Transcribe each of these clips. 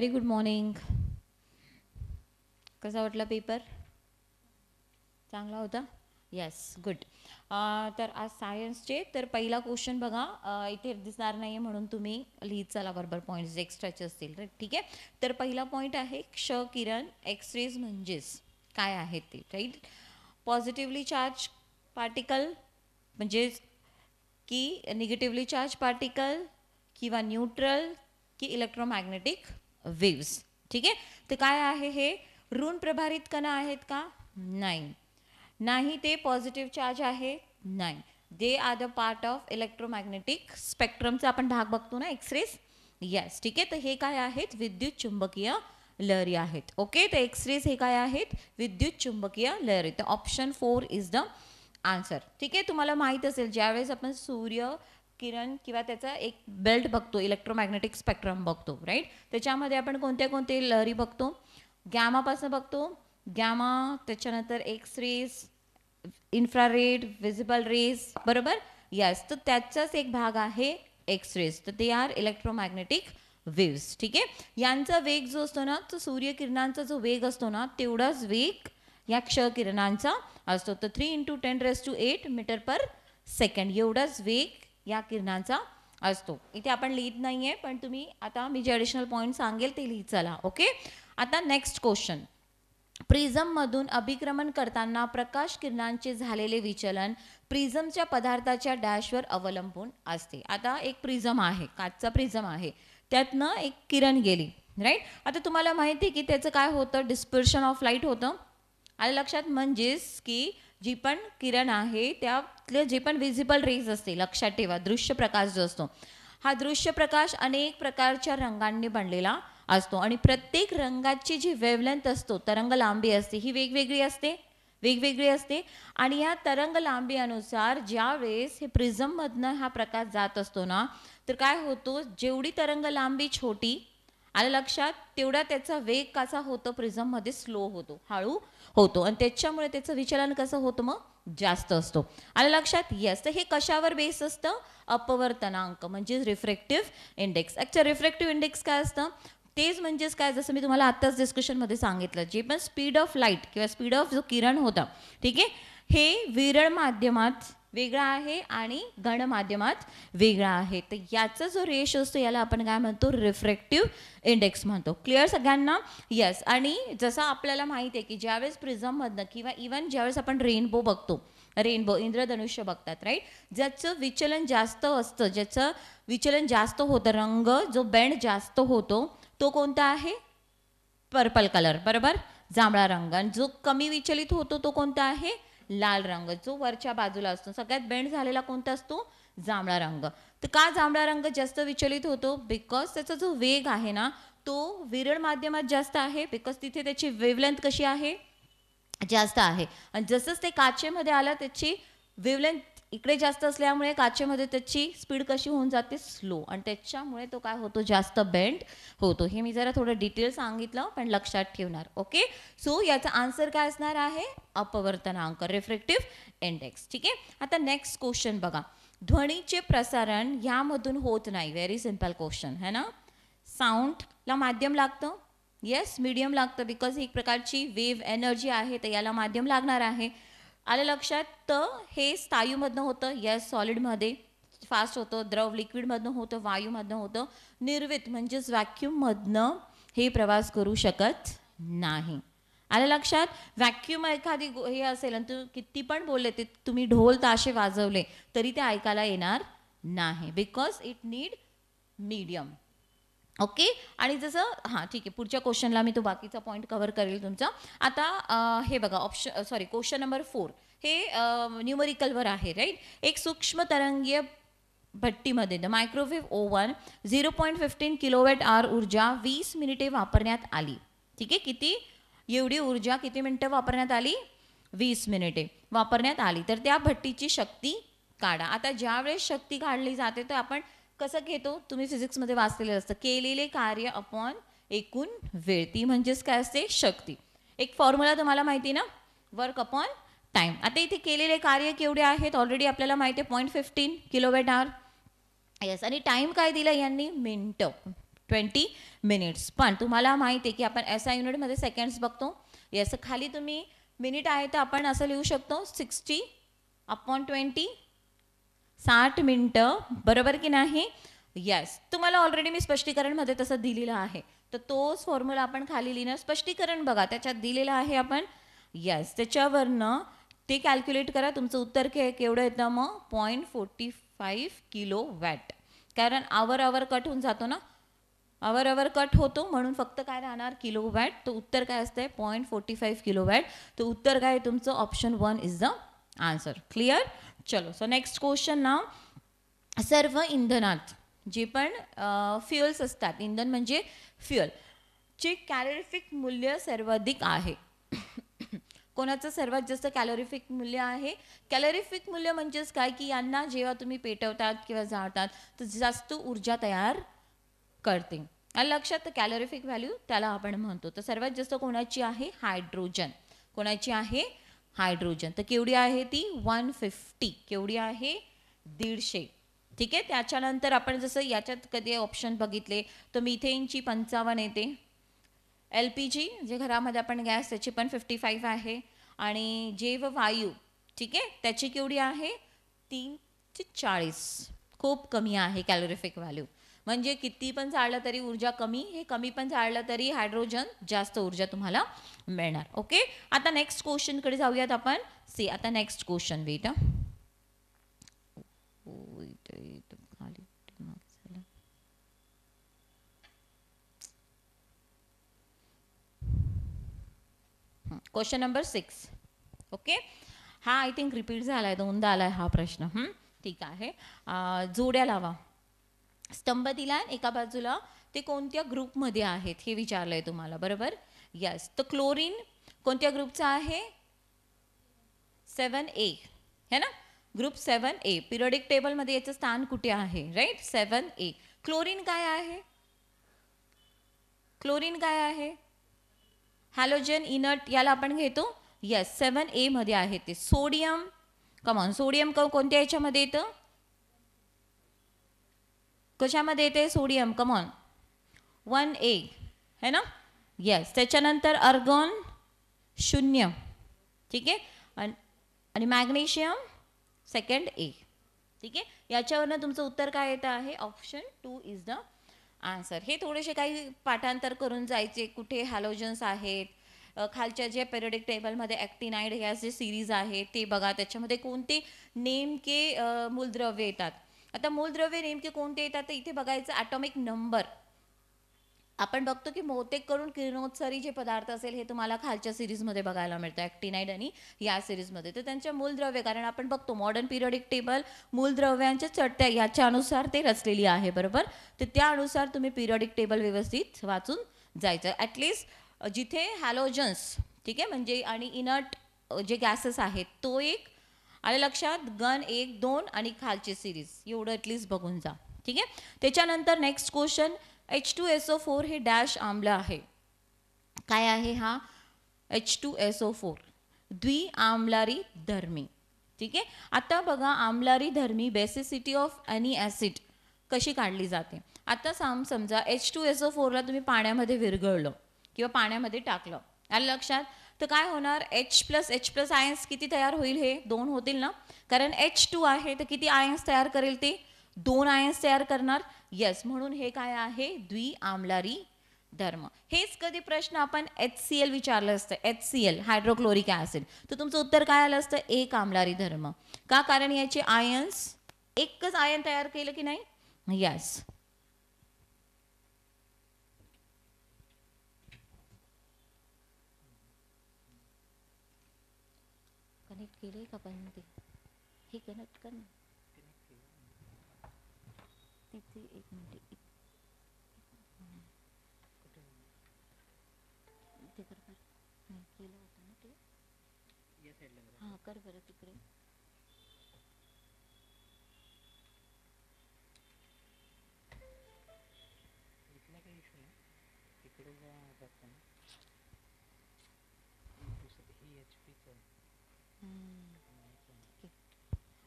Very good morning. कसा वाटला paper? चांगला होता. Yes, good. तर आज सायन्सचे तर पहिला क्वेश्चन बघा, इथे दिसणार नाही आहे म्हणून तुम्ही लिहित चला बरोबर पॉईंट्स जे एक्स्ट्राचे असतील. राईट, ठीक आहे. तर पहिला पॉईंट आहे क्ष किरण एक्सरेज म्हणजेच काय आहेत ते. राईट, पॉझिटिव्हली चार्ज पार्टिकल म्हणजेच की निगेटिव्हली चार्ज पार्टिकल किंवा न्यूट्रल की इलेक्ट्रोमॅग्नेटिक वेव्स. ठीक आहे. तर काय आहे हे? ऋण प्रभारित कणा आहेत का? नाही. नाही ते पॉझिटिव्ह चार्ज आहे? नाही. They are the part of electromagnetic स्पेक्ट्रमचा आपण भाग बघतो ना, एक्सरेज. येस, ठीक आहे. तर हे काय आहेत? विद्युत चुंबकीय लहरी आहेत. ओके, तर एक्सरेज हे काय आहेत? विद्युत चुंबकीय लहरी. तर ऑप्शन 4 इज द आन्सर. ठीक आहे. तुम्हाला माहीत असेल ज्यावेळेस आपण सूर्य किरण किंवा त्याचा एक बेल्ट बघतो, इलेक्ट्रोमॅग्नेटिक स्पेक्ट्रम बघतो. राईट, त्याच्यामध्ये आपण कोणत्या कोणते लहरी बघतो? गॅमापासून बघतो, गॅमा, त्याच्यानंतर एक्सरेज, इन्फ्रारेड, विजिबल रेज, बरोबर. यस, तर त्याचाच एक भाग आहे एक्सरेज. तर ते आर इलेक्ट्रोमॅग्नेटिक वेव्स. ठीक आहे. यांचा वेग जो असतो ना, तो सूर्यकिरणांचा जो वेग असतो ना, तेवढाच वेग या क्षकिरणांचा असतो. तर 3 × 10⁸ मीटर पर सेकंड एवढाच वेग या किरणांचा असतो. इथे आपण लिहित नाही आहे, पण तुम्ही आता मी जे ॲडिशनल पॉईंट सांगेल ते लिहित चला. ओके, आता नेक्स्ट क्वेश्चन. प्रिझममधून अभिक्रमण करताना प्रकाश किरणांचे झालेले विचलन प्रिझमच्या पदार्थाच्या डॅशवर अवलंबून असते. आता एक प्रिझम आहे, काचचा प्रिझम आहे, त्यातनं एक किरण गेली. राईट, आता तुम्हाला माहिती आहे की त्याचं काय होतं? डिस्पर्शन ऑफ लाईट होतं. आलं लक्षात? म्हणजेच की जी पण किरण आहे त्यातले जे पण विजिबल रेज असते, लक्षात ठेवा, दृश्य प्रकाश जो असतो, हा दृश्य प्रकाश अनेक प्रकारच्या रंगांनी बनलेला असतो आणि प्रत्येक रंगाची जी वेवलेंथ असतो, तरंग लांबी असते, ही वेगवेगळी असते आणि या तरंग लांबी अनुसार ज्या वेळेस हे प्रिझममधनं हा प्रकाश जात असतो ना, तर काय होतो? जेवढी तरंग लांबी छोटी, आलं लक्षात, तेवढा त्याचा वेग कसा होतो? प्रिझममध्ये स्लो होतो, हळू होतो आणि त्याच्यामुळे त्याचं विचलन कसं होतं? मग जास्त असतो. आलं लक्षात? येस. तर हे कशावर बेस असतं? अपवर्तनांक म्हणजे refractive index. Actually refractive index काय असतं? तेच म्हणजेच काय, जसं मी तुम्हाला आत्ताच डिस्कशनमध्ये सांगितलं, जे पण स्पीड ऑफ लाईट किंवा स्पीड ऑफ जो किरण होता, ठीक आहे, हे विरळ माध्यमात वेगळा आहे आणि घन माध्यमात वेगळा आहे. तर याचा जो रेश असतो याला आपण काय म्हणतो? रिफ्रॅक्टिव्ह इंडेक्स म्हणतो. क्लिअर सगळ्यांना? येस. आणि जसं आपल्याला माहिती आहे की ज्यावेळेस प्रिझममधनं किंवा इवन ज्यावेळेस आपण रेनबो बघतो, रेनबो इंद्रधनुष्य बघतात, राईट, ज्याचं विचलन जास्त असतं, ज्याचं विचलन जास्त होतं, रंग जो बँड जास्त होतो, तो कोणता आहे? पर्पल कलर, बरोबर, जांभळा रंग. आणि जो कमी विचलित होतो तो कोणता आहे? लाल रंग, जो वरच्या बाजूला असतो. सगळ्यात बेंड झालेला कोणता असतो? जांभळा रंग. तर का जांभळा रंग जास्त विचलित होतो? बिकॉज त्याचा जो वेग आहे ना, तो विरळ माध्यमात जास्त आहे, बिकॉज तिथे त्याची वेवलेंथ कशी आहे? जास्त आहे. आणि जसंच ते काचेमध्ये आलं, त्याची वेवलेंथ इकडे जास्त असल्यामुळे काचेमध्ये त्याची स्पीड कशी होऊन जाते? स्लो. आणि त्याच्यामुळे तो काय होतो? जास्त बेंड होतो. हे मी जरा थोडं डिटेल सांगितलं, पण लक्षात ठेवणार. ओके, सो याचा आन्सर काय असणार आहे? अपवर्तनांक, रिफ्रॅक्टिव्ह इंडेक्स. ठीक आहे. आता नेक्स्ट क्वेश्चन बघा. ध्वनीचे प्रसारण यामधून होत नाही. व्हेरी सिम्पल क्वेश्चन है ना. साऊंडला माध्यम लागतं. येस, मीडियम लागतं, बिकॉज ही एक प्रकारची वेव्ह एनर्जी आहे, तर याला माध्यम लागणार आहे. आलं लक्षात? तर हे स्थायूमधनं होतं, येस, सॉलिडमध्ये फास्ट होतं, द्रव लिक्विडमधनं होतं, वायूमधनं होतं, निर्वित म्हणजेच व्हॅक्यूममधनं हे प्रवास करू शकत नाही. आलं लक्षात? व्हॅक्यूम एखादी हे असेल आणि तू किती पण बोलले, ते तुम्ही ढोल ताशे वाजवले तरी ते ऐकायला येणार नाही, because it need medium. Okay. आणि जसं हां, ठीक आहे, पुढच्या क्वेश्चनला मी तो बाकीचा पॉईंट कव्हर करेल तुमचा. आता हे बघा, क्वेश्चन नंबर 4 हे न्यूमरिकलवर आहे. राईट, एक सूक्ष्म तरंगीय भट्टीमध्ये द मायक्रोवेव्ह ओव्हन 0.15 kWh ऊर्जा 20 मिनिटे वापरण्यात आली. ठीक आहे, किती? एवढी ऊर्जा किती मिनिटं वापरण्यात आली? 20 मिनिटे वापरण्यात आली. तर त्या भट्टीची शक्ती काढा. आता ज्यावेळेस शक्ती काढली जाते तर आपण कसं घेतो? तुम्ही फिजिक्समध्ये वाचलेलं असतं, केलेले कार्य अपॉन एकूण वेळ, ती म्हणजेच काय असते? शक्ती. एक फॉर्म्युला तुम्हाला माहिती ना, वर्क अपॉन टाईम. आता इथे केलेले कार्य केवढे आहेत? ऑलरेडी आपल्याला माहिती आहे 0.15 kWh. येस. आणि टाईम काय दिला यांनी? मिनटं, 20 मिनिट्स. पण तुम्हाला माहिती आहे की आपण SI युनिटमध्ये सेकंड्स बघतो. याचं खाली तुम्ही मिनिट आहे तर आपण असं लिहू शकतो 60/20, 60 मिनटं, बरोबर की नाही. येस, तुम्हाला ऑलरेडी मी स्पष्टीकरणमध्ये तसं दिलेलं आहे, तर तोच फॉर्म्युला आपण खाली लिहिणार. स्पष्टीकरण बघा त्याच्यात दिलेलं आहे आपण. येस, त्याच्यावरनं ते कॅल्क्युलेट करा. तुमचं उत्तर केवढं येतं मग 0.45 किलो वॅट. कारण आवर कट होऊन जातो ना, आवर कट होतो म्हणून फक्त काय राहणार किलोवॅट. तर उत्तर काय असतंय 0.45 किलोवॅट. तर उत्तर काय तुमचं option 1 is the answer. Clear. चलो, सो नेक्स्ट क्वेश्चन ना. सर्व इंधनात जे पण फ्युअल्स असतात, इंधन म्हणजे फ्युअल, चे कॅलोरिफिक मूल्य सर्वाधिक आहे. कोणाचं सर्वात जास्त कॅलोरिफिक मूल्य आहे. कॅलोरिफिक मूल्य म्हणजेच काय की यांना जेव्हा तुम्ही पेटवतात किंवा जाळतात तर जास्त ऊर्जा तयार करते. लक्षात, कॅलोरिफिक व्हॅल्यू त्याला आपण म्हणतो. तर सर्वात जास्त कोणाची आहे हायड्रोजन. कोणाची आहे हायड्रोजन. तर केवढी आहे ती 150. केवढी आहे 150. ठीक आहे. त्याच्यानंतर आपण जसं याच्यात कधी ऑप्शन बघितले तर मिथेनची 55 येते. LPG जे घरामध्ये आपण गॅस त्याची पण 55 आहे. आणि जैव वायू ठीक आहे त्याची केवढी आहे 340. खूप कमी आहे कॅलोरिफिक व्हॅल्यू. म्हणजे किती पण जाळलं तरी ऊर्जा कमी, हे कमी पण जाळलं तरी हायड्रोजन जास्त ऊर्जा तुम्हाला मिळणार. ओके. आता नेक्स्ट क्वेश्चनकडे जाऊयात आपण. सी आता next question wait. Question number 6. Okay. हा आय थिंक रिपीट झालाय, दोनदा आलाय हा प्रश्न. ठीक आहे. जोड्या लावा. स्तंभ दिलाय एका बाजूला, ते कोणत्या ग्रुपमध्ये आहेत हे विचारलंय तुम्हाला, बरोबर. यस, तर क्लोरीन कोणत्या ग्रुपचा आहे 7A है ना. Group 7A. पिरियडिक टेबलमध्ये याचं स्थान कुठे आहे, राईट 7A. क्लोरीन काय आहे, क्लोरीन काय आहे हॅलोजन इनर्ट, याला आपण घेतो. यस 7A मध्ये आहे ते. सोडियम, कमॉन, सोडियम कोणत्या याच्यामध्ये येतं, कशामध्ये येते सोडियम, कमॉन 1A है ना. यस, त्याच्यानंतर अर्गॉन 0. ठीक आहे. आणि मॅग्नेशियम 2A. ठीक आहे. याच्यावरनं तुमचं उत्तर काय येतं आहे ऑप्शन 2 इज द आन्सर. हे थोडेसे काही पाठांतर करून जायचे. कुठे हॅलोजन्स आहेत, खालच्या जे पिरियडिक टेबलमध्ये ॲक्टिनाइड गॅस जे सिरीज आहे ते बघा. त्याच्यामध्ये कोणते नेमके मूलद्रव्य येतात. आता मूलद्रव्य नेमके कोणते येतात तर इथे बघायचं ॲटॉमिक नंबर. आपण बघतो की बहुतेक करून किरणोत्सरी जे पदार्थ असेल हे तुम्हाला खालच्या सिरीजमध्ये बघायला मिळतं, ॲक्टिनाइड आणि या सिरीजमध्ये. तर त्यांच्या मूलद्रव्य, कारण आपण बघतो मॉडर्न पिरियडिक टेबल मूलद्रव्यांच्या चढत्या याच्या अनुसार ते रचलेली आहे, बरोबर. तर त्यानुसार तुम्ही पिरियडिक टेबल व्यवस्थित वाचून जायचं. ॲटलिस्ट जिथे हॅलोजन्स ठीक आहे म्हणजे आणि इनर्ट जे गॅसेस आहेत तो एक आलं लक्षात, गन 1, 2 आणि खालची सिरीज एवढं ॲटलिस्ट बघून जा. ठीक आहे. त्याच्यानंतर नेक्स्ट क्वेश्चन. H2SO4 हे डॅश आम्ल आहे. काय आहे हा H2SO4 द्विआम्लारी धर्मी. ठीक आहे. आता बघा आम्लारी धर्मी बेसिसिटी ऑफ एनी ॲसिड कशी काढली जाते. आता समजा H2SO4 ला तुम्ही पाण्यामध्ये विरघळलं किंवा पाण्यामध्ये टाकलं, आलं लक्षात, तर काय होणार H+H+ आयन्स किती तयार होईल, हे 2 होतील ना. कारण H2 आहे तर किती आयन्स तयार करेल ते 2 आयन्स तयार करणार. यस, म्हणून हे काय आहे द्विआम्लारी धर्म. हेच कधी प्रश्न आपण HCl विचारलं असतं, HCl हायड्रोक्लोरिक ॲसिड, तर तुमचं उत्तर काय आलं असतं एक आम्लारी धर्म. का, कारण याचे आयन्स एकच आयन तयार केलं की नाही. यस. कनेक्ट केलंय का पण ते, हे कनेक्ट कर ना तिथे. एक मिनिट ते कर नाही केलं होतं ना ते. हां कर बरं तिकडे.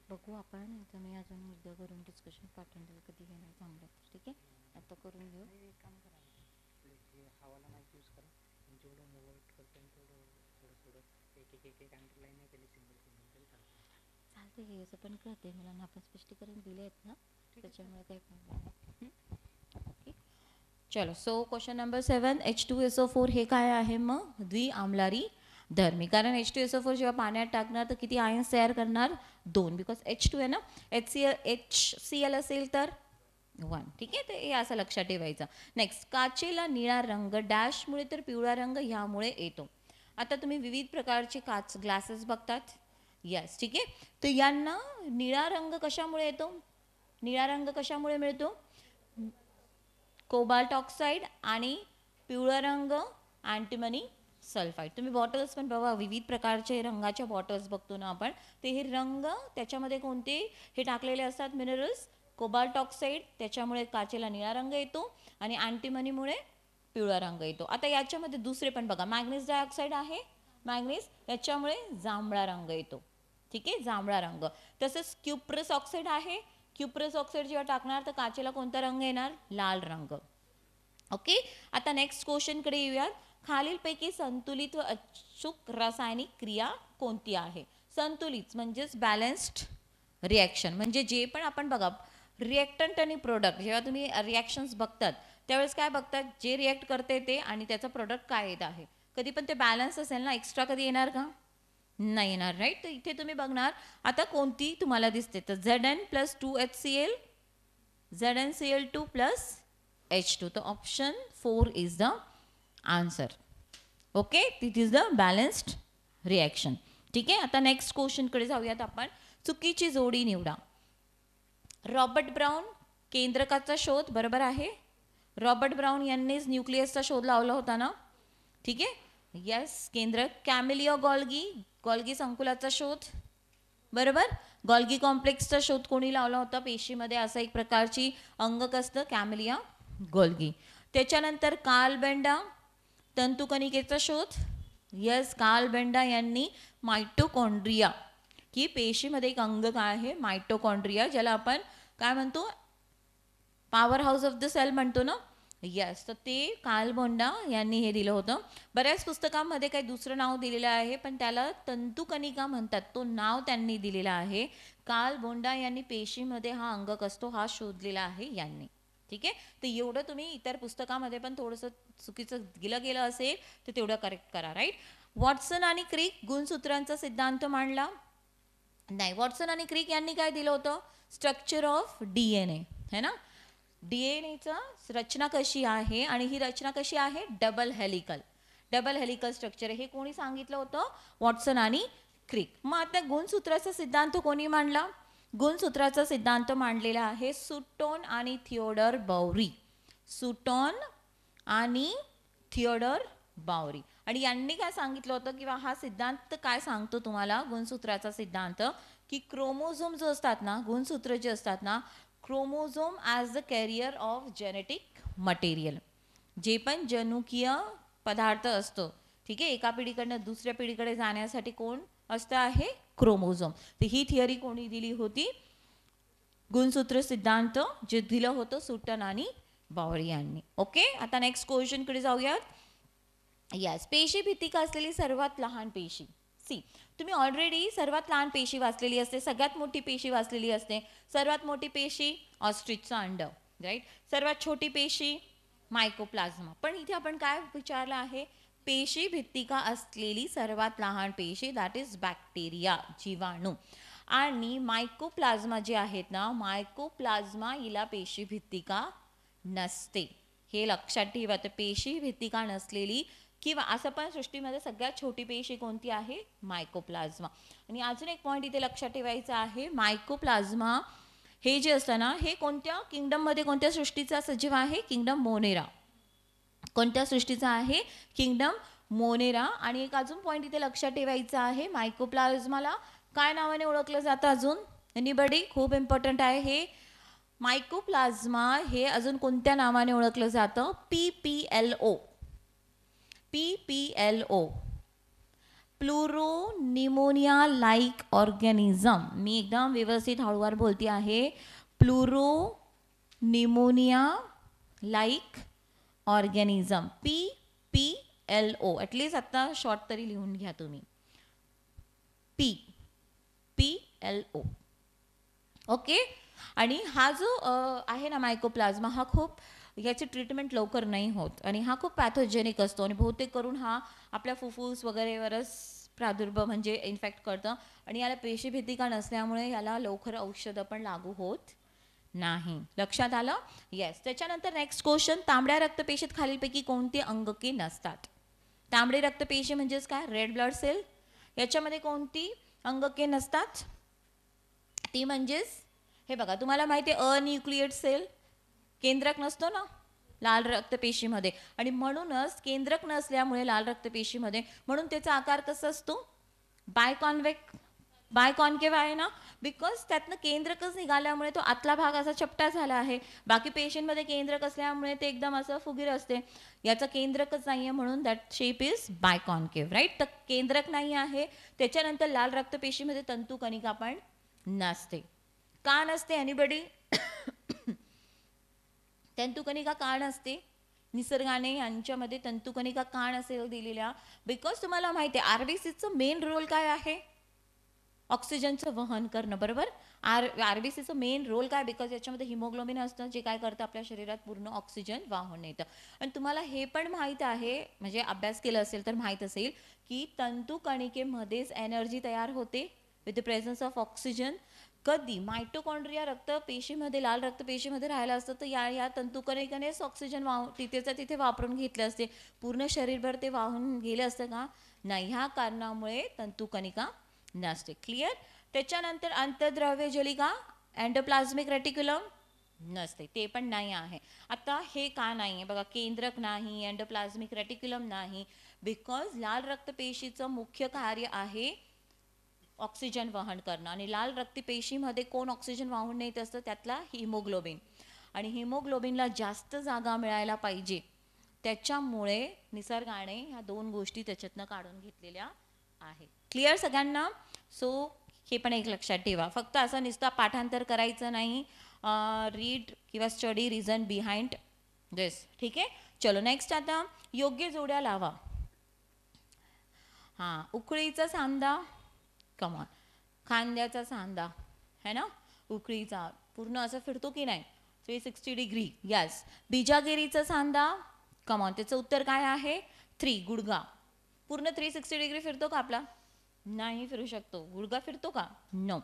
बघू आपण. आता मी अजून उद्या करून डिस्कशन पाठवून देऊ कधी घेणार चांगलं. ठीक आहे. आता करून घेऊ. एक काम करा, हे हवाला माईक यूज करा, जेवढं मोबाईल करतो तेवढं थोडं थोडं एक अंडरलाईन नाही केली, सिंगल सिंगल तरी चालतं. चालते, हे असं पण कळते मला ना, आपण स्पष्टीकरण दिले आहेत ना, त्याच्यामुळे काही प्रॉब्लेम नाही. ओके, चलो. सो क्वेश्चन नंबर 7, H2SO4 हे काय आहे मग? द्विआम्लारी धर्मी. कारण H2SO4 जेव्हा पाण्यात टाकणार तर किती आयन्स तयार करणार? 2, बिकॉज H2 आहे ना. HCl असेल तर 1. ठीक आहे, ते हे असं लक्षात ठेवायचं. नेक्स्ट, काचेला निळा रंग डॅशमुळे तर पिवळा रंग ह्यामुळे येतो. आता तुम्ही विविध प्रकारचे काच ग्लासेस बघतात. यस, ठीक आहे. तर यांना निळा रंग कशामुळे येतो? निळा रंग कशामुळे मिळतो? कोबाल्ट ऑक्साईड आणि पिवळा रंग अँटिमनी सल्फाईड. तुम्ही बॉटल्स पण बघा, विविध प्रकारचे रंगाच्या बॉटल्स बघतो ना आपण, ते हे रंग त्याच्यामध्ये कोणते हे टाकलेले असतात मिनरल्स. कोबाल्ट ऑक्साईड त्याच्यामुळे काचेला निळा रंग येतो आणि अँटिमनीमुळे पिवळा रंग येतो. आता याच्यामध्ये दुसरे पण बघा, मॅग्नीज डायऑक्साईड आहे, मॅग्नीज, याच्यामुळे जांभळा रंग येतो. ठीक आहे, जांभळा रंग. तसंच क्युप्रस ऑक्साईड आहे, क्युप्रस ऑक्साईड जेव्हा टाकणार तर काचेला कोणता रंग येणार? लाल रंग. ओके, आता नेक्स्ट क्वेश्चनकडे येऊयात. खालीलपैकी संतुलित व अचूक रासायनिक क्रिया कोणती आहे? संतुलित म्हणजेच बॅलन्स्ड रिॲक्शन, म्हणजे जे पण आपण बघा रिॲक्टंट आणि प्रोडक्ट, जेव्हा तुम्ही रिॲक्शन्स बघतात त्यावेळेस काय बघतात? जे रिॲक्ट करते ते आणि त्याचं प्रोडक्ट काय येत आहे. कधी पण ते बॅलन्स असेल ना, एक्स्ट्रा कधी येणार का? नाही येणार, राईट. तर इथे तुम्ही बघणार आता कोणती तुम्हाला दिसते, तर Zn+2HCl, ZnCl2 plus H2. तर option 4 is the answer. Okay, this is the balanced reaction. ठीक आहे, आता नेक्स्ट क्वेश्चनकडे जाऊयात आपण. चुकीची जोडी निवडा. रॉबर्ट ब्राउन, केंद्रकाचा शोध, बरोबर आहे. रॉबर्ट ब्राउन यांनीच न्यूक्लियसचा शोध लावला होता ना. ठीक आहे, यस, केंद्रक. कॅमिलिओ गॉल्गी, गॉल्गी संकुलाचा शोध, बरोबर. गॉल्गी कॉम्प्लेक्सचा शोध कोणी लावला होता? पेशीमध्ये असं एक प्रकारची अंगक असतं, कॅमिलिया गॉल्गी. त्याच्यानंतर कार्ल बेंडा, तंतुकणिकेचा शोध. यस, कार्ल बेंडा यांनी मायटोकॉन्ड्रिया, की पेशीमध्ये एक अंगक आहे मायटोकॉन्ड्रिया, ज्याला आपण काय म्हणतो? Power house of the cell म्हणतो ना. यस, तर ते कार्ल बेंडा यांनी हे दिलं होतं. बऱ्याच पुस्तकांमध्ये काही दुसरं नाव दिलेलं आहे, पण त्याला तंतुकणिका म्हणतात, तो नाव त्यांनी दिलेला आहे. कार्ल बेंडा यांनी पेशीमध्ये हा अंगक असतो हा शोधलेला आहे यांनी. ठीक आहे, तर एवढं तुम्ही इतर पुस्तकामध्ये पण थोडंसं चुकीचं गेलं असेल तर तेवढं करेक्ट करा, राईट. वॉटसन आणि क्रिक गुणसूत्रांचा सिद्धांत मांडला नाही. वॉटसन आणि क्रिक यांनी काय दिलं होतं? स्ट्रक्चर ऑफ DNA, है ना. DNAचा रचना कशी आहे, आणि ही रचना कशी आहे? Double helical structure. हे कोणी सांगितलं होतं? वॉटसन आणि क्रिक. मग आता गुणसूत्राचा सिद्धांत कोणी मांडला? गुणसूत्राचा सिद्धांत मांडलेला आहे सुटोन आणि थिओडर बाउरी. सुटोन आणि थिओडर बाउरी. आणि यांनी काय सांगितलं होतं, किंवा हा सिद्धांत काय सांगतो तुम्हाला? गुणसूत्राचा सिद्धांत की क्रोमोझोम जो असतात ना, गुणसूत्र जे असतात ना, chromosome as the carrier of genetic material, जे पण जनुकीय पदार्थ असतो, ठीक आहे, एका पिढीकडनं दुसऱ्या पिढीकडे जाण्यासाठी कोण असतं आहे? क्रोमोझोम. तर ही थिअरी कोणी दिली होती? गुणसूत्र सिद्धांत जे दिलं होतं सुटन आणि बाउरी यांनी. ओके, आता नेक्स्ट क्वेश्चनकडे जाऊयात. यस, पेशी भित्तिका असलेली सर्वात लहान पेशी. सी, तुम्ही ऑलरेडी सर्वात लहान पेशी वाचलेली असते, सगळ्यात मोठी पेशी वाचलेली असते. सर्वात मोठी पेशी ऑस्ट्रिचचा अंड, राईट. सर्वात छोटी पेशी मायकोप्लाझ्मा. पण इथे आपण काय विचारलं आहे? पेशी भित्तिका असलेली सर्वात लहान पेशी, दॅट इज बॅक्टेरिया, जीवाणू. आणि मायकोप्लाझ्मा जे आहेत ना, मायकोप्लाझ्मा हिला पेशी भित्तिका नसते, हे लक्षात ठेवा. तर पेशी भित्तिका नसलेली, किंवा असं पण सृष्टीमध्ये सगळ्यात छोटी पेशी कोणती आहे? मायकोप्लाझ्मा. आणि अजून एक पॉईंट इथे लक्षात ठेवायचा आहे, मायकोप्लाझ्मा हे जे असतं ना, हे कोणत्या किंगडममध्ये, कोणत्या सृष्टीचा सजीव आहे? Kingdom Monera. कोणत्या सृष्टीचा आहे? Kingdom Monera. आणि एक अजून पॉईंट इथे लक्षात ठेवायचा आहे, मायकोप्लाझ्माला काय नावाने ओळखलं जातं अजून? एनीबडी? खूप इम्पॉर्टंट आहे हे. मायकोप्लाझ्मा हे अजून कोणत्या नावाने ओळखलं जातं? PPLO. PPLO, pleuropneumonia like organism. मी एकदम व्यवस्थित हळूवार बोलते आहे. Pleuropneumonia like organism. PPLO at least आता शॉर्ट तरी लिहून घ्या तुम्ही. PPLO. ओके. आणि हा जो आहे ना मायकोप्लाझ्मा, हा खूप याची ट्रीटमेंट लवकर नाही होत आणि हा खूप पॅथोजेनिक असतो आणि बहुतेक करून हा आपल्या फुफ्फुस वगैरेवरच प्रादुर्भाव म्हणजे इन्फेक्ट करतं आणि याला पेशीभीतिका नसल्यामुळे याला लवकर औषधं पण लागू होत नाही. लक्षात आलं? येस. त्याच्यानंतर नेक्स्ट क्वेश्चन, तांबड्या रक्तपेशीत खालीलपैकी कोणती अंगके नसतात? तांबडी रक्तपेशी म्हणजेच काय? Red blood cell. याच्यामध्ये कोणती अंगके नसतात? ती म्हणजेच हे बघा, तुम्हाला माहिती आहे अन्यूक्लिएट सेल, केंद्रक नसतो ना लाल रक्तपेशीमध्ये, आणि म्हणूनच केंद्रक नसल्यामुळे लाल रक्तपेशीमध्ये म्हणून त्याचा आकार कसा असतो? बायकॉन्केव्ह आहे ना, बिकॉज त्यातनं केंद्रकच निघाल्यामुळे तो आतला भाग असा चपटा झाला आहे. बाकी पेशींमध्ये केंद्रक असल्यामुळे ते एकदम असं फुगीर असते. याचं केंद्रकच नाही आहे म्हणून दॅट शेप इज बायकॉन्केव्ह, राईट. तर केंद्रक नाही आहे. त्याच्यानंतर लाल रक्तपेशीमध्ये तंतुकणिका पण नसते. का नसते? एनीबडी? तंतुकणिका का नसते? निसर्गाने यांच्यामध्ये तंतुकणिका का नसेल दिलेल्या? बिकॉज तुम्हाला माहिती आहे आरबीसीचं मेन रोल काय आहे? ऑक्सिजनचं वहन करणं, बरोबर. आरबीसीचं मेन रोल काय? बिकॉज याच्यामध्ये हिमोग्लोबिन असतं जे काय करतं, आपल्या शरीरात पूर्ण ऑक्सिजन वाहून येतं. आणि तुम्हाला हे पण माहीत आहे, म्हणजे अभ्यास केला असेल तर माहीत असेल की तंतुकणिकेमध्येच एनर्जी तयार होते with the presence of oxygen. कधी? मायटोकॉन्ड्रिया रक्तपेशीमध्ये, लाल रक्तपेशीमध्ये राहिला असतं तर या तंतुकणिकेनेच ऑक्सिजन तिथेच्या तिथे वापरून घेतले असते. पूर्ण शरीरभर ते वाहून गेले असतं का? नाही. ह्या कारणामुळे तंतुकणिका नसते. क्लिअर? त्याच्यानंतर अंतर्द्रव्य जलिका, एंडोप्लाझ्मिक रेटिक्युलम नसते, ते पण नाही आहे. आता हे का नाही आहे बघा, केंद्रक नाही, एंडोप्लाझ्मिक रेटिक्युलम नाही, बिकॉज लाल रक्तपेशीचं मुख्य कार्य आहे ऑक्सिजन वहन करणं, आणि लाल रक्तपेशीमध्ये कोण ऑक्सिजन वाहून नेत असतं? त्यातला हिमोग्लोबिन. आणि हिमोग्लोबिनला जास्त जागा मिळायला पाहिजे, त्याच्यामुळे निसर्गाने ह्या दोन गोष्टी त्याच्यातनं काढून घेतलेल्या आहे. क्लिअर सगळ्यांना? सो हे पण एक लक्षात ठेवा, फक्त असं नुसतं पाठांतर करायचं नाही, रीड किंवा स्टडी रिझन बिहाइंड दिस. ठीक आहे. चलो नेक्स्ट. आता योग्य जोड्या लावा. हां, उकळीचा सांदा, कमॉन, खांद्याचा सांदा है ना, उकळीचा पूर्ण असं फिरतो की नाही? 360 डिग्री. यस. बिजागिरीचा सांदा, कमॉन, त्याचं उत्तर काय आहे? 3. गुडघा. पूर्ण 360 डिग्री फिरतो का आपला? नाही फिरू शकतो. गुडघा फिरतो का? नो.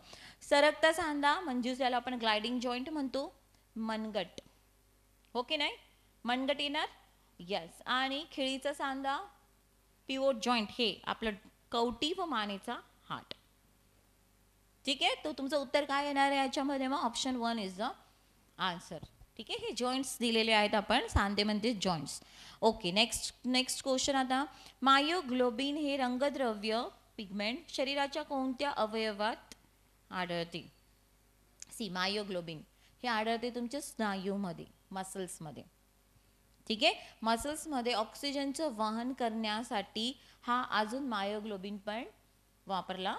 सरकता सांदा म्हणजे ज्याला आपण ग्लायडिंग जॉईंट म्हणतो, मनगट. हो की नाही? मनगट येणार. यस. आणि खिळीचा सांदा, पिवोट जॉईंट, हे आपलं कवटी व मानेचा हात. ठीक आहे. तो तुमचं उत्तर काय येणार आहे याच्यामध्ये? मग ऑप्शन 1 इज द आन्सर. ठीक आहे. हे जॉईंट्स दिलेले आहेत आपण, सांधे म्हणजे जॉईंट्स. ओके. Next question. आता मायोग्लोबिन हे रंगद्रव्य पिगमेंट शरीराच्या कोणत्या अवयवात आढळते? मायोग्लोबिन हे आढळते तुमच्या स्नायूमध्ये, मसल्समध्ये. ठीक आहे. मसल्समध्ये ऑक्सिजनचं वहन करण्यासाठी हा अजून मायोग्लोबिन पण वापरला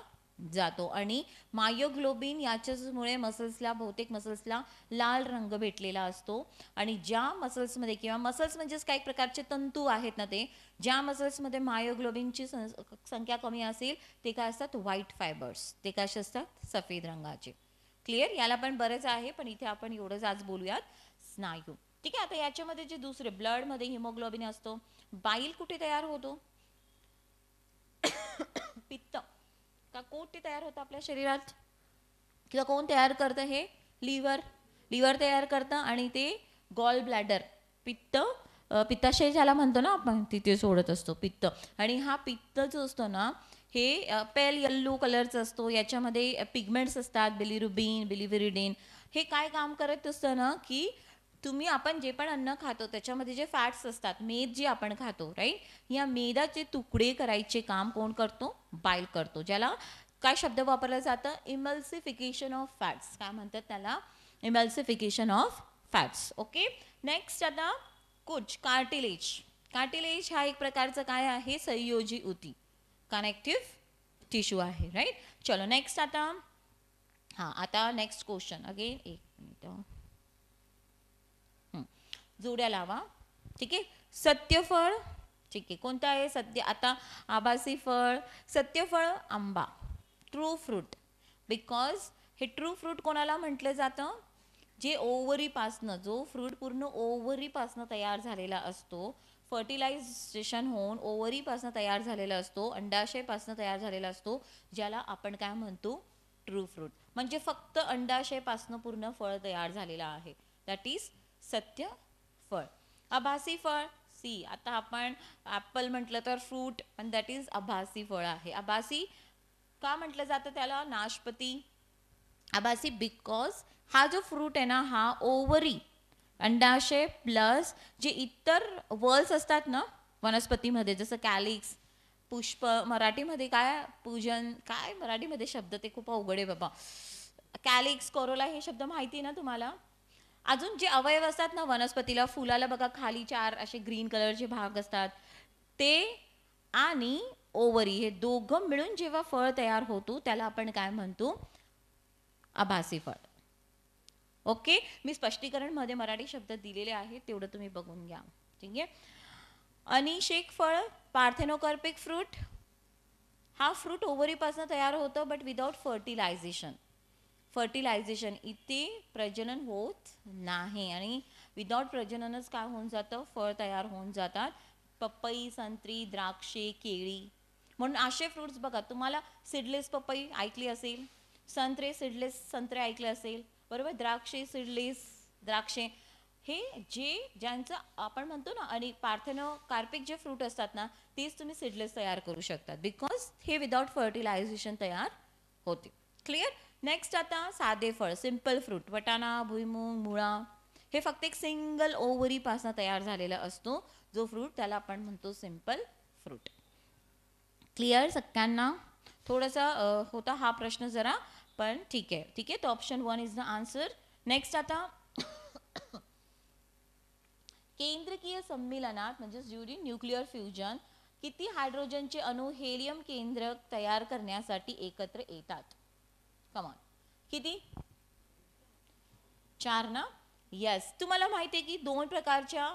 जातो, आणि मायोग्लोबिन याच्यामुळे मसल्सला, बहुतेक मसल्सला लाल रंग भेटलेला असतो. आणि ज्या मसल्समध्ये, किंवा मसल्स म्हणजेच काही प्रकारचे तंतू आहेत ना, ते ज्या मसल्समध्ये मायोग्लोबिनची संख्या कमी असेल ते काय असतात? White fibres. ते कसे असतात? सफेद रंगाचे. क्लिअर? याला पण बरेच आहे, पण इथे आपण एवढंच आज बोलूयात, स्नायू. ठीक आहे. आता याच्यामध्ये जे दुसरे ब्लडमध्ये हिमोग्लोबिन असतो, बाईल कुठे तयार होतो? पित्त का कोण ते तयार होतं आपल्या शरीरात? किंवा कोण तयार करतं हे? लिव्हर तयार करतं, आणि ते गॉल ब्लॅडर, पित्ताशय ज्याला म्हणतो ना आपण, तिथे सोडत असतो पित्त. आणि हा पित्त जो असतो ना, हे पेल येल्लो कलरचा असतो. याच्यामध्ये पिगमेंट्स असतात, बिलिरुबिन, बिलिव्हिरिडिन. हे काय काम करत असतं ना, की आपण जे पण अन्न खातो त्याच्यामध्ये जे फॅट्स असतात, मेद जे आपण खातो, राईट, या मेदाचे तुकडे करायचे काम कोण करतो? बाईल करतो. ज्याला काय शब्द वापरला जातं? Emulsification of fats. काय म्हणतात त्याला? Emulsification of fats. Okay. Next. आता कार्टिलेज हा एक प्रकारचा काय आहे? संयोजी ऊती, कनेक्टिव्ह टिश्यू आहे, राईट. चलो नेक्स्ट. आता नेक्स्ट क्वेश्चन. अगेन एक मिनिट. जोड्या लावा. ठीक आहे. सत्यफळ, ठीक आहे, कोणतं आहे सत्य? आता आभासी फळ, सत्यफळ, आंबा, ट्रू फ्रूट. बिकॉज हे ट्रू फ्रूट कोणाला म्हटलं जातं? जे ओव्हरीपासनं, जो फ्रूट पूर्ण ओव्हरीपासनं तयार झालेला असतो, फर्टिलायझेशन होऊन ओव्हरीपासनं तयार झालेला असतो, अंडाशयपासनं तयार झालेला असतो, ज्याला आपण काय म्हणतो? True fruit. म्हणजे फक्त अंडाशयपासनं पूर्ण फळ तयार झालेलं आहे, दॅट इज सत्य फळ. आभासी फळ, सी, आता आपण ॲपल म्हटलं तर फ्रूट, आणि दॅट इज आभासी फळ आहे. आभासी का म्हटलं जातं त्याला? नाशपती. आभासी बिकॉज हा जो फ्रूट आहे ना, हा ओव्हरी, अंडाशय प्लस जे इतर वर्ल्स असतात ना वनस्पतीमध्ये, जसं कॅलिक्स, पुष्प, मराठीमध्ये काय पूजन, काय मराठीमध्ये शब्द ते खूप अवघड आहे बाबा. कॅलिक्स, कोरोला हे शब्द माहिती ना तुम्हाला? अजून जे अवयव असतात ना वनस्पतीला, फुलाला बघा खाली 4 असे ग्रीन कलरचे भाग असतात, ते आणि ओवरी हे दोघं मिळून जेव्हा फळ तयार होतो त्याला आपण काय म्हणतो? आभासी फळ. ओके, मी स्पष्टीकरण मध्ये मराठी शब्द दिलेले आहेत, तेवढं तुम्ही बघून घ्या. ठीक आहे. अनिषेक फळ, पार्थेनोकार्पिक फ्रूट, हा फ्रूट ओव्हरीपासून तयार होतो बट विदाउट फर्टिलायझेशन. फर्टिलायझेशन इथे प्रजनन होत नाही, आणि विदाउट प्रजननच काय होऊन जातं? फळ तयार होऊन जातात. पपई, संत्री, द्राक्षे, केळी, म्हणून असे फ्रूट्स बघा. तुम्हाला सीडलेस पपई ऐकली असेल, संत्रे सीडलेस संत्रे ऐकले असेल, बरोबर. द्राक्षे सीडलेस द्राक्षे, हे जे ज्यांचं आपण म्हणतो ना, आणि पार्थेनोकार्पिक जे फ्रूट असतात ना, तेच तुम्ही सीडलेस तयार करू शकतात, बिकॉज हे विदाउट फर्टिलायझेशन तयार होते. क्लिअर. नेक्स्ट आता साधे फळ, सिम्पल फ्रूट, वटाणा, भुईमुग, मुळा, हे फक्त एक सिंगल ओव्हरीपासून तयार झालेला असतो जो फ्रूट, त्याला आपण म्हणतो सिम्पल फ्रूट. क्लिअर सगळ्यांना? थोडासा होता हा प्रश्न जरा, पण ठीक आहे. ठीक आहे, तो option 1 is the answer. Next आता केंद्रकीय सम्मिलनात म्हणजे ड्युरिंग न्यूक्लिअर फ्युजन किती हायड्रोजनचे अणू हेलियम केंद्रक तयार करण्यासाठी एकत्र येतात? कमॉन, किती? 4 ना? यस. तुम्हाला माहिती आहे की 2 प्रकारच्या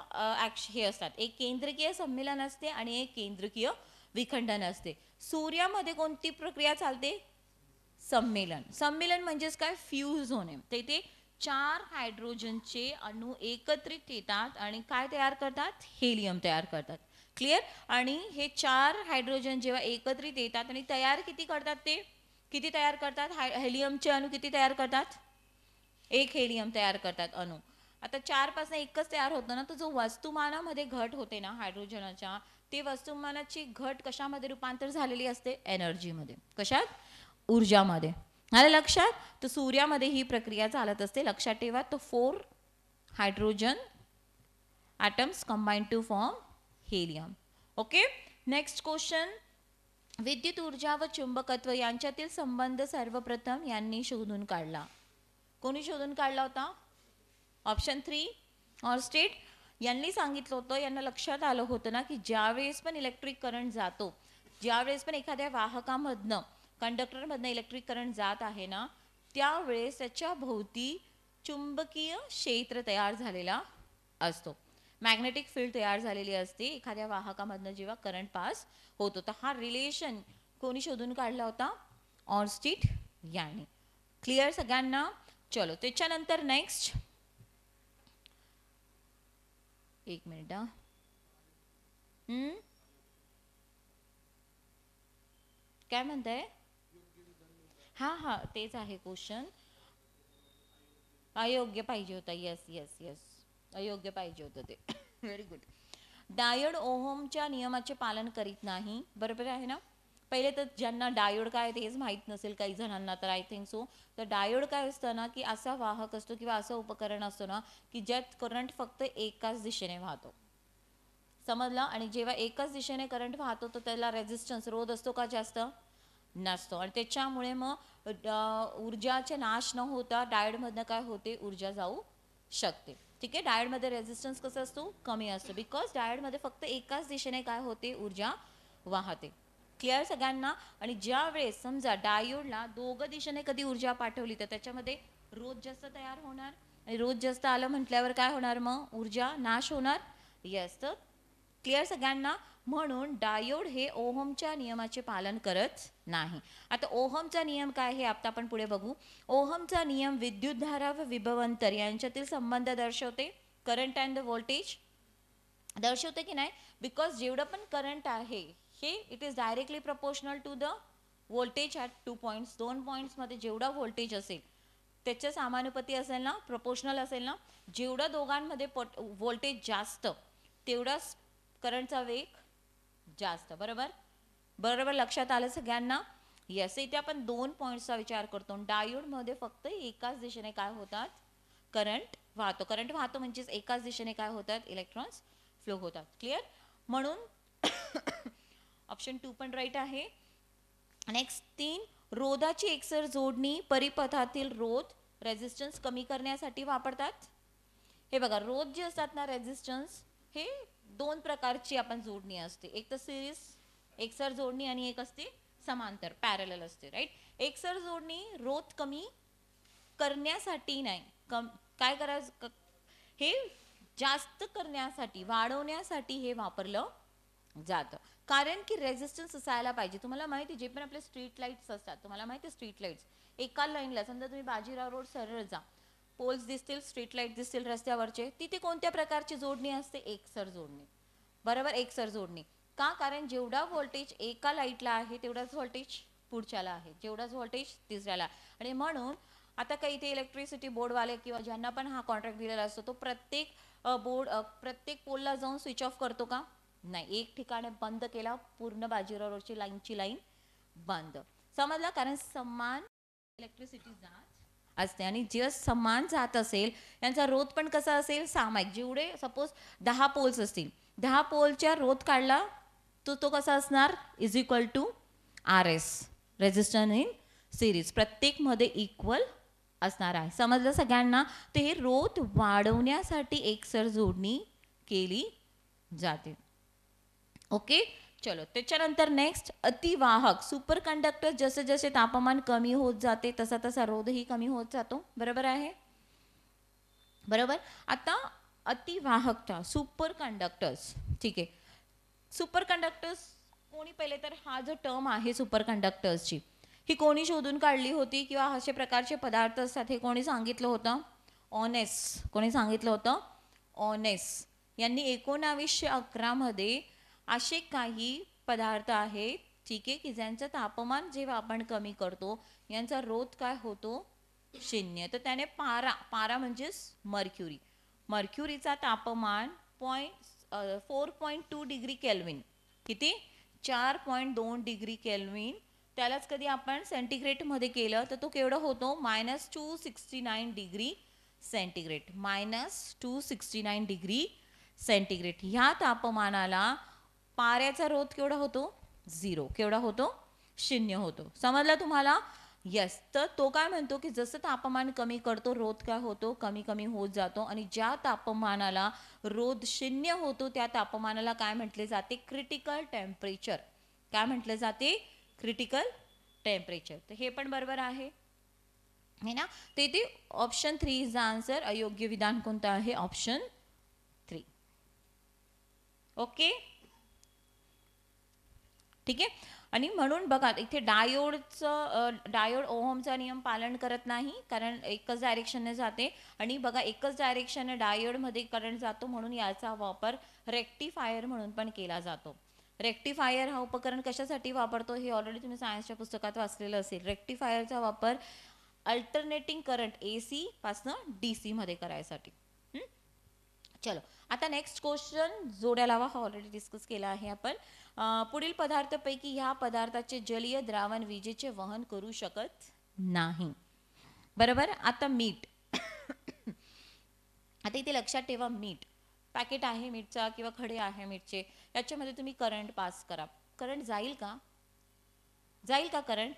हे असतात, एक केंद्रकीय सम्मिलन असते आणि एक केंद्रकीय विखंडन असते. सूर्यामध्ये कोणती प्रक्रिया चालते? सम्मेलन. सम्मेलन म्हणजेच काय? फ्यूज होणे. ते 4 हायड्रोजनचे अणू एकत्रित येतात आणि काय तयार करतात? हेलियम तयार करतात. क्लिअर. आणि हे 4 हायड्रोजन जेव्हा एकत्रित येतात आणि तयार किती करतात? ते किती तयार करतात? हेलियमचे अणू किती तयार करतात? 1 हेलियम तयार करतात अणू. आता 4 पासून एकच तयार होतं ना, तर जो वस्तुमानामध्ये घट होते ना हायड्रोजनाच्या, ते वस्तुमानाची घट कशामध्ये रूपांतर झालेली असते? एनर्जीमध्ये. कशात? ऊर्जामध्ये. आलं लक्षात? तर सूर्यामध्ये ही प्रक्रिया चालत असते. लक्षात ठेवा. तो 4 hydrogen atoms combine to form helium. Okay. Next question. विद्युत ऊर्जा व चुंबकत्व यांच्यातील संबंध सर्वप्रथम यांनी शोधून काढला. कोणी शोधून काढला होता? ऑप्शन 3 ऑर्स्टेड यांनी सांगितलं होतं. यांना लक्षात आलं होतं ना की ज्यावेळेस पण इलेक्ट्रिक करंट जातो, ज्यावेळेस पण एखाद्या वाहकामधनं, कंडक्टरमधनं इलेक्ट्रिक करंट जात आहे ना, त्यावेळेस त्याच्या भोवती चुंबकीय क्षेत्र तयार झालेला असतो, मॅग्नेटिक फील्ड तयार झालेली असते एखाद्या वाहकामधनं जेव्हा करंट पास होतो. तर हा रिलेशन कोणी शोधून काढला होता? ऑर्स्टेड यांनी. क्लिअर सगळ्यांना? चलो त्याच्यानंतर नेक्स्ट, एक मिनिट. काय म्हणताय? हा तेच आहे क्वेश्चन. अयोग्य पाहिजे होता. यस यस यस, अयोग्य पाहिजे होतं ते. Very good. डायोड ओहमच्या नियमाचे पालन करीत नाही, बरोबर आहे ना? पहिले तर ज्यांना डायोड काय तेच माहीत नसेल काही जणांना, तर आय थिंक सो. तर डायोड काय असतं ना, की असा वाहक असतो किंवा असं उपकरण असतो ना, की ज्यात करंट फक्त एकाच दिशेने वाहतो. समजलं? आणि जेव्हा एकाच दिशेने करंट वाहतो तर त्याला रेझिस्टन्स, रोध असतो का? जास्त नसतो. आणि त्याच्यामुळे मग ऊर्जाचे नाश न होता डायोडमधनं काय होते? ऊर्जा जाऊ शकते. ठीक आहे. डायोडमध्ये रेझिस्टन्स कसं असतो? कमी असतो, बिकॉज डायोडमध्ये फक्त एकाच दिशेने काय होते? ऊर्जा वाहते. क्लिअर सगळ्यांना? आणि ज्या वेळेस समजा डायोडला दोघं दिशेने कधी ऊर्जा पाठवली तर त्याच्यामध्ये रोध जास्त तयार होणार, आणि रोध जास्त आलं म्हटल्यावर काय होणार, मग ऊर्जा नाश होणार. येस, तर क्लिअर सगळ्यांना. म्हणून डायोड हे ओहमच्या नियमाचे पालन करत नाही. आता ओहमचा नियम काय हे आता आपण पुढे बघू. ओहमचा नियम विद्युतधारा व विभवांतर यांच्यातील संबंध दर्शवते. करंट अँड द व्होल्टेज दर्शवते की नाही. बिकॉज जेवढं पण करंट आहे हे it is directly proportional to the voltage at 2 points. 2 पॉईंट्समध्ये जेवढा व्होल्टेज असेल त्याच्या समानुपाती असेल ना, प्रोपोर्शनल असेल ना, जेवढं दोघांमध्ये व्होल्टेज जास्त तेवढाच करंटचा वेग जास्त. बरोबर बरोबर लक्षात आलं सगळ्यांना. येस, इथे आपण 2 पॉईंट्सचा विचार करतो. डायोडमध्ये फक्त एकाच दिशेने काय होतात, करंट वाहतो. करंट वाहतो म्हणजेच एकाच दिशेने काय होतात, इलेक्ट्रॉन्स फ्लो होतात. क्लिअर. म्हणून ऑप्शन 2 पण राईट आहे. नेक्स्ट 3, रोधाची एकसर जोडणी परिपथातील रोध रेझिस्टन्स कमी करण्यासाठी वापरतात. हे बघा, रोध जे असतात ना, रेझिस्टन्स हे 2 प्रकारची आपण जोडणी असते. एक तर सिरीज एकसर जोडणी आणि एक असते समांतर पॅरलल असते. राईट. एकसर जोडणी रोध कमी करण्यासाठी नाही, काय करायचं, हे जास्त करण्यासाठी वाढवण्यासाठी हे वापरलं जातं. कारण की रेझिस्टन्स असायला पाहिजे. तुम्हाला माहिती जे पण आपले स्ट्रीट लाईट्स असतात, तुम्हाला माहिती स्ट्रीट लाईट्स एका लाईनला, समजा तुम्ही बाजीराव रोड सरळ जा, पोल्स दिसतील, स्ट्रीट लाईट दिसतील रस्त्यावरचे, तिथे कोणत्या प्रकारची जोडणी असते, एकसर जोडणी. बरोबर, एकसर जोडणी. का, कारण जेवढा व्होल्टेज एका लाईटला आहे तेवढाच व्होल्टेज पुढच्याला आहे, जेवढाच व्होल्टेज तिसऱ्याला. आणि म्हणून आता काही इथे इलेक्ट्रिसिटी बोर्डवाले किंवा ज्यांना पण हा कॉन्ट्रॅक्ट दिलेला असतो तो प्रत्येक प्रत्येक पोलला जाऊन स्विच ऑफ करतो का, नाही. एक ठिकाणी बंद केला, पूर्ण बाजीराव रोडची लाईनची लाईन बंद. समजला. कारण समान इलेक्ट्रिसिटी जात असते आणि जे समान जात असेल यांचा रोध पण कसा असेल, सामायिक. जेवढे सपोज 10 पोल्स असतील, 10 पोलच्या रोध काढला तो कसा असणार, is equal to RS, resistance in series, प्रत्येक मध्ये इक्वल असणार आहे. समजलं सगळ्यांना. ते हे रोध वाढवण्यासाठी एकसर जोडणी केली जाते. ओके, चलो. त्याच्यानंतर नेक्स्ट अतिवाहक सुपर कंडक्टर. जसे जसे तापमान कमी होत जाते तसा तसा रोधही कमी होत जातो. बरोबर आहे, बरोबर. आता अतिवाहकता, सुपर कंडक्टर्स. ठीक आहे, सुपर कंडक्टर्स कोणी, पहिले तर हा जो टर्म आहे सुपर कंडक्टर्सची, ही कोणी शोधून काढली होती किंवा असे प्रकारचे पदार्थ असतात हे कोणी सांगितलं होतं, ऑनेस. कोणी सांगितलं होतं, ऑनेस यांनी 1911 मध्ये असे काही पदार्थ आहेत, ठीक आहे, की ज्यांचं तापमान जेव्हा आपण कमी करतो यांचा रोध काय होतो, 0. तर त्याने पारा म्हणजेच मर्क्युरी, मर्क्युरीचा तापमान 4.2 डिग्री केल्विन, किती, 4.2 डिग्री केल्विन. त्यालाच कधी आपण सेंटीग्रेडमध्ये केलं तर तो केवढा होतो, -269 डिग्री सेंटीग्रेड, -269 डिग्री सेंटीग्रेड. ह्या तापमानाला पाऱ्याचा रोध केवढा होतो, 0. केवढा होतो, 0 होतो. समजलं तुम्हाला. यस, तर तो काय म्हणतो की जसं तापमान कमी करतो रोध काय होतो, कमी कमी होत जातो. आणि ज्या तापमानाला रोध 0 होतो त्या तापमानाला काय म्हटले जाते, क्रिटिकल टेम्परेचर. काय म्हटले जाते, क्रिटिकल टेम्परेचर. तर हे पण बरोबर आहे ना. तर इथे ऑप्शन 3 इज द आन्सर. अयोग्य विधान कोणतं आहे, ऑप्शन 3. ओके, ठीक आहे. आणि म्हणून बघा इथे डायोड ओहमचा नियम पालन करत नाही, कारण एकच डायरेक्शनने जाते. आणि बघा एकच डायरेक्शनने डायोडमध्ये करंट जातो, म्हणून याचा वापर रेक्टिफायर म्हणून पण केला जातो. रेक्टिफायर हा उपकरण कशासाठी वापरतो हे ऑलरेडी तुम्ही सायन्सच्या पुस्तकात वाचलेलं असेल. रेक्टिफायरचा वापर अल्टरनेटिंग करंट AC पासनं DC मध्ये करायसाठी. चलो, आता नेक्स्ट क्वेश्चन, जोड्या लावा, हा ऑलरेडी डिस्कस केला आहे आपण. पुढील पदार्थापैकी ह्या पदार्थाचे जलीय द्रावण विजेचे वहन करू शकत नाही. बरोबर. आता मीठ. आता इथे लक्षात ठेवा, मीठ पॅकेट आहे मीठचा किंवा खडे आहे मीठचे, याच्यामध्ये तुम्ही करंट पास करा, करंट जाईल का, जाईल का करंट,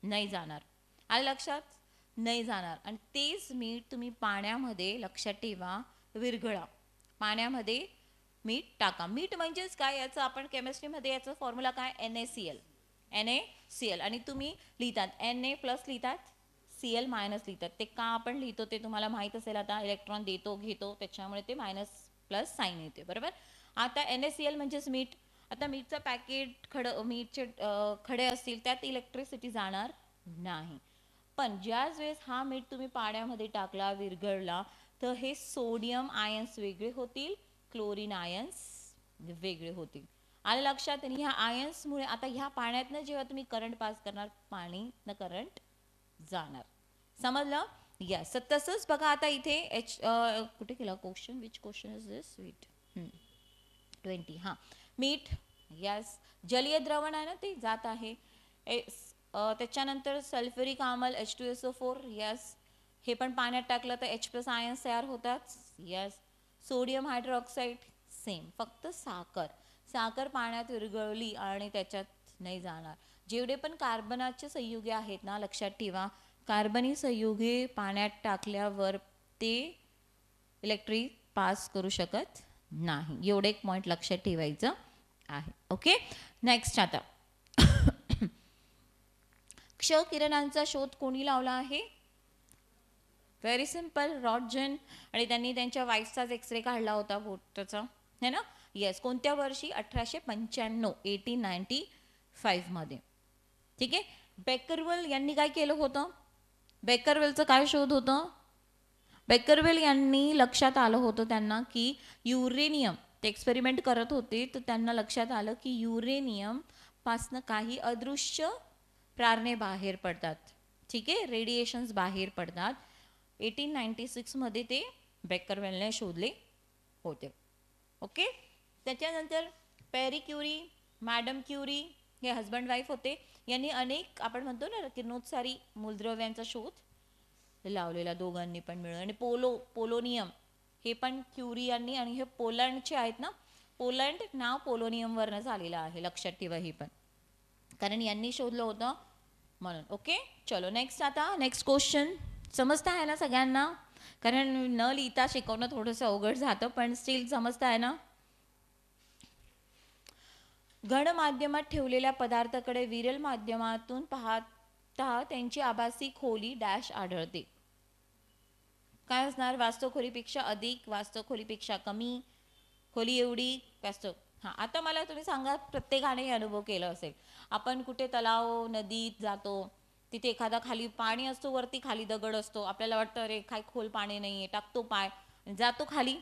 नाही जाणार. आलं लक्षात, नाही जाणार. आणि तेच मीठ तुम्ही पाण्यामध्ये, लक्षात ठेवा, विरघळा, पाण्यामध्ये मीठ टाका. मीठ म्हणजेच काय, याचं आपण केमिस्ट्रीमध्ये याचं फॉर्म्युला काय, NaCl. आणि तुम्ही लिहितात Na+ लिहितात Cl मायनस लिहितात. ते का आपण लिहितो ते तुम्हाला माहीत असेल आता. इलेक्ट्रॉन देतो घेतो त्याच्यामुळे ते मायनस प्लस साईन येते, बरोबर. आता NaCl म्हणजेच मीठ. आता मीठचं पॅकेट मीठचे खडे असतील त्यात इलेक्ट्रिसिटी जाणार नाही. पण ज्याच वेळेस हा मीठ तुम्ही पाण्यामध्ये टाकला, विरघळला, तर हे सोडियम आयन्स वेगळे होतील, क्लोरीन आयन्स वेगळे होतील. आलं लक्षात. आणि ह्या आयन्समुळे आता ह्या पाण्यातनं जेव्हा तुम्ही करंट पास करणार, पाणीनं करंट जाणार. समजलं. यस. तसंच बघा आता इथे कुठे केला question, which question is this, wait 20. हां, मीठ. यस. जलीय द्रवण आहे ना, ते जात आहे. त्याच्यानंतर सल्फ्युरिक आम्ल H2SO4. यस. हे पण पाण्यात टाकलं तर H+ आयन्स तयार होतात. यस. सोडियम हायड्रॉक्साईड सेम, फक्त साखर पाण्यात विरघळली आणि त्याच्यात नाही जाणार. जेवढे पण कार्बनाचे संयुगे आहेत ना, लक्षात ठेवा, कार्बनी संयुगे पाण्यात टाकल्यावर ते इलेक्ट्रिक पास करू शकत नाही. एवढे एक पॉईंट लक्षात ठेवायचं आहे. ओके. नेक्स्ट आता क्ष किरणांचा शोध कोणी लावला आहे? Very simple, Roentgen. आणि त्यांनी त्यांच्या वाईफचाच एक्सरे काढला होता बोटाचा, है ना. येस. कोणत्या वर्षी? 1895, 1895 मध्ये. ठीक आहे. बेकरवेल यांनी काय केलं होतं? बेकरवेलचं काय शोध होतं? बेकरवेल यांनी लक्षात आलं होतं त्यांना की युरेनियम, ते एक्सपेरिमेंट करत होते, तर त्यांना लक्षात आलं की युरेनियम पासनं काही अदृश्य प्रारणे बाहेर पडतात. ठीक आहे, रेडिएशन्स बाहेर पडतात. 1896 मध्ये ते बेकरवेलने शोधले होते. ओके. त्याच्यानंतर पॅरी क्युरी, मॅडम क्युरी हे हजबंड वाईफ होते. यांनी अनेक आपण म्हणतो ना किरणोत्सारी मूलद्रव्यांचा शोध लावलेला दोघांनी पण मिळून. आणि पोलोनियम हे पण क्युरी यांनी. आणि हे पोलंडचे आहेत ना, पोलंड नाव पोलोनियमवरनं झालेलं आहे, लक्षात ठेवा हे पण, कारण यांनी शोधलं होतं म्हणून. ओके. चलो नेक्स्ट. आता नेक्स्ट क्वेश्चन समजता आहे ना सगळ्यांना? कारण न लिहिता शिकवणं थोडंसं अवघड जातं, पण स्टील समजता आहे ना? घन माध्यमात ठेवलेल्या पदार्थाकडे विरल माध्यमातून पाहता त्यांची आभासी खोली डॅश आढळते. काय असणार? वास्तव खोलीपेक्षा अधिक, वास्तव खोलीपेक्षा कमी, खोली एवढी, वास्तव. हां, आता मला तुम्ही सांगा, प्रत्येकाने हे अनुभव केला असेल. आपण कुठे तलाव नदीत जातो, तिथे एखादा खाली पाणी असतो, वरती खाली दगड असतो. आपल्याला वाटतं अरे काय खोल पाणी नाही आहे, टाकतो पाय, जातो खाली.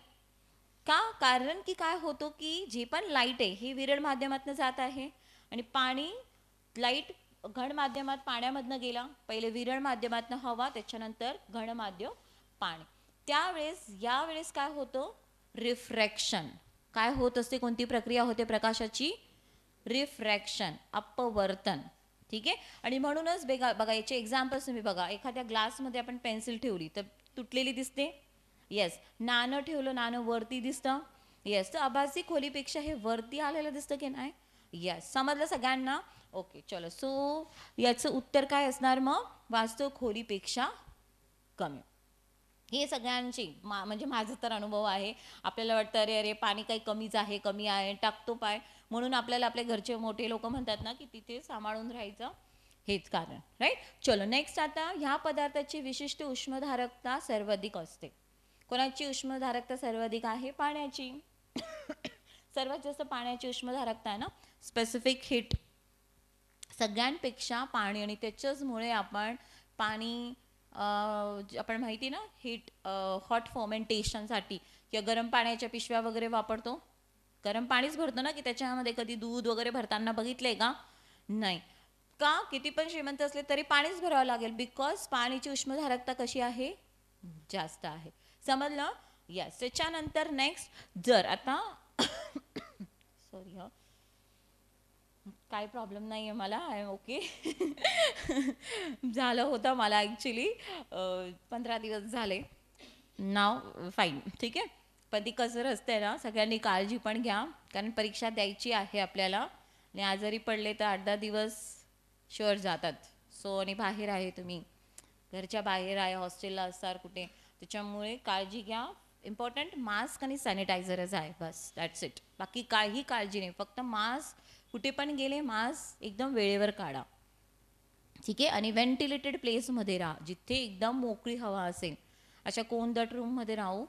का? कारण की काय होतं की जे पण लाईट आहे हे विरळ माध्यमातून जात आहे. आणि पाणी, लाईट घन माध्यमात पाण्यामधनं गेला, पहिले विरळ माध्यमातनं हवा, त्याच्यानंतर घन माध्यम पाणी. त्यावेळेस यावेळेस काय होतं? रिफ्रॅक्शन. काय होत असते? कोणती प्रक्रिया होते प्रकाशाची? रिफ्रॅक्शन, अपवर्तन. ठीक आहे. आणि म्हणूनच बघा याचे एक्झाम्पल्स तुम्ही बघा. एखाद्या ग्लासमध्ये आपण पेन्सिल ठेवली तर तुटलेली दिसते. येस. नाणं ठेवलं, नाणं वरती दिसतं. येस. तर आभासी खोलीपेक्षा हे वरती आलेलं दिसतं की नाही? येस. समजलं सगळ्यांना? ओके. चलो. सो याचं उत्तर काय असणार मग? वास्तव खोलीपेक्षा कमी. हे सगळ्यांची म्हणजे माझा तर अनुभव आहे. आपल्याला वाटतं अरे अरे पाणी काही कमीच आहे, कमी आहे, टाकतो पाय. म्हणून आपल्याला आपले घरचे मोठे लोक म्हणतात ना की तिथे सांभाळून राहायचं, हेच कारण. राईट. चलो नेक्स्ट. आता ह्या पदार्थाची विशिष्ट उष्मधारकता सर्वाधिक असते. कोणाची उष्मधारकता सर्वाधिक आहे? पाण्याची. सर्वात जास्त पाण्याची उष्मधारकता आहे ना. स्पेसिफिक हीट सगळ्यांपेक्षा पाणी. आणि त्याच्याचमुळे आपण पाणी आपण माहिती ना हीट हॉट फॉर्मेंटेशनसाठी किंवा गरम पाण्याच्या पिशव्या वगैरे वापरतो. गरम पाणीच भरतो ना, की त्याच्यामध्ये कधी दूध वगैरे भरताना बघितलंय का? नाही. का? किती पण श्रीमंत असले तरी पाणीच भरावं लागेल, बिकॉज पाणीची उष्मधारकता कशी आहे? जास्त आहे. समजलं? यस. त्याच्यानंतर नेक्स्ट, जर आता सॉरी काय प्रॉब्लेम नाही आहे मला, आय एम ओके. झालं होतं मला ॲक्च्युली 15 दिवस झाले, नाव फाईन. ठीक आहे. पण ती कसर असते ना, सगळ्यांनी काळजी पण घ्या, कारण परीक्षा द्यायची आहे आपल्याला. आणि आजारी पडले तर 8-10 दिवस शुअर जातात. सो आणि बाहेर आहे तुम्ही, घरच्या बाहेर आहे, हॉस्टेलला असणार कुठे, त्याच्यामुळे काळजी घ्या. इम्पॉर्टंट मास्क आणि सॅनिटायझरच आहे, बस. That's it. बाकी काही काळजी नाही, फक्त मास्क. कुठे पण गेले मास्क एकदम वेळेवर काढा. ठीक आहे. आणि व्हेंटिलेटेड प्लेसमध्ये राहा, जिथे एकदम मोकळी हवा असेल. अशा कोंदट रूममध्ये राहू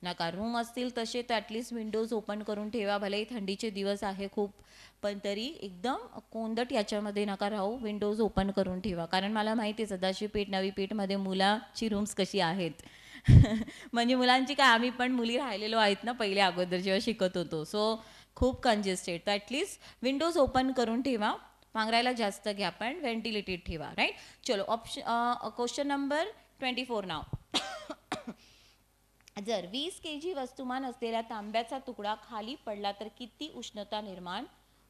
नका. रूम असतील तसे तर ॲटलिस्ट विंडोज ओपन करून ठेवा. भलेही थंडीचे दिवस आहे खूप, पण तरी एकदम कोंदट याच्यामध्ये नका राहू. विंडोज ओपन करून ठेवा. कारण मला माहिती आहे सदाशिव पेठ नवी पेठमध्ये मुलाची रूम्स कशी आहेत. म्हणजे मुलांची काय, आम्ही पण मुली राहिलेलो आहेत ना पहिले अगोदर जेव्हा शिकत होतो. सो खूप कंजेस्टेड. तर ॲटलिस्ट विंडोज ओपन करून ठेवा. पांघरायला जास्त घ्या पण व्हेंटिलेटेड ठेवा. राईट. चलो क्वेश्चन नंबर 24 नाव. जर 20 kg वस्तुमान असलेला तांब्याचा तुकडा खाली पडला तर किती उष्णता निर्माण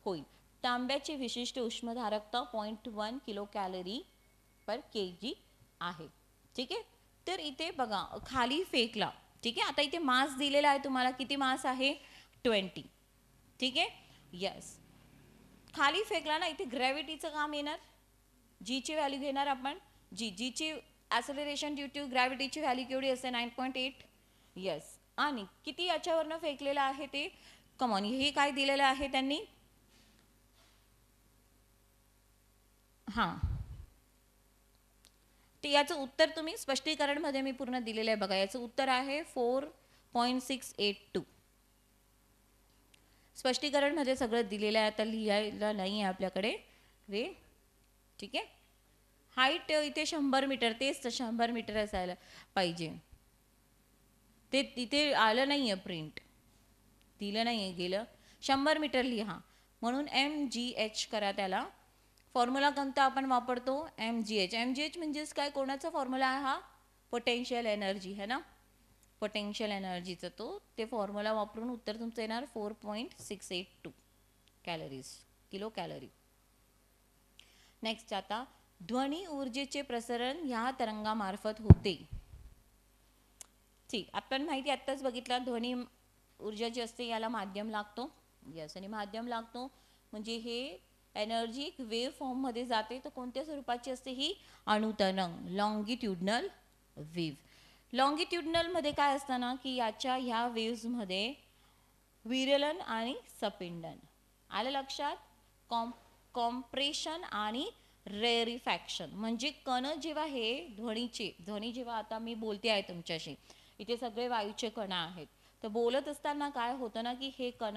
होईल? तांब्याची विशिष्ट उष्णधारकता 0.1 किलो कॅलरी पर kg आहे. ठीक आहे. तर इथे बघा खाली फेकला. ठीक आहे. आता इथे मास दिलेला आहे तुम्हाला. किती मास आहे? 20. ठीक आहे. यस. खाली फेकला ना, इथे ग्रॅव्हिटीचं काम येणार. जीची व्हॅल्यू घेणार आपण. जीची ॲक्सेलरेशन ड्यू टू ग्रॅव्हिटीची व्हॅल्यू केवढी असते? 9.8. यस. आणि किती याच्यावरनं फेकलेलं आहे ते? कमॉन, हे काय दिलेलं आहे त्यांनी? हां, ते याचं उत्तर तुम्ही स्पष्टीकरणमध्ये मी पूर्ण दिलेलं आहे बघा. याचं उत्तर आहे 4.682. स्पष्टीकरणमध्ये सगळं दिलेलं आहे. आता लिहायला नाही आहे आपल्याकडे रे. ठीक आहे. हाईट इथे 100 मीटर, तेच तर 100 मीटर असायला पाहिजे. ते तिथे आलं नाही आहे, प्रिंट दिलं नाही आहे, गेलं. 100 मीटर लिहा. म्हणून MGH करा त्याला. फॉर्म्युला कोणता आपण वापरतो? MGH. MGH म्हणजेच काय, कोणाचा फॉर्म्युला आहे हा? पोटेन्शियल एनर्जी है ना. पोटेन्शियल एनर्जीचा ते फॉर्म्युला वापरून उत्तर तुमचं येणार 4.682 कॅलरीज, किलो कॅलरी. नेक्स्ट आता ध्वनी ऊर्जेचे प्रसारण ह्या तरंगामार्फत होते. ठीक, आपण माहिती आत्ताच बघितला. ध्वनी ऊर्जा जी असते याला माध्यम लागतो. यस. आणि माध्यम लागतो म्हणजे हे एनर्जी वेव्ह फॉर्ममध्ये जाते. तर कोणत्या स्वरूपाची असते ही? अणुतरंग, लॉंगिट्युडनल वेव्ह. लॉंगिट्युडनलमध्ये काय असतं ना की याच्या ह्या वेव्हजमध्ये विरलन आणि सपिंडन. आलं लक्षात? कॉम्प्रेशन आणि रेरिफॅक्शन. म्हणजे कण जेव्हा हे ध्वनी जेव्हा आता मी बोलते आहे तुमच्याशी, इथे सगळे वायूचे कण आहेत. तर बोलत असताना काय होतं ना की हे कण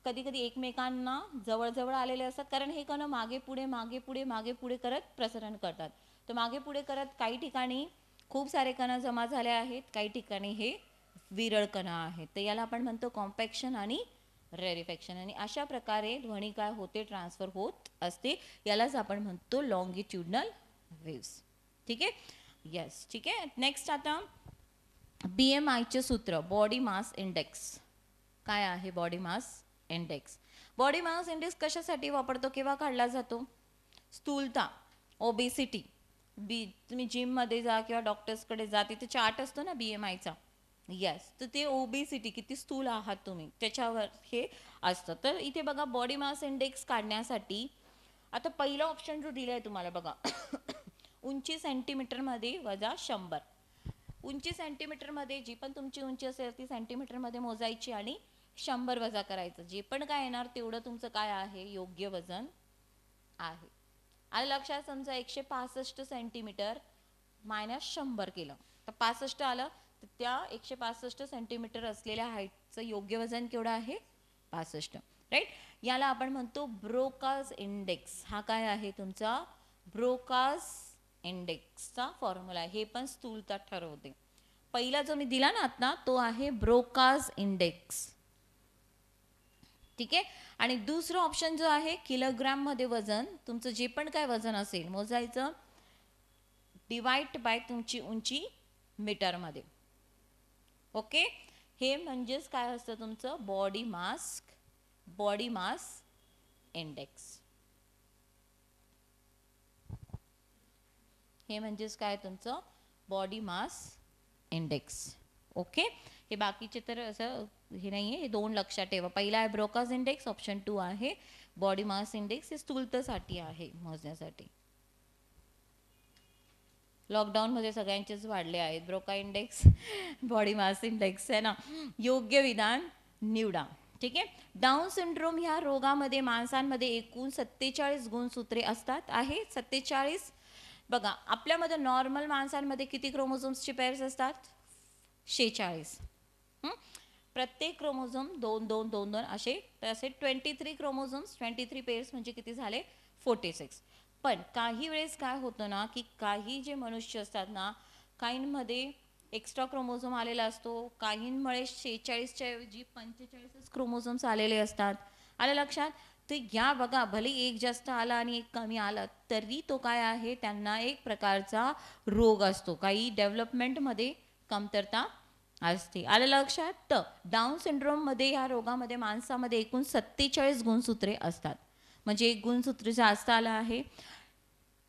कधी कधी एकमेकांना जवळ आलेले असतात. कारण हे कण मागे पुढे करत प्रसारण करतात. तर मागे पुढे करत काही ठिकाणी खूप सारे कण जमा झाले आहेत, काही ठिकाणी हे विरळ कण आहेत. तर याला आपण म्हणतो कॉम्पॅक्शन आणि रेरिफॅक्शन. आणि अशा प्रकारे ध्वनी काय होते? ट्रान्सफर होत असते. यालाच आपण म्हणतो लॉंगिट्युडनल वेव्स. ठीक आहे. यस. ठीक आहे. नेक्स्ट आता BMIचे सूत्र, बॉडी मास इंडेक्स. काय आहे body mass index? Body mass index कशासाठी वापरतो, केव्हा काढला जातो? स्थूलता, ओबेसिटी. तुम्ही जिममध्ये जा किंवा डॉक्टर्सकडे जा, तिथे चार्ट असतो ना BMIचा. यस. तर ते ओबेसिटी, किती स्थूल आहात तुम्ही, त्याच्यावर हे असतं. तर इथे बघा बॉडी मास इंडेक्स काढण्यासाठी आता पहिला ऑप्शन जो दिला आहे तुम्हाला बघा उंची सेंटीमीटरमध्ये वजा 100. उंची सेंटीमीटरमध्ये, जी पण तुमची उंची असेल ती सेंटीमीटरमध्ये मोजायची आणि 100 वजा करायचं. जे पण काय येणार तेवढं तुमचं काय आहे? योग्य वजन आहे. आणि लक्षात समजा 165 सेंटीमीटर मायनस 100 केलं तर 65 आलं. तर त्या 165 सेंटीमीटर असलेल्या हाईटचं योग्य वजन केवढं आहे? 65. राईट. याला आपण म्हणतो ब्रोकास इंडेक्स. हा काय आहे तुमचा? ब्रोकास इंडेक्सचा फॉर्म्युला. हे पण स्थूलता ठरवते. पहिला जो मी दिला ना आता तो आहे ब्रोकास इंडेक्स. ठीक आहे. आणि दुसरा ऑप्शन जो आहे किलोग्राम मध्ये वजन, तुमचं जे पण काय वजन असेल मोजायचं, डिवाइड बाय तुमची उंची मीटरमध्ये. ओके. हे म्हणजेच काय असतं तुमचं बॉडी मास इंडेक्स. हे म्हणजेच काय तुमचं बॉडी मास इंडेक्स. ओके. हे बाकीचे तर असं हे नाही आहे, हे दोन लक्षात ठेवा. पहिला आहे ब्रोकास इंडेक्स, ऑप्शन 2 आहे बॉडी मास इंडेक्स. हे स्थूलतेसाठी आहे, मोजण्यासाठी. लॉकडाऊनमध्ये सगळ्यांचेच वाढले आहेत Broca index, body mass index है ना. योग्य विधान निवडा. ठीक आहे. डाऊन सिंड्रोम ह्या रोगामध्ये माणसांमध्ये एकूण 47 गुणसूत्रे असतात. आहे 47. बघा आपल्यामध्ये नॉर्मल माणसांमध्ये किती क्रोमोझोम्सचे पेअर्स असतात? 46. प्रत्येक क्रोमोझोम 2 असे, तर असे 23 क्रोमोझोम्स, 23 पेअर्स म्हणजे किती झाले? 46. पण काही वेळेस काय होतं ना, की काही जे मनुष्य असतात ना, काहींमध्ये एक्स्ट्रा क्रोमोझोम आलेला असतो, काहींमुळे 46च्या ऐवजी 45 क्रोमोझोम्स आलेले असतात. आलं लक्षात? तर या बघा, भले एक जास्त आला आणि एक कमी आला तरी तो काय आहे, त्यांना एक प्रकारचा रोग असतो, काही डेव्हलपमेंटमध्ये कमतरता असते. आलं लक्षात? तर डाऊन सिंड्रोममध्ये, ह्या रोगामध्ये माणसामध्ये एकूण 47 गुणसूत्रे असतात. म्हणजे एक गुणसूत्र जास्त आलं आहे.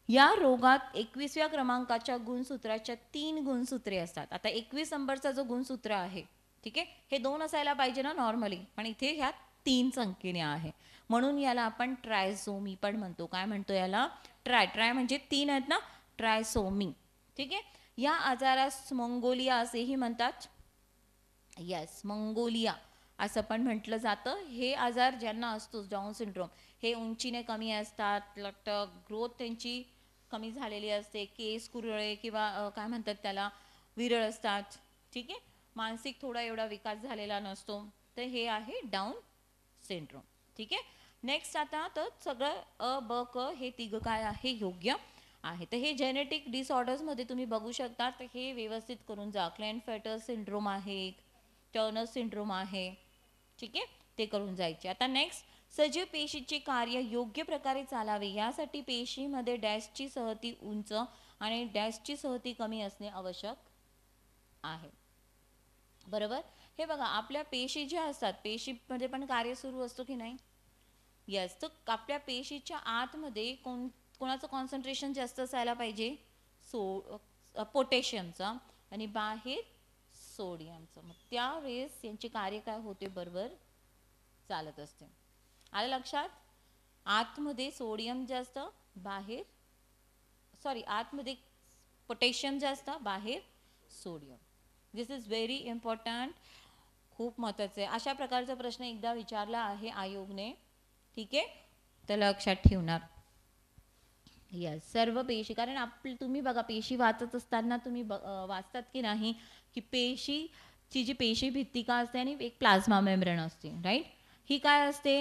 या रोगात 21व्या क्रमांकाच्या गुणसूत्राच्या 3 गुणसूत्रे असतात. आता 21 नंबरचा जो गुणसूत्र आहे, ठीक आहे, हे 2 असायला पाहिजे ना नॉर्मली, पण इथे ह्या 3 संख्येने आहे, म्हणून याला आपण ट्रायसोमी पण म्हणतो. काय म्हणतो याला? ट्राय म्हणजे 3 आहेत ना, ट्रायसोमी. ठीक आहे. या आजारास मंगोलिया असेही म्हणतात. येस, मंगोलिया असं पण म्हटलं जातं. हे आजार ज्यांना असतो डाऊन सिंड्रोम, हे उंचीने कमी असतात, ग्रोथ त्यांची कमी झालेली असते, केस कुरळे किंवा काय म्हणतात त्याला, विरळ असतात. ठीक आहे. मानसिक थोडा एवढा विकास झालेला नसतो. तर हे आहे डाऊन सिंड्रोम. ठीक आहे. नेक्स्ट आता तर सगळं अ ब क हे तिघं काय आहे, योग्य आहे. तर हे जेनेटिक डिसऑर्डर्समध्ये तुम्ही बघू शकता. तर हे व्यवस्थित करून जा. क्लेनफेल्टर सिंड्रोम आहे, टर्नर सिंड्रोम आहे. ठीक आहे, ते करून जायचे. आता नेक्स्ट, सजीव पेशीचे कार्य योग्य प्रकारे चालावे यासाठी पेशीमध्ये डॅशची सहती उंच आणि डॅशची सहती कमी असणे आवश्यक आहे. बरोबर. हे बघा, आपल्या पेशी ज्या असतात, पेशीमध्ये पण कार्य सुरू असतो की नाही? यस. तर आपल्या पेशीच्या आतमध्ये कोणाचं कॉन्सन्ट्रेशन जास्त असायला पाहिजे? पोटॅशियमचं, आणि बाहेर सोडियमचं. मग त्यावेळेस यांचे कार्य काय होते, बरोबर चालत असते. आलं लक्षात? आतमध्ये सोडियम जास्त, बाहेर आतमध्ये पोटॅशियम जास्त, बाहेर sodium. This is very important, खूप महत्त्वाचं आहे. अशा प्रकारचा प्रश्न एकदा विचारला आहे आयोगने. ठीक आहे, तर लक्षात ठेवणार. यस, सर्व पेशी, कारण तुम्ही बघा, पेशी वाचत असताना तुम्ही वाचतात की नाही, की पेशीची जी पेशी भित्तिका असते आणि एक प्लाझ्मा मेम्ब्रेन असते, राईट? ही काय असते?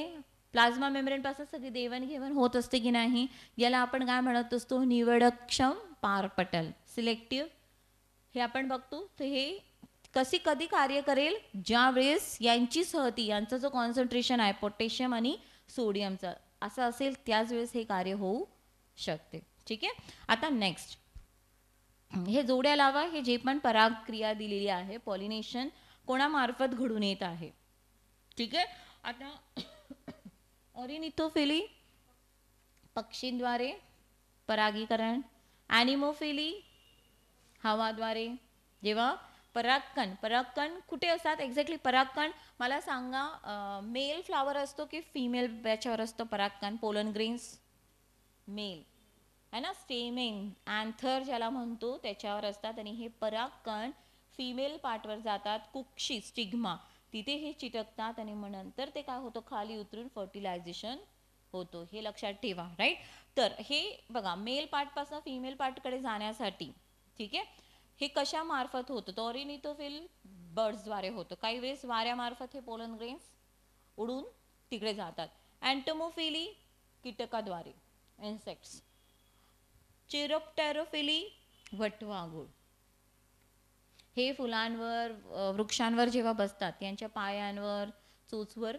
प्लाझ्मा मेम्ब्रेन पासून सगळी देवाणघेवाण होत असते की नाही? याला आपण काय म्हणत असतो? निवडक्षम पारपटल, सिलेक्टिव्ह. हे आपण बघतो. तर हे कधी कार्य करेल? ज्या वेळेस यांची सहती, यांचा जो कॉन्सन्ट्रेशन आहे पोटॅशियम आणि सोडियमचा असं असेल, त्याच वेळेस हे कार्य होऊ शकते. ठीक आहे. आता नेक्स्ट, हे जोड्या लावा. हे जे पण परागक्रिया दिलेली आहे, पॉलिनेशन कोणामार्फत घडून येत आहे? ठीक आहे. आता ऑरिनिथोफिली, पक्षींद्वारे परागीकरण. ॲनिमोफिली, हवाद्वारे. जेव्हा परागकण कुठे असतात एक्झॅक्टली? परागकण मला सांगा, मेल फ्लावर असतो की फिमेल याच्यावर असतं परागकण? पोलन ग्रेन्स मेल है ना, स्टेमिंग अँथर ज्याला म्हणतो त्याच्यावर असतात, आणि हे परागकण फिमेल पार्टवर जातात, कुक्षी स्टिग्मा तिथे हे चिटकतात, आणि मग नंतर ते काय होतं, खाली उतरून फर्टिलायझेशन होतो. हे लक्षात ठेवा, राईट? तर हे बघा, मेल पार्टपासून फिमेल पार्टकडे जाण्यासाठी, ठीक आहे, हे कशा मार्फत होतं? तर ऑरिनिथोफिल बर्ड्सद्वारे होतं. काही वेळेस वाऱ्यामार्फत हे पोलन ग्रेन्स उडून तिकडे जातात. अँटोमोफिली कीटकाद्वारे, इन्सेक्ट्स. चिरोप्टेरोफिली वटवाघूळ, हे फुलांवर वृक्षांवर जेव्हा बसतात, यांच्या पायांवर चोचवर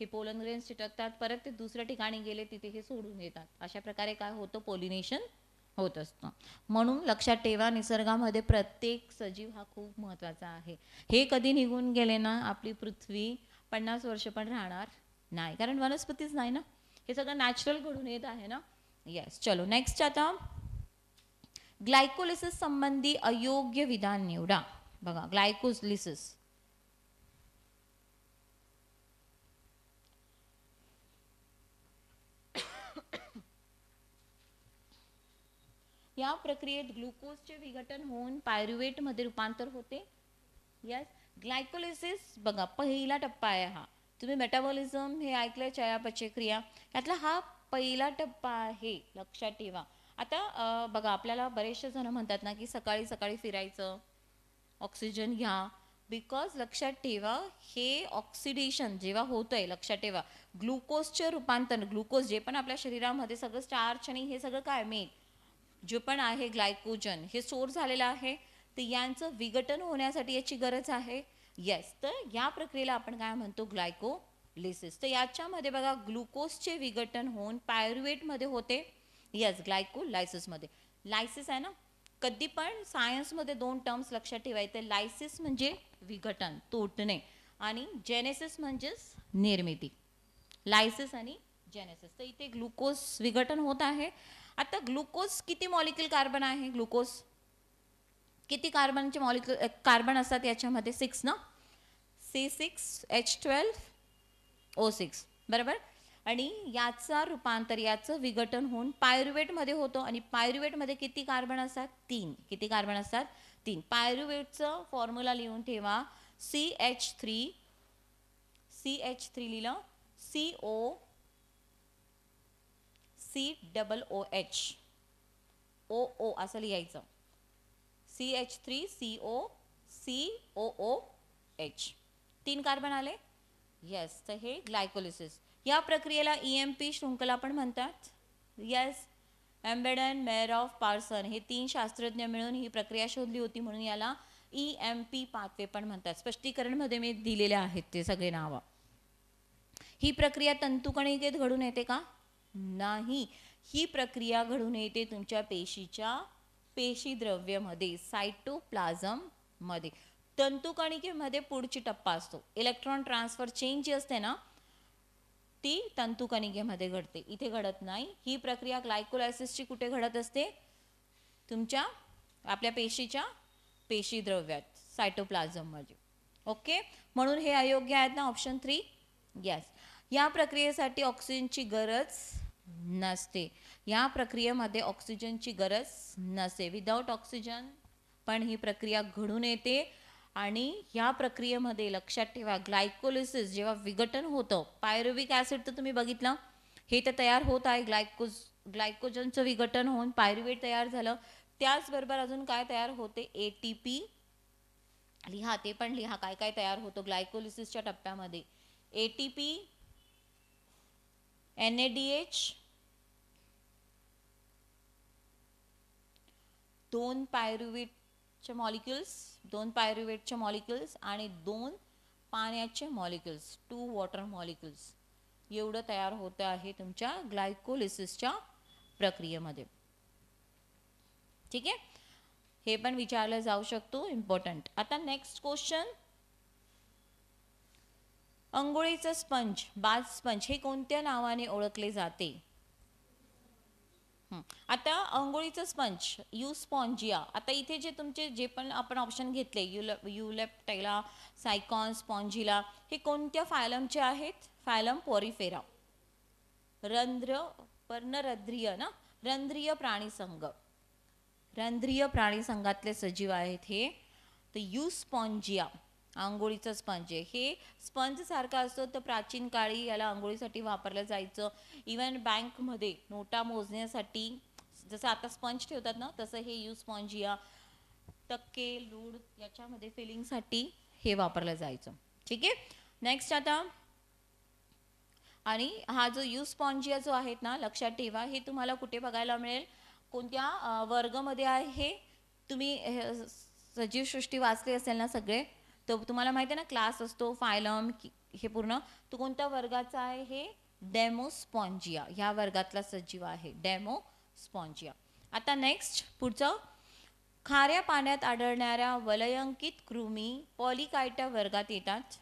हे पोलन ग्रेन्स चिटकतात, परत ते दुसऱ्या ठिकाणी गेले तिथे हे सोडून येतात. अशा प्रकारे काय होतं, पॉलिनेशन होत असतं. म्हणून लक्षात ठेवा, निसर्गामध्ये प्रत्येक सजीव हा खूप महत्त्वाचा आहे. हे कधी निघून गेले ना, आपली पृथ्वी 50 वर्ष पण राहणार नाही, कारण वनस्पतीच नाही ना, हे सगळं नॅचरल घडून येत आहे ना. येस. चलो नेक्स्ट, आता ग्लायकोलिसिस संबंधी अयोग्य विधान निवडा. बघा, ग्लायकोलिसिस, या प्रक्रियेत ग्लुकोजचे विघटन होऊन पायरुवेट मध्ये रूपांतर होते. यस. ग्लायकोलिसिस बघा, पहिला टप्पा आहे हा. तुम्ही मेटाबॉलिझम हे ऐकलंय, चयापचय क्रिया, यातला हा पहिला टप्पा आहे, लक्षात ठेवा. आता बघा, आपल्याला बरेचसे जण म्हणतात ना की सकाळी सकाळी फिरायचं, ऑक्सिजन घ्या, बिकॉज लक्षात ठेवा हे ऑक्सिडेशन जेव्हा होतंय, लक्षात ठेवा ग्लुकोजचे रूपांतर, ग्लुकोज जे पण आपल्या शरीरामध्ये सगळं स्टार्च आणि हे सगळं काय मेन जे पण आहे ग्लायकोजन हे स्टोअर झालेलं आहे, तर यांचं विघटन होण्यासाठी याची गरज आहे. येस, तर या प्रक्रियेला आपण काय म्हणतो, ग्लायकोलिसिस. तर याच्यामध्ये बघा ग्लुकोजचे विघटन होऊन पायरुवेटमध्ये होते. येस, ग्लायकोलायसिसमध्ये. लायसिस आहे ना, कधी पण सायन्समध्ये 2 टर्म्स लक्षात ठेवायचे, लायसिस म्हणजे विघटन, तोडणे, आणि जेनेसिस म्हणजेच निर्मिती. लायसिस आणि जेनेसिस. तर इथे ग्लुकोज विघटन होत आहे. आता ग्लुकोज किती मॉलिक्यूल कार्बन आहे, ग्लुकोज किती कार्बनचे मॉलिक्यूल कार्बन असतात याच्यामध्ये, 6 ना, C6H12O6 बरोबर. आणि याचा रूपांतर, याचं विघटन होऊन पायरुवेटमध्ये होतं, आणि पायरुवेटमध्ये किती कार्बन असतात, 3. किती कार्बन असतात, 3. पायरुवेटचं फॉर्म्युला लिहून ठेवा, CH3 लिहिलं, COOH असं लिहायचं, CH3COOH, 3 कार्बन आले. येस, तर हे ग्लायकोलिसिस. या प्रक्रियेला EMP शृंखला पण म्हणतात. येस, एम्बेडन, मेयर ऑफ पार्सन हे 3 शास्त्रज्ञ मिळून ही प्रक्रिया शोधली होती, म्हणून याला EMP पाथवे पण म्हणतात. स्पष्टीकरणमध्ये मी दिलेले आहेत ते सगळे नावं. ही प्रक्रिया तंतुकणिकेत घडून येते का, नाही. ही प्रक्रिया घडून येते तुमच्या पेशीद्रव्यमध्ये, सायटोप्लाझम मध्ये. तंतुकणिकेमध्ये पुढची टप्पा असतो, इलेक्ट्रॉन ट्रान्सफर चेन जी असते ना, ती तंतुकणिकेमध्ये घडते, इथे घडत नाही. ही प्रक्रिया ग्लायकोलायसिसची कुठे घडत असते, तुमच्या आपल्या पेशीच्या पेशीद्रव्यात, सायटोप्लाझम मध्ये. ओके, म्हणून हे अयोग्य आहेत ना, ऑप्शन 3. यस, या प्रक्रियेसाठी ऑक्सिजनची गरज नसते. या प्रक्रियेमध्ये ऑक्सिजनची गरज नसते, विदाउट ऑक्सिजन पण ही प्रक्रिया घडून येते. आणि या प्रक्रियेमध्ये लक्षात ठेवा, ग्लायकोलिसिस जेव्हा विघटन होतं, पायरुविक ॲसिड तर तुम्ही बघितलं, हे तर तयार होत आहे, ग्लायकोजनचं विघटन होऊन पायरुवेट तयार झालं. त्याचबरोबर अजून काय तयार होते, ATP लिहा, ते पण लिहा, काय काय तयार होतं ग्लायकोलिसिसच्या टप्प्यामध्ये. ATP, NADH, 2 पायरुवेटचे मॉलिक्युल्स आणि 2 पाण्याचे मॉलिक्युल्स, 2 वॉटर मॉलिक्युल्स, एवढं तयार होतं आहे तुमच्या ग्लायकोलिसिसच्या प्रक्रियेमध्ये. ठीक आहे, हे पण विचारलं जाऊ शकतो, इम्पॉर्टंट. आता नेक्स्ट क्वेश्चन, अंघोळीचं स्पंज, बाथ स्पंज हे कोणत्या नावाने ओळखले जाते. आता अंघोळीचं स्पंज, युस्पॉन्जिया. आता इथे जे तुमचे जे पण आपण ऑप्शन घेतले, युलेप्टाइला, सायकॉन, स्पॉन्जिला, हे कोणत्या फायलमचे आहेत, फायलम पॉरिफेरा, पर्णरंध्रीय ना, रंध्रीय प्राणीसंघ, रंध्रीय प्राणीसंघातले सजीव आहेत हे. तर युस्पॉन्जिया आंघोळीचं स्पंज आहे. हे स्पंज सारखा असतो, तर प्राचीन काळी याला आंघोळीसाठी वापरलं जायचं. इवन बँकमध्ये नोटा मोजण्यासाठी जसं आता स्पंज ठेवतात ना, तसं हे युस्पॉन्जिया टक्के लूड याच्यामध्ये फिलिंगसाठी हे वापरलं जायचं. ठीक आहे, नेक्स्ट आता. आणि हा जो युस्पॉन्जिया जो आहे ना, लक्षात ठेवा, हे तुम्हाला कुठे बघायला मिळेल, कोणत्या वर्गामध्ये आहे. तुम्ही सजीवसृष्टी वाचली असेल ना सगळे, तर तुम्हाला माहिती आहे ना, क्लास असतो, फायलम, हे पूर्ण. तो कोणत्या वर्गाचा आहे, हे डेमोस्पॉन्जिया ह्या वर्गातला सजीव आहे, डेमोस्पॉन्जिया. आता नेक्स्ट पुढचं, खाऱ्या पाण्यात आढळणाऱ्या वलयांकित कृमी पॉलिकायटा वर्गात येतात.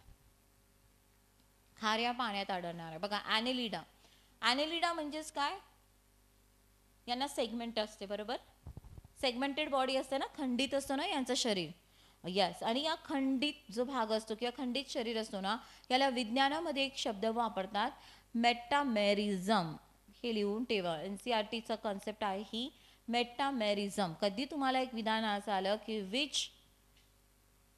खाऱ्या पाण्यात आढळणाऱ्या बघा, ॲनेलिडा. ॲनेलिडा म्हणजेच काय, यांना सेगमेंट असते, बरोबर, सेगमेंटेड बॉडी असते ना, खंडित असतो ना यांचं शरीर. यस, आणि या खंडित जो भाग असतो किंवा खंडित शरीर असतो ना, याला विज्ञानामध्ये एक शब्द वापरतात, मेटामेरिझम. हे लिहून ठेवा, NCERTचा कॉन्सेप्ट आहे ही, मेटामेरिझम. कधी तुम्हाला एक विधान असं आलं की विच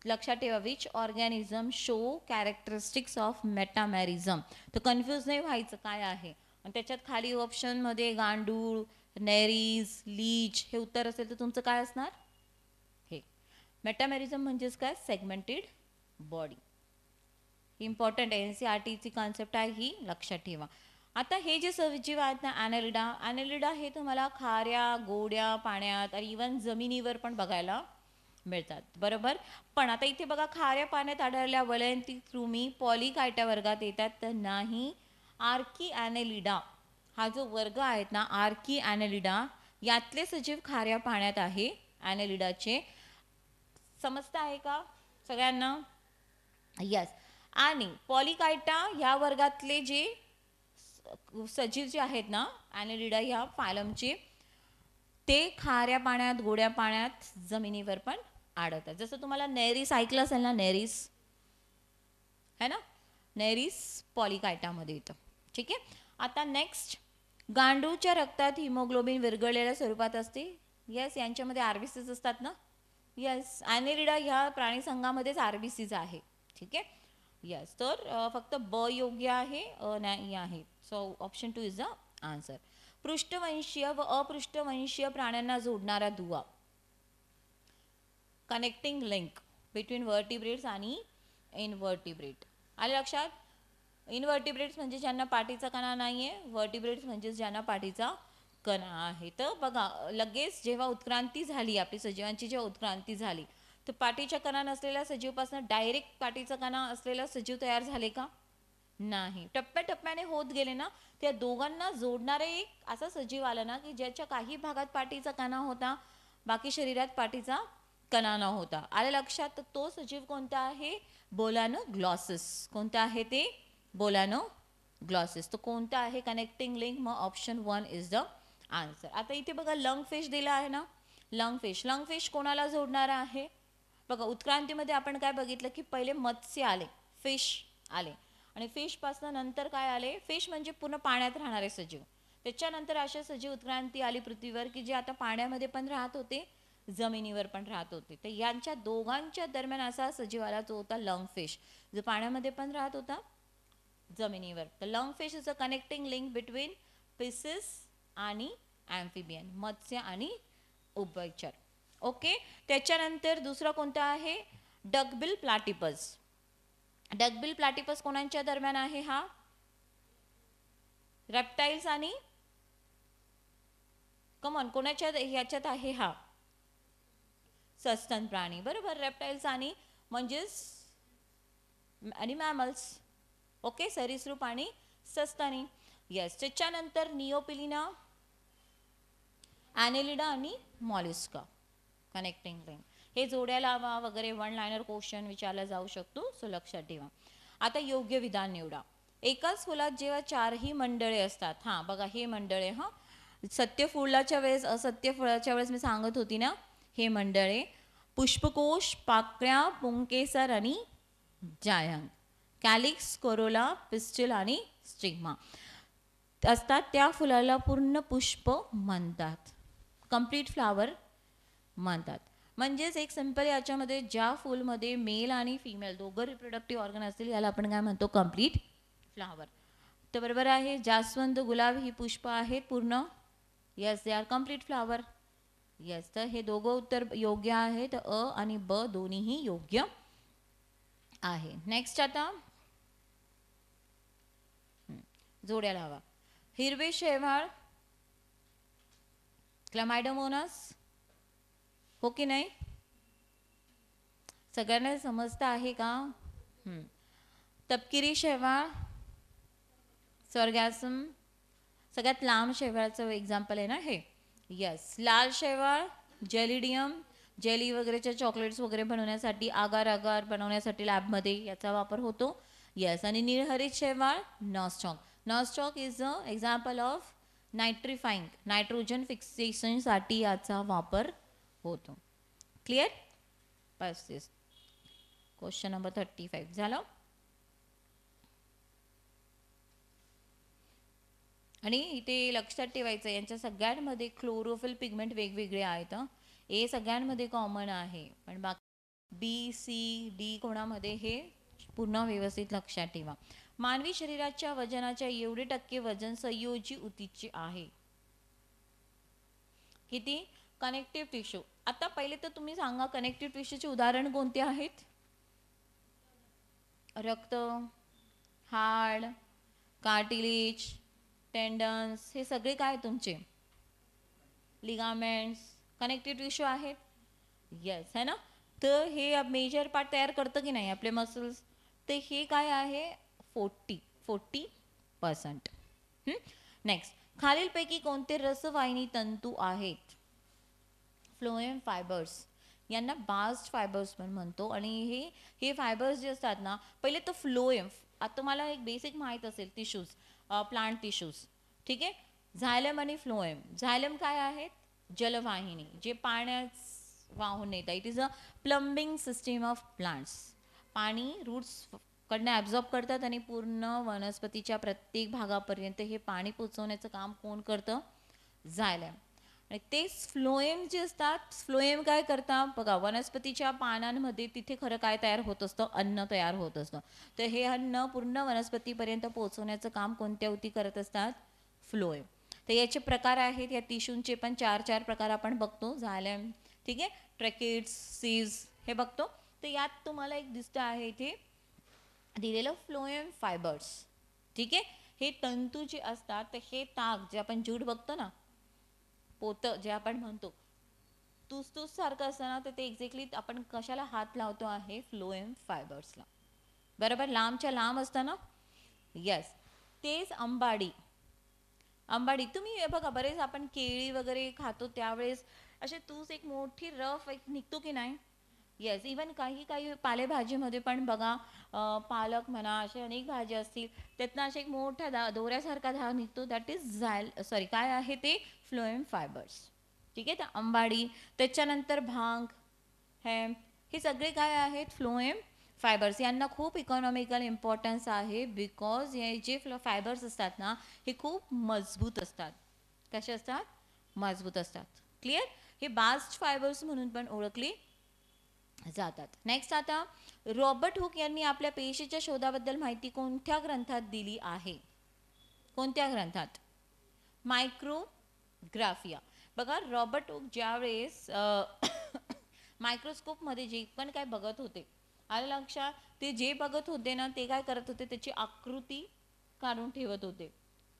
लक्षात ठेवा, which organism show characteristics of metamerism. तर कन्फ्यूज नाही व्हायचं काय आहे. आणि त्याच्यात खाली ऑप्शनमध्ये गांडूळ, नेरीज, लीच हे उत्तर असेल तर तुमचं काय असणार? हे मेटामॅरिझम म्हणजेच काय? Segmented body. इम्पॉर्टंट आहे, NCERTची कॉन्सेप्ट आहे ही, लक्षात ठेवा. आता हे जे सजीव आहेत ना, ॲनेलिडा हे तुम्हाला खाऱ्या गोड्या पाण्यात आणि इवन जमिनीवर पण बघायला मिळतात, बरोबर. पण आता इथे बघा, खाऱ्या पाण्यात आढळल्या वलयंती कृमी पॉलिकायटा वर्गात येतात तर नाही. आर्की ॲनेलिडा हा जो वर्ग आहेत ना, आर्की ॲनेलिडा यातले सजीव खाऱ्या पाण्यात आहे. ॲनेलिडाचे समजत आहे का सगळ्यांना? यस. आणि पॉलिकायटा या वर्गातले जे सजीव जे आहेत ना, ॲनेलिडा ह्या फायलमचे, ते खाऱ्या पाण्यात, गोड्या पाण्यात, जमिनीवर पण आढळतात. जसं तुम्हाला नेरीस ऐकलं असेल ना, नेरीस है ना, नेरीस पॉलिकायटामध्ये येतं. ठीक आहे. आता नेक्स्ट, गांडूळच्या रक्तात हिमोग्लोबिन विरघळलेल्या स्वरूपात असते. यस, यांच्यामध्ये आरबीसीज असतात ना. यस, ॲनेलिडा ह्या प्राणी संघामध्येच आरबीसीज आहे. ठीक आहे. यस, तर फक्त ब योग्य आहे, नाही आहे. So option 2 is the answer. पृष्ठवंशीय व अपृष्ठवंशीय प्राण्यांना जोडणारा दुवा, कनेक्टिंग लिंक बिटवीन वर्टिब्रेट्स आणि इनवर्टिब्रेट. आले लक्षात? इनवर्टिब्रेट्स म्हणजे ज्यांना पाठीचा कणा नाही आहे, वर्टिब्रेट्स म्हणजे ज्यांना पाठीचा कणा आहे. तर बघा, लगेच जेव्हा उत्क्रांती झाली, आपली सजीवांची जेव्हा उत्क्रांती झाली, तर पाठीच्या कणा नसलेल्या सजीवपासून डायरेक्ट पाठीचा कणा असलेला सजीव तयार झाले का? नाही. टप्प्याटप्प्याने होत गेले ना. त्या दोघांना जोडणारे एक असा सजीव आला ना, की ज्याच्या काही भागात पाठीचा कणा होता, बाकी शरीरात पाठीचा कणा न होता. आले लक्षात? तर तो सजीव कोणता आहे? बोलानोग्लॉसिस. कोणता आहे ते? बोलानोग्लॉसिस. तो कोणता आहे कनेक्टिंग लिंक? मग ऑप्शन 1 इज द आन्सर. आता इथे बघा, लंग फिश दिला आहे ना. लंग फिश कोणाला जोडणारा आहे? बघा, उत्क्रांतीमध्ये आपण काय बघितलं, की पहिले मत्स्य आले, फिश आले, आणि फिशपासून नंतर काय आले? फिश म्हणजे पूर्ण पाण्यात राहणारे सजीव. त्याच्यानंतर असे सजीव उत्क्रांती आली पृथ्वीवर, की जे आता पाण्यामध्ये पण राहत होते, जमिनीवर पण राहत होते. तर यांच्या दोघांच्या दरम्यान असा सजीव आला, तो होता लंग फिश, जो पाण्यामध्ये पण राहत होता, जमिनीवर. तर lung fish is a connecting link between fishes आणि ॲम्फिबियन, मत्स्य आणि उभयचर. ओके. त्याच्यानंतर दुसरा कोणता आहे? डकबिल प्लॅटिपस. डकबिल प्लॅटिपस कोणाच्या दरम्यान आहे? हा रेप्टाइल्स आणि कमॉन कोणाच्या ह्याच्यात आहे? हा सस्तन प्राणी, बरोबर. रेप्टाइल्स आणि म्हणजेच आणि मॅमल्स. ओके, सरीसृप आणि सस्तनी. यस. त्याच्यानंतर निओपिलिना, ॲनेलिडा आणि मॉलिस्का, कनेक्टिंग लिंक. हे जोड्या लावा वगैरे, वन लायनर क्वेश्चन विचारला जाऊ शकतो. सो लक्षात ठेवा. आता योग्य विधान निवडा. एकाच फुलात जेव्हा 4ही मंडळे असतात, हां बघा हे मंडळे, हां सत्य फुलाच्या वेळेस, असत्य फुलाच्या वेळेस मी सांगत होती ना, हे मंडळे पुष्पकोश, पाकळ्या, पुंकेसर आणि जायंग, कॅलिक्स, कोरोला, पिस्टिल आणि स्टिग्मा असतात, त्या फुलाला पूर्ण पुष्प म्हणतात, कंप्लीट फ्लावर म्हणतात. म्हणजेच एक सिंपल याच्यामध्ये ज्या फुलमध्ये मेल आणि फिमेल दोघं रिप्रोडक्टिव्ह ऑर्गन असतील, याला आपण काय म्हणतो? Complete flower. तर बरोबर आहे. जास्वंद, गुलाब ही पुष्प आहेत पूर्ण. Yes, they are complete flower. Yes, तर हे दोघं उत्तर योग्य आहेत. अ आणि ब दोन्हीही योग्य आहे. नेक्स्ट आता जोड्या लावा. हिरवे शेवाळ, क्लामायडोमोनास, हो की नाही? सगळ्यांना समजतं आहे का? तपकिरी शेवाळ, सर्गॅसम, सगळ्यात लांब शेवाळचं एक्झाम्पल आहे ना हे. यस. लाल शेवाळ, जेलिडियम, जेली वगैरेच्या चॉकलेट्स वगैरे बनवण्यासाठी, आगार आगार बनवण्यासाठी लॅबमध्ये याचा वापर होतो. यस. आणि निळहरित शेवाळ, nostoc. Nostoc is a example of nitrifying, nitrogen फिक्सेशनसाठी याचा वापर होतो. क्लिअर? बस. क्वेश्चन नंबर 35 झालं. आणि इथे लक्षात ठेवायचं, यांच्या सगळ्यांमध्ये क्लोरोफिल पिगमेंट वेगवेगळे आहेत. हे सगळ्यांमध्ये कॉमन आहे, पण बाकी बी सी डी कोणामध्ये हे पूर्ण व्यवस्थित लक्षात ठेवा. मानवी शरीराच्या वजनाच्या एवढे टक्के वजन संयोजी ऊतीचे आहे. किती? Connective tissue. आता पहिले तर तुम्ही सांगा कनेक्टिव्ह टिश्यूचे उदाहरण कोणते आहेत? रक्त, हाड, कार्टिलेज, टेंडन्स, हे सगळे काय तुमचे लिगामेंट्स कनेक्टिव्ह टिश्यू आहेत. येस है ना. तर हे मेजर पार्ट तयार करतं की नाही आपले मसल्स, ते हे काय आहे 40%. नेक्स्ट, खालीलपैकी कोणते रसवाहिनी तंतू आहेत? फ्लोएम फायबर्स, यांना बास्ट फायबर्स पण म्हणतो. आणि हे फायबर्स जे असतात ना, पहिले तर फ्लोएम, आता तुम्हाला एक बेसिक माहीत असेल टिश्यूज, प्लांट टिश्यूज, ठीक आहे. झायलम आणि फ्लोएम. झायलम काय आहेत? जलवाहिनी, जे पाण्यात वाहून नेतात. It is a plumbing system of plants. पाणी रूट्स कडनं ॲब्झॉर्ब करतात आणि पूर्ण वनस्पतीच्या प्रत्येक भागापर्यंत हे पाणी पोचवण्याचं काम कोण करतं? झायलम. आणि तेच फ्लोएम जे असतात, फ्लोएम काय करतात बघा, वनस्पतीच्या पानांमध्ये तिथे खरं काय तयार होत असतं? अन्न तयार होत असतं. तर हे अन्न पूर्ण वनस्पतीपर्यंत पोहोचवण्याचं काम कोणत्या ऊती करत असतात? फ्लोएम. तर याचे प्रकार आहेत, या टिश्यूंचे पण 4 प्रकार आपण बघतो. झायलम, ठीक आहे, ट्रॅकेट्स, सीव्स, हे बघतो. तर यात तुम्हाला एक दिसतं आहे इथे दिलेलं फ्लोएम फायबर्स, ठीक आहे. हे तंतू जे असतात, तर हे ताग जे आपण जूट बघतो ना, पोतं जे आपण म्हणतो तूस सारखं असतं ना, तर ते एक्झॅक्टली आपण कशाला हात लावतो आहे? फ्लोएम फायबर्सला. बरोबर, लांबच्या लांब असतं ना. येस. तेच अंबाडी. अंबाडी तुम्ही बघा, बरेच आपण केळी वगैरे खातो त्यावेळेस असे तूस एक मोठी रफ एक निघतो की नाही? येस. इवन काही पालेभाजीमध्ये पण बघा, पालक म्हणा, असे अनेक भाज्या असतील, त्यातनं असे एक मोठ्या दोऱ्यासारखा धाग निघतो. दॅट इज काय आहे ते? फ्लोएम फायबर्स, ठीक आहे. तर अंबाडी, त्याच्यानंतर भांग, हेम्प, हे सगळे काय आहेत? Phloem fibres. यांना खूप इकॉनॉमिकल इम्पॉर्टन्स आहे, बिकॉज हे जे फायबर्स असतात ना, हे खूप मजबूत असतात. कसे असतात? मजबूत असतात. क्लिअर. हे बास्ट फायबर्स म्हणून पण ओळखली जातात. नेक्स्ट, आता रॉबर्ट हुक यांनी आपल्या पेशीच्या शोधाबद्दल माहिती कोणत्या ग्रंथात दिली आहे? कोणत्या ग्रंथात? मायक्रोग्राफिया. बघा, रॉबर्ट हुक ज्यावेळेस मायक्रोस्कोपमध्ये जे पण काय बघत होते, आलं लक्षात? ते जे बघत होते ना, ते काय करत होते? त्याची आकृती काढून ठेवत होते.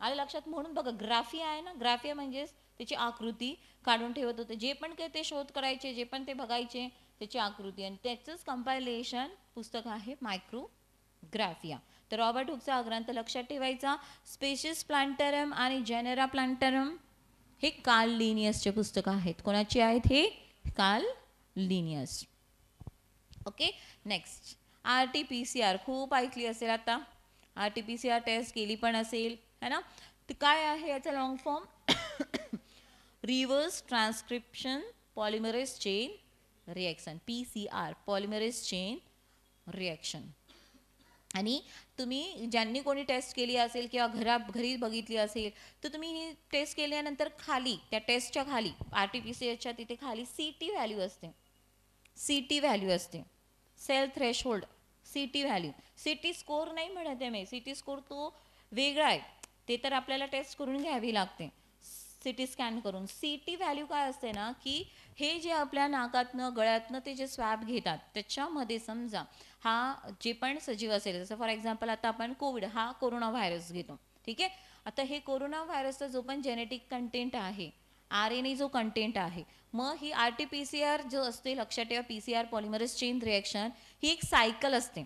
आलं लक्षात? म्हणून बघा, ग्राफिया आहे ना, ग्राफिया म्हणजेच त्याची आकृती काढून ठेवत होते. जे पण काही ते शोध करायचे, जे पण ते बघायचे, त्याची आकृती, आणि त्याचंच कंपायलेशन पुस्तक आहे मायक्रोग्राफिया. तर रॉबर्ट हुकचा हा ग्रंथ लक्षात ठेवायचा. स्पेसिस प्लांटरम आणि जेनेरा प्लांटरम हे कार्ल लिनियसचे पुस्तक आहेत. कोणाची आहेत हे? Carl Linnaeus. Okay. Next, RT-PCR खूप ऐकली असेल आता. RT-PCR टेस्ट केली पण असेल, है ना. तर काय आहे याचा long form? Reverse transcription polymerase chain reaction, PCR, polymerase chain reaction. आणि तुम्ही ज्यांनी कोणी टेस्ट केली असेल किंवा घरी बघितली असेल, तर तुम्ही ही टेस्ट केल्यानंतर खाली, त्या टेस्टच्या खाली, RT-PCRच्या तिथे खाली CT व्हॅल्यू असते. CT व्हॅल्यू असते, cell threshold, CT value. CT score नाही म्हणत आहे मी, CT स्कोर तो वेगळा आहे, ते तर आपल्याला टेस्ट करून घ्यावी लागते, CT स्कॅन करून. CT व्हॅल्यू काय असते ना, की हे जे आपल्या नाकातनं गळ्यातनं ते जे स्वॅब घेतात, त्याच्यामध्ये समजा हा जे पण सजीव असेल, जसं फॉर एक्झाम्पल आता आपण कोविड हा कोरोना व्हायरस घेतो, ठीक आहे. आता हे कोरोना व्हायरसचा जो पण जेनेटिक कंटेंट आहे, RNA जो कंटेंट आहे, मग ही RT-PCR जो असते, लक्षात ठेवा, PCR पॉलिमरेज चेन रिॲक्शन ही एक सायकल असते,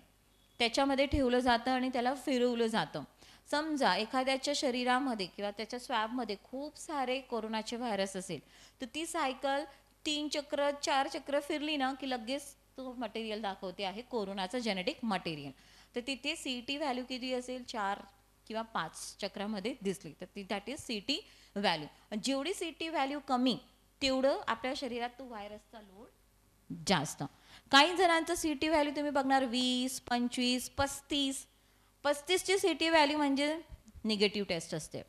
त्याच्यामध्ये ठेवलं जातं आणि त्याला फिरवलं जातं. समजा एखाद्याच्या शरीरामध्ये किंवा त्याच्या स्वॅबमध्ये खूप सारे कोरोनाचे व्हायरस असेल, तर ती सायकल 3 चक्र 4 चक्र फिरली ना, की लगेच तो मटेरियल दाखवते आहे कोरोनाचं जेनेटिक मटेरियल. तर तिथे CT व्हॅल्यू किती असेल? 4 किंवा 5 चक्रामध्ये दिसली, तर ती दॅट इज CT व्हॅल्यू. जेवढी CT व्हॅल्यू कमी, तेवढं आपल्या शरीरात तो व्हायरसचा लोड जास्त. काही जणांचं CT व्हॅल्यू तुम्ही बघणार 20, 25, 35. 35ची CT व्हॅल्यू म्हणजे निगेटिव्ह टेस्ट असते.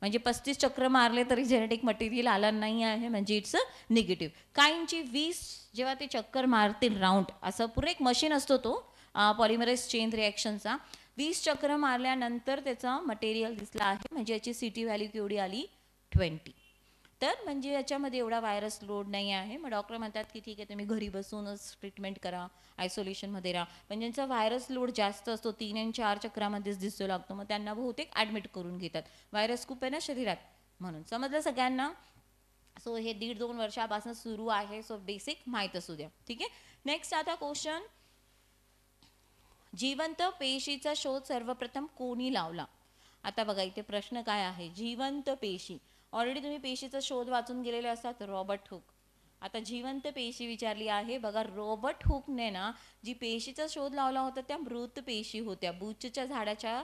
म्हणजे 35 चक्र मारले तरी जेनेटिक मटेरियल आलं नाही आहे, म्हणजे इट्स अ निगेटिव्ह. काहींची 20 जेव्हा ते चक्कर मारतील राऊंड, असं पुढे एक मशीन असतो तो पॉलिमरेज चेन रिॲक्शनचा, 20 चक्र मारल्यानंतर त्याचा मटेरियल दिसला आहे, म्हणजे याची CT व्हॅल्यू केवढी आली 20. तर म्हणजे याच्यामध्ये एवढा व्हायरस लोड नाही आहे. मग डॉक्टर म्हणतात की ठीक आहे तुम्ही घरी बसूनच ट्रीटमेंट करा, आयसोलेशनमध्ये राहा. पण ज्यांचा व्हायरस लोड जास्त असतो 3 आणि 4 चक्रामध्येच दिसू लागतो, मग त्यांना बहुतेक ॲडमिट करून घेतात. व्हायरस खूप आहे ना शरीरात म्हणून. समजलं सगळ्यांना? सो हे 1.5-2 वर्षापासून सुरू आहे. सो बेसिक माहीत असू द्या. ठीक आहे. नेक्स्ट आता क्वेश्चन, जिवंत पेशीचा शोध सर्वप्रथम कोणी लावला? आता बघा इथे प्रश्न काय आहे, जिवंत पेशी. ऑलरेडी तुम्ही पेशीचा शोध वाचून गेलेले असतात, रॉबर्ट हुक. आता जिवंत पेशी विचारली आहे. बघा रॉबर्ट हुकने ना जी पेशीचा शोध लावला होता त्या मृत पेशी होत्या. बुचच्या झाडाच्या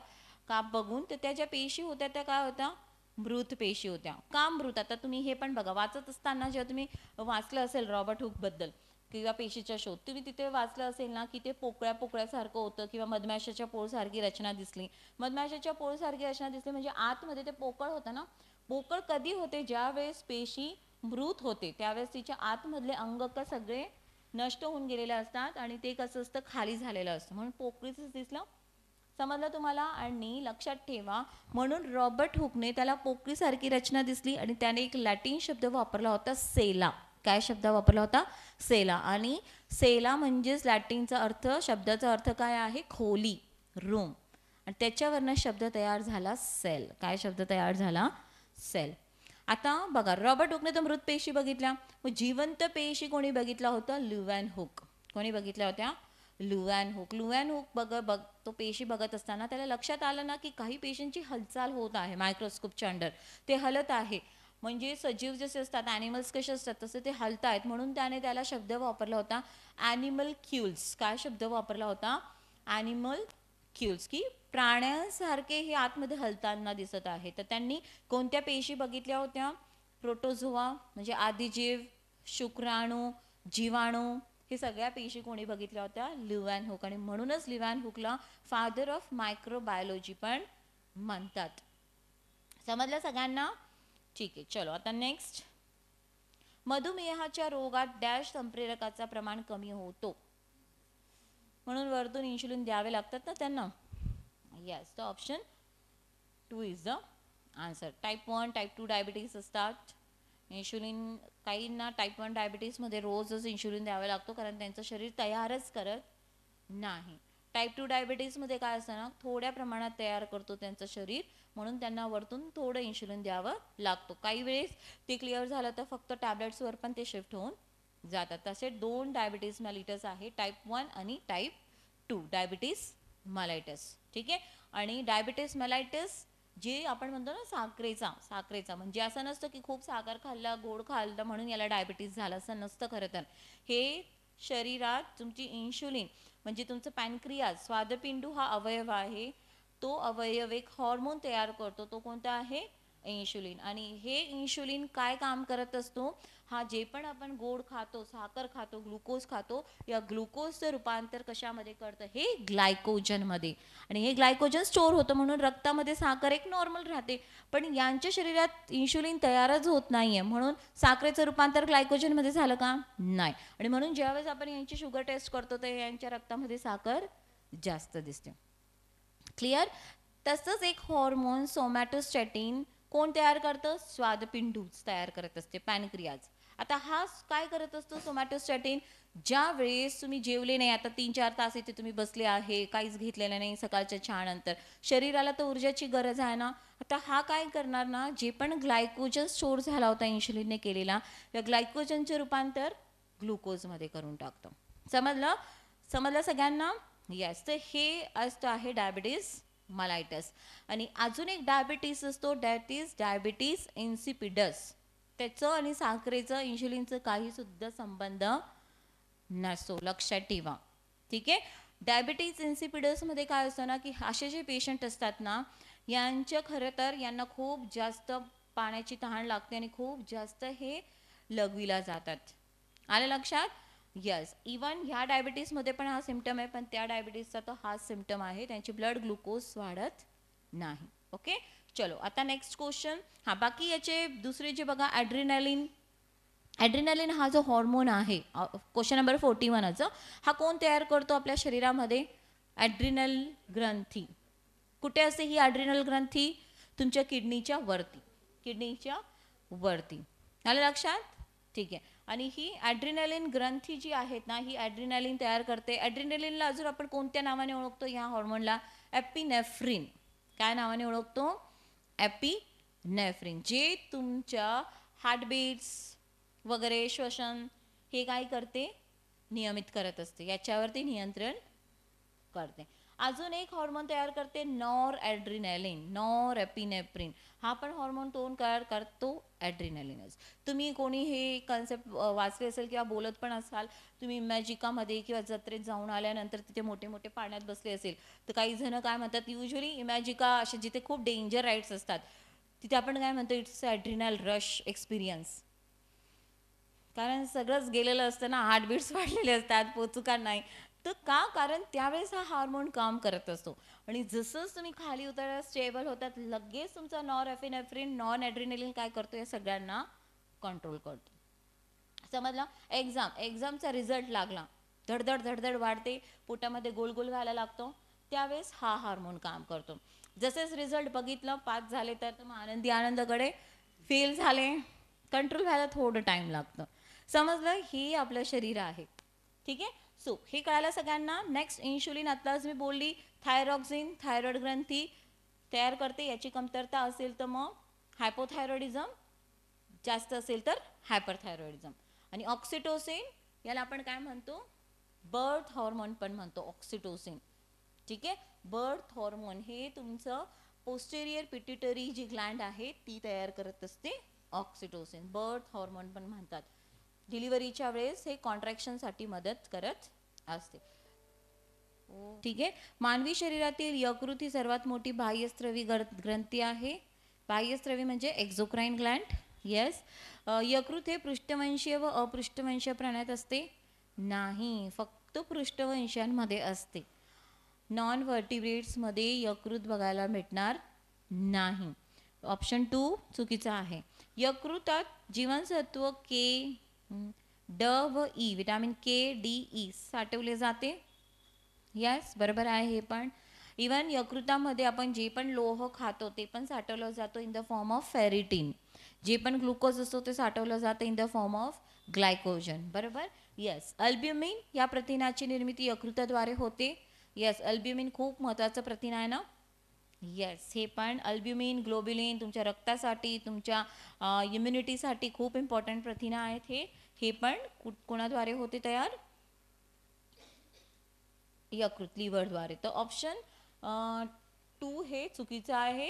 काप बघून तर त्या ज्या पेशी होत्या त्या काय होत्या, मृत पेशी होत्या. का मृत? आता तुम्ही हे पण बघा, वाचत असताना जेव्हा तुम्ही वाचलं असेल रॉबर्ट हुक बद्दल किंवा पेशीचा शोध, तुम्ही तिथे वाचलं असेल ना की ते पोकळ्या पोकळ्यासारखं होतं किंवा मधमाशाच्या पोळसारखी रचना दिसली. मधमाशाच्या पोळसारखी रचना दिसली म्हणजे आतमध्ये ते पोकळ होतं ना. पोकळ कधी होते? ज्या वेळेस पेशी मृत होते त्यावेळेस तिच्या आतमधले अंग का सगळे नष्ट होऊन गेलेले असतात आणि ते कसं असतं, खाली झालेलं असतं, म्हणून पोकळीच दिसलं. समजलं तुम्हाला? आणि लक्षात ठेवा, म्हणून रॉबर्ट हुकने त्याला पोकळीसारखी रचना दिसली आणि त्याने एक लॅटिन शब्द वापरला होता, सेला. काय शब्द वापरला होता? सेला. आणि सेला म्हणजेच लॅटिनचा अर्थ, शब्दाचा अर्थ काय आहे? खोली, रूम. आणि त्याच्यावरनं शब्द तयार झाला सेल. काय शब्द तयार झाला? सेल. आता बघा रॉबर्ट हुकने तर मृत पेशी बघितल्या, मग जिवंत पेशी कोणी बघितला होता? लुवॅन हुक. कोणी बघितल्या होत्या? लुवॅन हुक. लुवॅन हुक तो पेशी बघत असताना त्याला लक्षात आलं ना की काही पेशींची हालचाल होत आहे मायक्रोस्कोपच्या अंडर, ते हलत आहे. म्हणजे सजीव जसे असतात, ॲनिमल्स कसे असतात तसे ते हलत आहेत, म्हणून त्याने त्याला शब्द वापरला होता ॲनिमल क्युल्स. काय शब्द वापरला होता? ॲनिमल क्युल्स, की प्राण्यांसारखे हे आतमध्ये हलताना दिसत आहे. तर त्यांनी कोणत्या पेशी बघितल्या होत्या? प्रोटोझोआ म्हणजे आदिजीव, शुक्राणू, जीवाणू, हे सगळ्या पेशी कोणी बघितल्या होत्या? लुवॅन हुक. आणि म्हणूनच लुवॅन हुकला फादर ऑफ मायक्रोबायोलॉजी पण म्हणतात. समजलं सगळ्यांना? ठीक आहे. चलो आता नेक्स्ट, मधुमेहाच्या रोगात डॅश संप्रेरकाचा प्रमाण कमी होतो, म्हणून वरतून इन्शुलिन द्यावे लागतात ना त्यांना. Yes, the option 2 is the answer. Type 1 type 2 diabetes असतात. इन्शुलिन काहींना टाईप 1 डायबिटीजमध्ये रोजच इन्शुलिन द्यावा लागतो कारण त्यांचं शरीर तयारच करत नाही. टाईप 2 डायबिटीजमध्ये काय असतं ना, थोड्या प्रमाणात तयार करतो त्यांचं शरीर, म्हणून त्यांना वरतून थोडं इन्शुलिन द्यावं लागतो. काही वेळेस ते क्लिअर झालं तर फक्त टॅबलेट्सवर पण ते शिफ्ट होऊन जातात. तसे 2 डायबिटीज मेलिटस आहे, टाईप 1 आणि टाईप 2 डायबिटीज मेलाइटस. ठीक आहे. आणि डायबिटीज मेलाइटस जे आपण म्हणतो ना साखरेचा म्हणजे असं नसतं की खूप साखर खाल्ला, गोड खाल्लं म्हणून याला डायबिटीज झालं, असं नसतं खरं तर. हे शरीरात तुमची इन्शुलिन म्हणजे तुमचं पॅनक्रियाज, स्वादपिंडू हा अवयव आहे, तो अवयव एक हॉर्मोन तयार करतो. तो कोणता आहे? इन्शुलिन. आणि हे इन्शुलिन काय काम करत असतो? हा जे पण आपण गोड खातो, साखर खातो, ग्लुकोज खातो, या ग्लुकोजचं रूपांतर कशामध्ये करतं? हे ग्लायकोजनमध्ये. आणि हे ग्लायकोजन स्टोअर होतं म्हणून रक्तामध्ये साखर एक नॉर्मल राहते. पण यांच्या शरीरात इन्शुलिन तयारच होत नाहीये, म्हणून साखरेचं रूपांतर ग्लायकोजनमध्ये झालं का? नाही. आणि म्हणून ज्यावेळेस आपण यांची शुगर टेस्ट करतो तर यांच्या रक्तामध्ये साखर जास्त दिसते. क्लिअर? तसंच एक हॉर्मोन सोमॅटोस्टॅटिन कोण तयार करतं? स्वादपिंडूच तयार करत असते, पॅनक्रियाज. आता हा काय करत असतो सोमॅटोस्टॅटिन? ज्या वेळेस तुम्ही जेवले नाही, आता 3-4 तास इथे तुम्ही बसले आहे, काहीच घेतलेलं नाही सकाळच्या चहानंतर, शरीराला तर ऊर्जाची गरज आहे ना. आता हा काय करणार ना, जे पण ग्लायकोजन स्टोअर झाला होता इन्शुलिनने केलेला, या ग्लायकोजनचे रूपांतर ग्लुकोजमध्ये करून टाकतं. समजलं? समजलं सगळ्यांना? येस. तर हे असतं आहे डायबिटीज मेलाइटस. आणि अजून एक डायबिटीस असतो, दॅट इज डायबिटीज इन्सिपिडस. त्याचं आणि साखरेचं, इन्शुलिनचं काही सुद्धा संबंध नसतो, लक्षात ठेवा. ठीक आहे. डायबिटीज इन्सिपिडसमध्ये काय असतं ना, की असे जे पेशंट असतात ना, यांच्या खरं तर यांना खूप जास्त पाण्याची तहान लागते आणि खूप जास्त हे लघवीला जातात. आलं लक्षात? यस. इवन ह्या डायबिटीजमध्ये पण हा सिम्पटम आहे, पण त्या डायबिटीजचा तर हा सिम्पटम आहे, त्यांची ब्लड ग्लुकोज वाढत नाही. ओके. चलो आता नेक्स्ट क्वेश्चन. हां, बाकी याचे दुसरे जे बघा ॲड्रिनॅलिन. ॲड्रिनॅलिन हा जो हॉर्मोन आहे, क्वेश्चन नंबर 41चं, हा कोण तयार करतो आपल्या शरीरामध्ये? ॲड्रिनल ग्रंथी. कुठे असते ही ॲड्रिनल ग्रंथी? तुमच्या किडनीच्या वरती. किडनीच्या वरती. आलं लक्षात? ठीक आहे. आणि ही ॲड्रिनॅलिन ग्रंथी जी आहेत ना, ही ॲड्रिनॅलिन तयार करते. ॲड्रिनॅलिनला अजून आपण कोणत्या नावाने ओळखतो ह्या हॉर्मोनला? ॲपिनेफ्रिन. काय नावाने ओळखतो? ॲपिनेफ्रिन. जे तुमच्या हार्टबीट्स वगैरे श्वसन हे काय करते? नियमित करत असते. याच्यावरती नियंत्रण करते. अजून एक हॉर्मोन तयार करते नॉर ॲड्रिनॅलिन, नॉर एपिनेफ्रिन. हा पण हॉर्मोन तोंड तयार करतो ॲड्रिनॅलिनच. तुम्ही कोणी हे कन्सेप्ट वाचले असेल किंवा बोलत पण असाल, तुम्ही इमॅजिकामध्ये किंवा जत्रेत जाऊन आल्यानंतर तिथे मोठे मोठे पाण्यात बसले असेल तर काही जण काय म्हणतात, युजली इमॅजिका असे जिथे खूप डेंजर राईड्स असतात तिथे आपण काय म्हणतो, इट्स ॲड्रिनल रश एक्सपिरियन्स. कारण सगळंच गेलेलं असतं ना, हार्टबीट्स वाढलेले असतात, पोचू का नाही तर का? कारण त्यावेळेस हा हार्मोन काम करत असतो. आणि जसंच तुम्ही खाली उतरायला स्टेबल होतात लगेच तुमचा नॉर एपिनेफ्रिन, नॉन ॲड्रिनॅलिन काय करतो? या सगळ्यांना कंट्रोल करतो. समजलं? एक्झामचा रिझल्ट लागला, धडधड धडधड वाढते, पोटामध्ये गोल गोल व्हायला लागतो, त्यावेळेस हा हार्मोन काम करतो. जसेच रिझल्ट बघितलं, पास झाले तर मग आनंदी आनंदाकडे, फेल झाले कंट्रोल व्हायला थोडं टाईम लागतं. समजलं? ही आपलं शरीर आहे. ठीक आहे. सो हे कळालं सगळ्यांना. Next insulin. आत्ताच मी बोलली थायरॉक्सिन थायरॉइड ग्रंथी तयार करते. याची कमतरता असेल तर मग हायपोथायरॉइडिझम, जास्त असेल तर हायपरथायरॉइडिझम. आणि ऑक्सिटोसिन याला आपण काय म्हणतो? बर्थ हॉर्मोन पण म्हणतो ऑक्सिटोसिन. ठीक आहे. बर्थ हॉर्मोन हे तुमचं पोस्टेरियर पिट्युटरी जी ग्लँड आहे ती तयार करत असते ऑक्सिटोसिन. बर्थ हॉर्मोन पण म्हणतात. डिलिव्हरीच्या वेळेस हे कॉन्ट्रॅक्शनसाठी मदत करत असते. ठीक आहे. मानवी शरीरातील यकृत ही सर्वात मोठी बाह्यस्त्रवी ग्रंथी आहे. बाह्यस्त्रवी म्हणजे एक्झोक्राईन ग्लँड. येस. यकृत हे पृष्ठवंशीय व अपृष्ठवंशीय प्राण्यात असते? नाही, फक्त पृष्ठवंशांमध्ये असते. नॉन व्हर्टिब्रेट्समध्ये यकृत बघायला भेटणार नाही. ऑप्शन 2 चुकीचा आहे. यकृतात जीवनसत्व के, ड व ई, विटॅमिन के, डी, ई साठवले जाते. यस, बरोबर आहे हे पण. इवन यकृतामध्ये आपण जे पण लोह खातो ते पण साठवलं जातं in the form of ferritin. जे पण ग्लुकोज असतो ते साठवलं जातं in the form of glycogen. बरोबर. यस. अल्ब्युमिन या प्रथिनाची निर्मिती यकृताद्वारे होते. यस, अल्ब्युमिन खूप महत्त्वाचं प्रथिन आहे ना. येस, हे पण अल्ब्युमिन, ग्लोब्युलिन तुमच्या रक्तासाठी, तुमच्या इम्युनिटीसाठी खूप इम्पॉर्टंट प्रथिनं आहेत. हे पण कोणाद्वारे होते तयार? यकृत, लिव्हरद्वारे. तर ऑप्शन 2 हे चुकीचं आहे.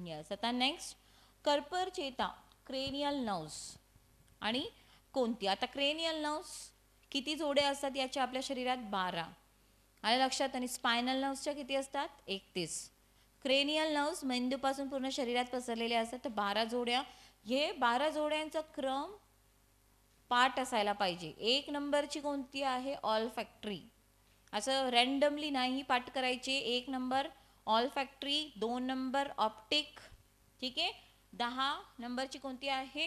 यस. आता नेक्स्ट, कर्पर चेता, क्रेनियल नर्व्स आणि कोणती? आता क्रेनियल नर्व्स किती जोडे असतात याच्या आपल्या शरीरात? 12. आलं लक्षात? आणि स्पायनल नर्व्सच्या किती असतात? 31. क्रेनियल नर्व्स मेंदूपासून पूर्ण शरीरात पसरलेले असतात, तर 12 जोड्या. हे 12 जोड्यांचा क्रम पाठ असायला पाहिजे. 1 नंबरची कोणती आहे? All factory. असं रँडमली नाही पाठ करायचे. 1 number all factory, 2 number optic. ठीक आहे. 10 नंबरची कोणती आहे?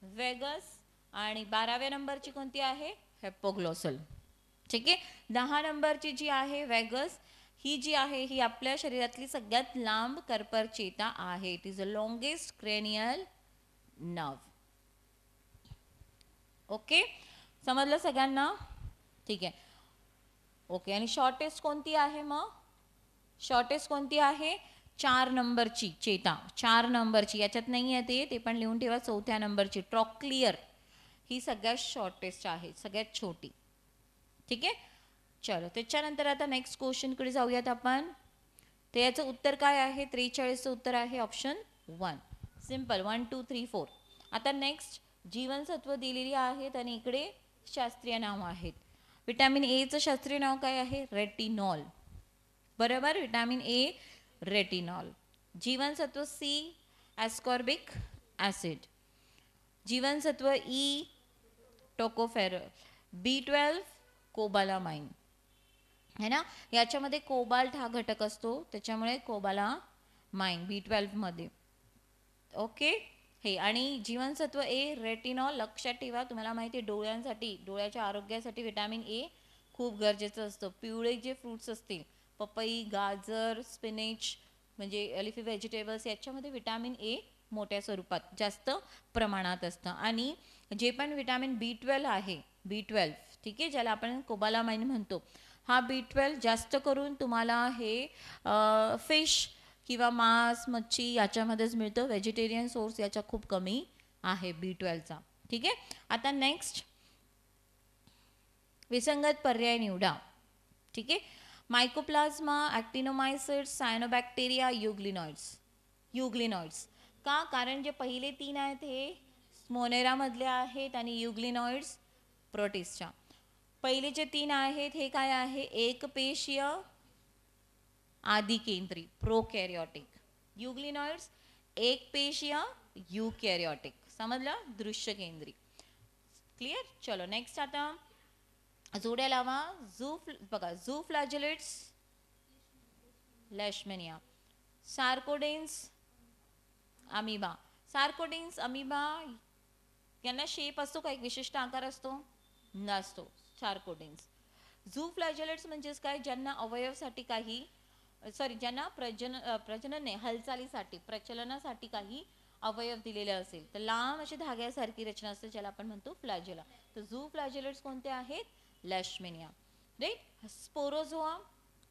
वेगस. आणि 12व्या नंबरची कोणती आहे? हेपोग्लोसल. ठीक आहे. 10 नंबरची जी आहे वेगस, ही जी आहे ही आपल्या शरीरातली सगळ्यात लांब कर्पर चेता आहे. It is a longest cranial nerve. Okay, समजलं सगळ्यांना? ठीक आहे. ओके. आणि शॉर्टेस्ट कोणती आहे मग? शॉर्टेस्ट कोणती आहे? 4 नंबरची चेता. 4 नंबरची, याच्यात नाही आहे ते पण लिहून ठेवा. 4थ्या नंबरची ट्रॉक्लियर ही सगळ्यात शॉर्टेस्ट आहे, सगळ्यात छोटी. ठीक आहे. चलो, त्याच्यानंतर आता नेक्स्ट क्वेश्चनकडे जाऊयात आपण. तर याचं उत्तर काय आहे? 43चं उत्तर आहे ऑप्शन 1. सिम्पल. 1 2 3 4. आता नेक्स्ट जीवनसत्व दिलेली आहेत आणि इकडे शास्त्रीय नाव आहेत. विटॅमिन एचं शास्त्रीय नाव काय आहे? रेटिनॉल. बरोबर. Vitamin A retinol. जीवनसत्व सी ॲस्कॉर्बिक ॲसिड. जीवनसत्व ई टोकोफेरॉल. B12 कोबालामाइन है ना. याच्यामध्ये कोबाल्ट हा घटक असतो, त्याच्यामुळे कोबालामाइन B12 मध्ये. ओके. हे आणि जीवनसत्व ए रेटिनॉल लक्षात ठेवा. तुम्हाला माहिती आहे डोळ्यांसाठी, डोळ्याच्या आरोग्यासाठी विटॅमिन ए खूप गरजेचं असतं. पिवळे जे फ्रूट्स असतील, पपई, गाजर, स्पिनेच म्हणजे लिफी व्हेजिटेबल्स, याच्यामध्ये विटॅमिन ए मोठ्या स्वरूपात जास्त प्रमाणात असतं. आणि जे पण विटॅमिन B12 आहे, B12, ठीक आहे, ज्याला आपण कोबालामाइन म्हणतो, हा B12 जास्त करून तुम्हाला हे फिश किंवा मांस, मच्छी याच्यामध्येच मिळतं. व्हेजिटेरियन सोर्स याच्या खूप कमी आहे B12चा. ठीक आहे. आता नेक्स्ट, विसंगत पर्याय निवडा. ठीक आहे. मायकोप्लाझ्मा, ॲक्टिनोमायसिट्स, सायनोबॅक्टेरिया, युग्लिनॉइड्स. का? कारण जे पहिले 3 आहेत हे मोनेरामधले आहेत आणि युग्लिनॉइड्स प्रोटिस्टच्या. पहिले जे 3 आहेत हे काय आहे? एकपेशीय आदिकेंद्री प्रोकॅरियोटिक. युग्लिनॉइड्स एकपेशीय यूकॅरियोटिक. समजलं? दृश्य केंद्री. क्लिअर? चलो नेक्स्ट. आता जोड्या लावा. बघा, झू फ्लॅजेलेट्स, लेशमेनिया. सार्कोडेन्स, अमिबा. सार्कोडेन्स, अमिबा यांना शेप असतो का? एक विशिष्ट आकार असतो? नसतो. सार्कोडेन्स. झू फ्लॅजेलेट्स म्हणजेच काय? ज्यांना अवयवसाठी काही ज्यांना प्रजनन नाही, हालचालीसाठी, प्रचलनासाठी काही अवयव दिलेले असेल तर लांब अशी धाग्यासारखी रचना असते, ज्याला आपण म्हणतो फ्लॅजेला. तर झू फ्लॅजेलेट्स कोणते आहेत? लेशमेनिया. राईट. स्पोरोझोआ,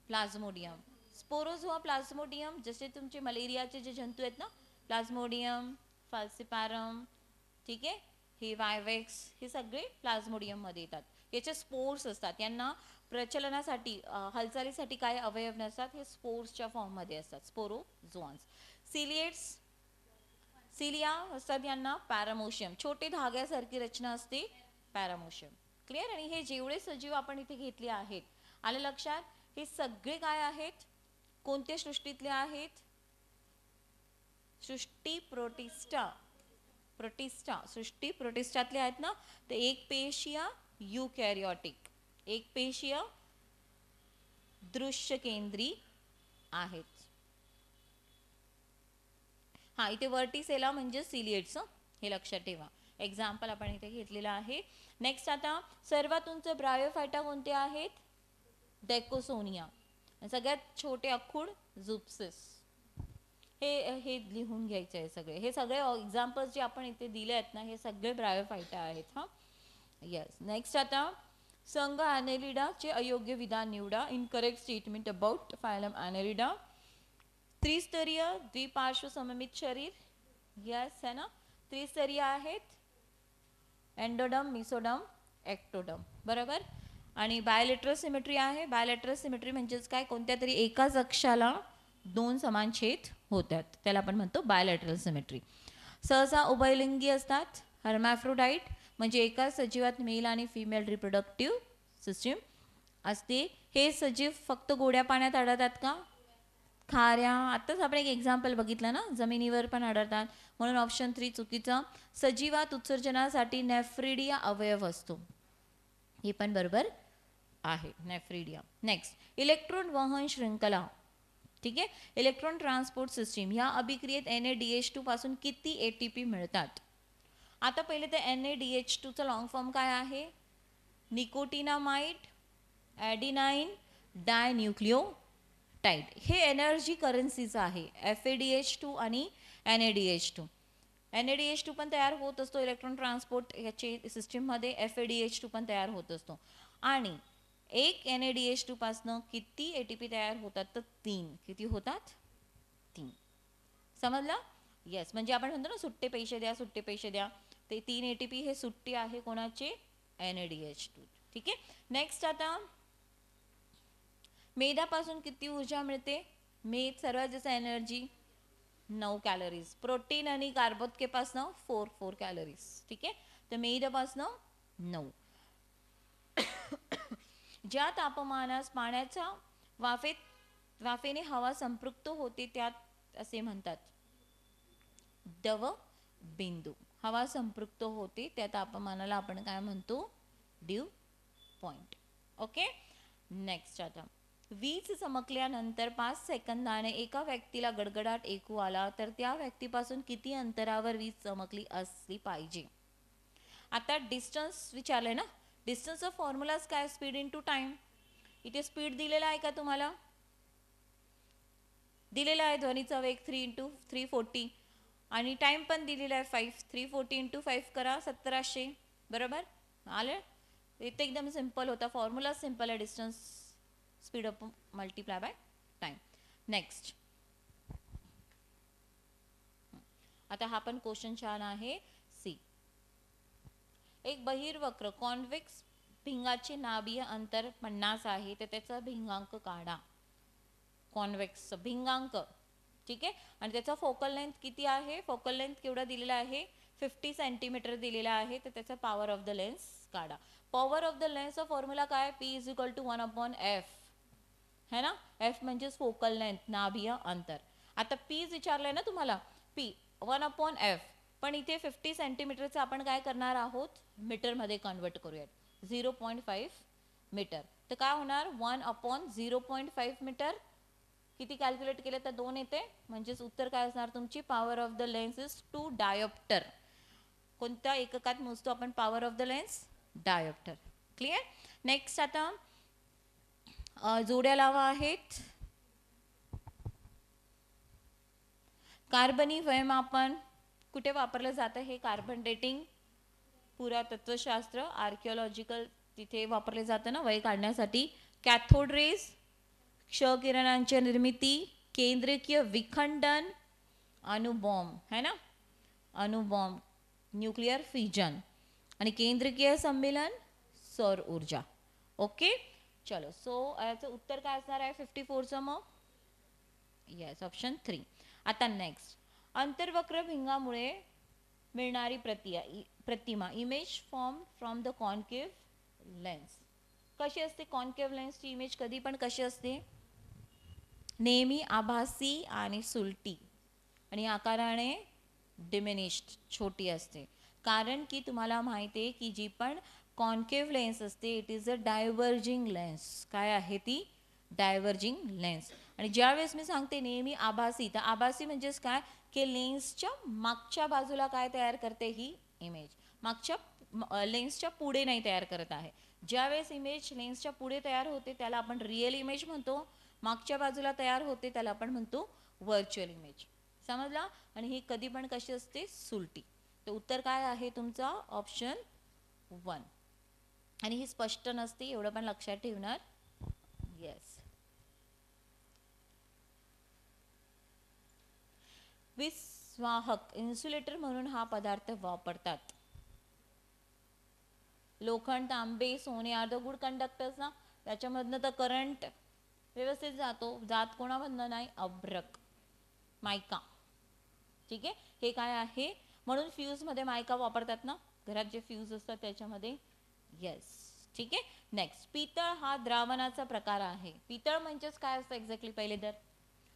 प्लाझ्मोडियम. स्पोरोझोआ, प्लाझ्मोडियम जसे तुमचे मलेरियाचे जे जंतू आहेत ना, प्लाझ्मोडियम, फाल्सिपारम, ठीक आहे, हे वायवेक्स, हे सगळे प्लाझ्मोडियम मध्ये येतात. याचे स्पोर्स असतात. यांना प्रचलनासाठी, हालचालीसाठी काय अवयव नसतात. हे स्पोर्सच्या फॉर्ममध्ये असतात, स्पोरोझोआन्स. सिलिया असतात यांना. पॅरामोशियम, छोटे धाग्यासारखी रचना असते, पॅरामोशियम. क्लिअर? आणि हे जेवढे सजीव आपण इथे घेतले आहेत, आलं लक्षात? हे सगळे काय आहेत? कोणत्या सृष्टीतले आहेत? सृष्टी प्रोटिस्टा. सृष्टी प्रोटिस्टातले आहेत ना. तर एक पेशीय यूकॅरियोटिक, एक पेशीय दृश्य केंद्री आहेत. हा, इथे वर्टिसेला म्हणजे सिलिएट्स, हे लक्षात ठेवा. एक्झाम्पल आपण इथे घेतलेलं आहे. नेक्स्ट, आता सर्वात उंच ब्रायोफायटा कोणते आहेत? डेकोसोनिया. सगळ्यात छोटे अख्खूड झुप्सिस. हे लिहून घ्यायचे आहे सगळे. हे सगळे एक्झाम्पल्स जे आपण इथे दिले आहेत ना, हे सगळे ब्रायोफायटा आहेत. हा, येस. नेक्स्ट, आता संघ ॲनेलिडाचे अयोग्य विधान निवडा. Incorrect statement about phylum annelida. त्रिस्तरीय द्विपार्श्व सममित शरीर, यस है ना, त्रिस्तरीय आहेत. एंडोडम, मिसोडम, एक्टोडम, बरोबर. आणि बायोलेटरल सिमेट्री आहे. बायोलेटरल सिमेट्री म्हणजेच काय? कोणत्या तरी एकाच अक्षाला 2 समान छेद होतात, त्याला आपण म्हणतो बायोलेटरल सिमेट्री. सहसा उभयलिंगी असतात. हर्मॅफ्रोडाईट म्हणजे एका सजीवात मेल आणि फिमेल रिप्रोडक्टिव्ह सिस्टीम असते. हे सजीव फक्त गोड्या पाण्यात आढळतात का? खाऱ्या, आत्ताच आपण एक एक्झाम्पल बघितलं ना, जमिनीवर पण आढळतात. म्हणून ऑप्शन 3 चुकीचा. सजीवात उत्सर्जनासाठी नेफ्रिडिया अवयव असतो, हे पण बरोबर आहे, नेफ्रिडिया. नेक्स्ट, इलेक्ट्रॉन वहन श्रृंखला. ठीक आहे, इलेक्ट्रॉन ट्रान्सपोर्ट सिस्टीम. ह्या अभिक्रियेत NADH2 पासून किती ATP मिळतात? आता पहिले तर NADH2चा लॉंग फॉर्म काय आहे? Nicotinamide adenine dinucleotide. हे एनर्जी करन्सीचं आहे, FADH2 आणि NADH2. NADH2 पण तयार होत असतो इलेक्ट्रॉन ट्रान्सपोर्ट याचे सिस्टीममध्ये, FADH2 पण तयार होत असतो. आणि एक NADH2 पासनं किती ATP तयार होतात? तर 3. किती होतात? 3. समजलं? येस. म्हणजे आपण म्हणतो ना, सुट्टे पैसे द्या, सुट्टे पैसे द्या. ते 3 ATP हे सुट्टी आहे कोणाचे? NADH2. ठीक आहे. नेक्स्ट, आता मेदापासून किती ऊर्जा मिळते? मेद सर्वात जास्त एनर्जी 9 कॅलरीज. प्रोटीन आणि कार्बोदकेपासनं 4 कॅलरीज. ठीक आहे, तर मेदापासनं 9. ज्या तापमानास पाण्याच्या वाफेने हवा संपृक्त होते त्यात असे म्हणतात द्रव बिंदू. हवा संपृक्त होते त्या तापमानाला आपण काय म्हणतो? Due point. ओके. नेक्स्ट, आता वीज चमकल्यानंतर 5 सेकंदाने एका व्यक्तीला गडगडाट ऐकू आला तर त्या व्यक्तीपासून किती अंतरावर वीज चमकली असली पाहिजे. आता डिस्टन्स विचारलंय ना, डिस्टन्सचा फॉर्म्युलाच काय, स्पीड इंटू टाइम. इथे स्पीड दिलेला आहे का तुम्हाला, दिलेला आहे ध्वनीचा वेग 3 × 340 आणि टाइम पण दिलेला आहे 5. 340 × 5 करा 1700, बरोबर आलं. इथे एकदम सिंपल होता फॉर्म्युला, सिंपल आहे, distance speed up multiply by time. Next, आता हा पण क्वेश्चन छान आहे. सी, एक बहिर्वक्र कॉन्व्हेक्स भिंगाचे नाभीय अंतर 50 आहे तर त्याचा भिंगांक काढा. कॉन्व्हेक्स भिंगांक, ठीक आहे, आणि त्याचा फोकल लेंथ किती आहे, फोकल लेंथ केवढा दिलेला आहे 50 सेंटीमीटर दिलेला आहे, तर त्याचा पॉवर ऑफ द लेन्स काढा. पॉवर ऑफ द लेन्सचा फॉर्म्युला काय, P = 1/f है ना. F म्हणजेच फोकल लेंथ, नाभीय अंतर. आता P विचारलंय ना तुम्हाला, P 1/f, पण इथे 50 सेंटीमीटरचं आपण काय करणार आहोत, मीटरमध्ये कन्वर्ट करूयात, 0.5 मीटर. तर काय होणार 1/0.5 मीटर. किती कॅल्क्युलेट केलं तर 2 येते, म्हणजेच उत्तर काय असणार तुमची, power of the lens is 2 dioptre. कोणत्या एककात मोजतो आपण power of the lens, dioptre. Clear. Next, आता जोड्या लावा आहेत. कार्बनी वयमापन कुठे वापरलं जातं, हे कार्बन डेटिंग, पुरातत्वशास्त्र, आर्किओलॉजिकल तिथे वापरले जातं ना वय काढण्यासाठी. कॅथोड रेज, क्ष किरणांची निर्मिती, केंद्रकीय विखंडन, अणुबॉम्ब है ना, अणुबॉम्ब, न्यूक्लियर फ्युजन, आणि केंद्रकीय संमेलन, सौर ऊर्जा. ओके, चलो. सो याचं उत्तर काय असणार आहे 54चं मग, येस, ऑप्शन 3. आता नेक्स्ट, अंतर्वक्र भिंगामुळे मिळणारी प्रतिमा, image form from the concave lens. कशी असते कॉन्केव्ह लेन्सची इमेज, कधी पण कशी असते, नेहमी आभासी आणि सुलटी, आणि आकाराने डिमिनिश्ड, छोटी असते. कारण की तुम्हाला माहिती आहे की जी पण कॉन्केव्ह लेन्स असते it is a diverging lens. काय आहे ती, डायव्हर्जिंग लेन्स. आणि ज्यावेळेस मी सांगते नेहमी आभासी, तर आभासी म्हणजेच काय की लेन्सच्या मागच्या बाजूला काय तयार करते ही इमेज, मागच्या लेन्सच्या पुढे नाही तयार करत आहे. ज्यावेळेस इमेज लेन्सच्या पुढे तयार होते त्याला आपण रिअल इमेज म्हणतो, मागच्या बाजूला तयार होते त्याला आपण म्हणतो व्हर्च्युअल इमेज. समजला. आणि ही कधी पण कशी असते, सुलटी. तर उत्तर काय आहे तुमचं, ऑप्शन 1. आणि ही स्पष्ट नसते, एवढं पण लक्षात ठेवणार. येस. विस्वाहक इन्सुलेटर म्हणून हा पदार्थ वापरतात. लोखंड, तांबे, सोने आर द गुड कंडक्टर्स ना, त्याच्यामधनं तर करंट व्यवस्थित जातो, जात कोणामधनं नाही, अभ्रक, मायका. ठीक आहे, हे काय आहे, म्हणून फ्यूज मध्ये मायका वापरतात ना, घरात जे फ्यूज असतात त्याच्यामध्ये. येस, ठीक आहे. नेक्स्ट, पितळ हा द्रावणाचा प्रकार आहे. पितळ म्हणजेच काय असतं एक्झॅक्टली, पहिले तर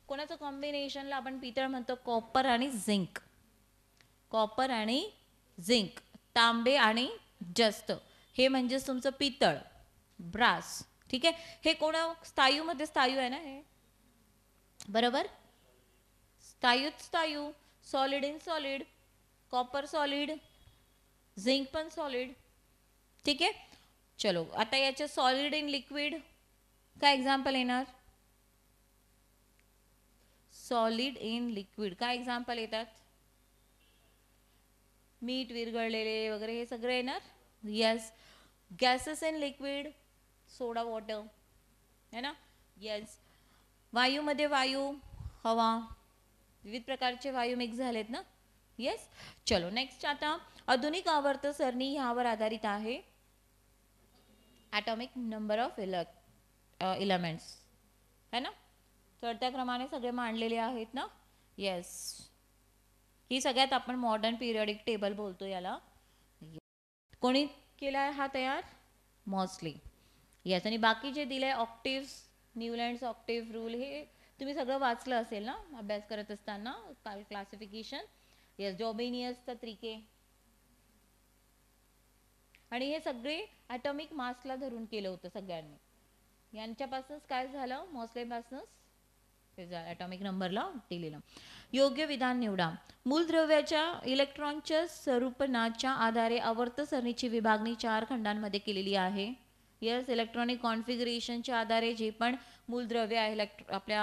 कोणाचं कॉम्बिनेशनला आपण पितळ म्हणतो, कॉपर आणि झिंक, कॉपर आणि झिंक, तांबे आणि जस्त, हे म्हणजेच तुमचं पितळ, ब्रास. ठीक आहे, हे कोणा स्थायू मध्ये, स्थायू आहे ना हे, बरोबर, स्थायूत स्थायू, solid in solid, copper solid, zinc पण सॉलिड. ठीक आहे, चलो. आता याचे सॉलिड इन लिक्विड काय एक्झाम्पल येणार, सॉलिड इन लिक्विड काय एक्झाम्पल येतात, मीठ विरघळलेले वगैरे हे सगळे येणार. Yes. Gases in liquid, soda water है ना. येस. वायूमध्ये वायू, हवा, विविध प्रकारचे वायू मिक्स झालेत ना. येस. चलो नेक्स्ट, आता आधुनिक आवर्त सरणी ह्यावर आधारित आहे. ॲटॉमिक नंबर ऑफ एलिमेंट्स है ना, चढत्या क्रमाने सगळे मांडलेले आहेत ना. येस, ही सगळ्यात आपण मॉडर्न पिरियडिक टेबल बोलतो याला. कोणी केलाय हा तयार, मॉसली. येस. आणि बाकी जे दिले ऑक्टिव्स, न्यूलँड्स ऑक्टिव्ह रूल, हे तुम्ही सगळं वाचलं असेल ना अभ्यास करत असताना, क्लासिफिकेशन. येस. जॉबिनियसचा त्रिके, आणि हे सगळे ॲटॉमिक मासला धरून केलं होतं सगळ्यांनी. यांच्यापासूनच काय झालं, मोस्लेपासूनच ते झालं ॲटॉमिक नंबरला दिलेलं. योग्य विधान निवडा. मूलद्रव्याच्या इलेक्ट्रॉनच्या स्वरूपनाच्या आधारे आवर्त सरणीची विभागणी 4 खंडांमध्ये केलेली आहे. यस, इलेक्ट्रॉनिक कॉन्फिगरेशनच्या आधारे जे पण मूलद्रव्य आहे आपल्या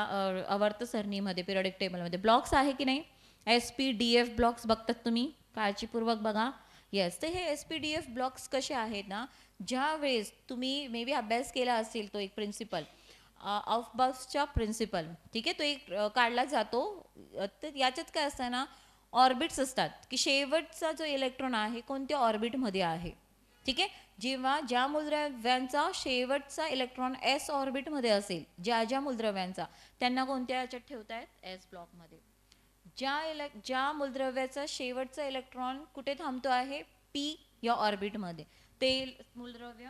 आवर्त सरणीमध्ये पिरियडिक टेबलमध्ये ब्लॉक्स आहे की नाही, SP DF ब्लॉक्स बघतात तुम्ही, काळजीपूर्वक बघा. येस, तर हे SP DF ब्लॉक्स कसे आहेत ना, ज्या वेळेस तुम्ही मे बी अभ्यास केला असेल तो एक प्रिन्सिपल ऑफबर्सच्या प्रिन्सिपल, ठीक आहे, तो एक काढला जातो. तर याच्यात काय असतं ना, ऑर्बिट्स असतात की शेवटचा जो इलेक्ट्रॉन आहे कोणत्या ऑर्बिटमध्ये आहे. ठीक आहे, जेव्हा ज्या मूलद्रव्यांचा शेवटचा इलेक्ट्रॉन S ऑर्बिटमध्ये असेल, ज्या मूलद्रव्यांचा, त्यांना कोणत्या याच्यात ठेवतायत, S ब्लॉकमध्ये. ज्या मूलद्रव्याचा शेवटचा इलेक्ट्रॉन कुठे थांबतो आहे, P या ऑर्बिटमध्ये, ते मूलद्रव्य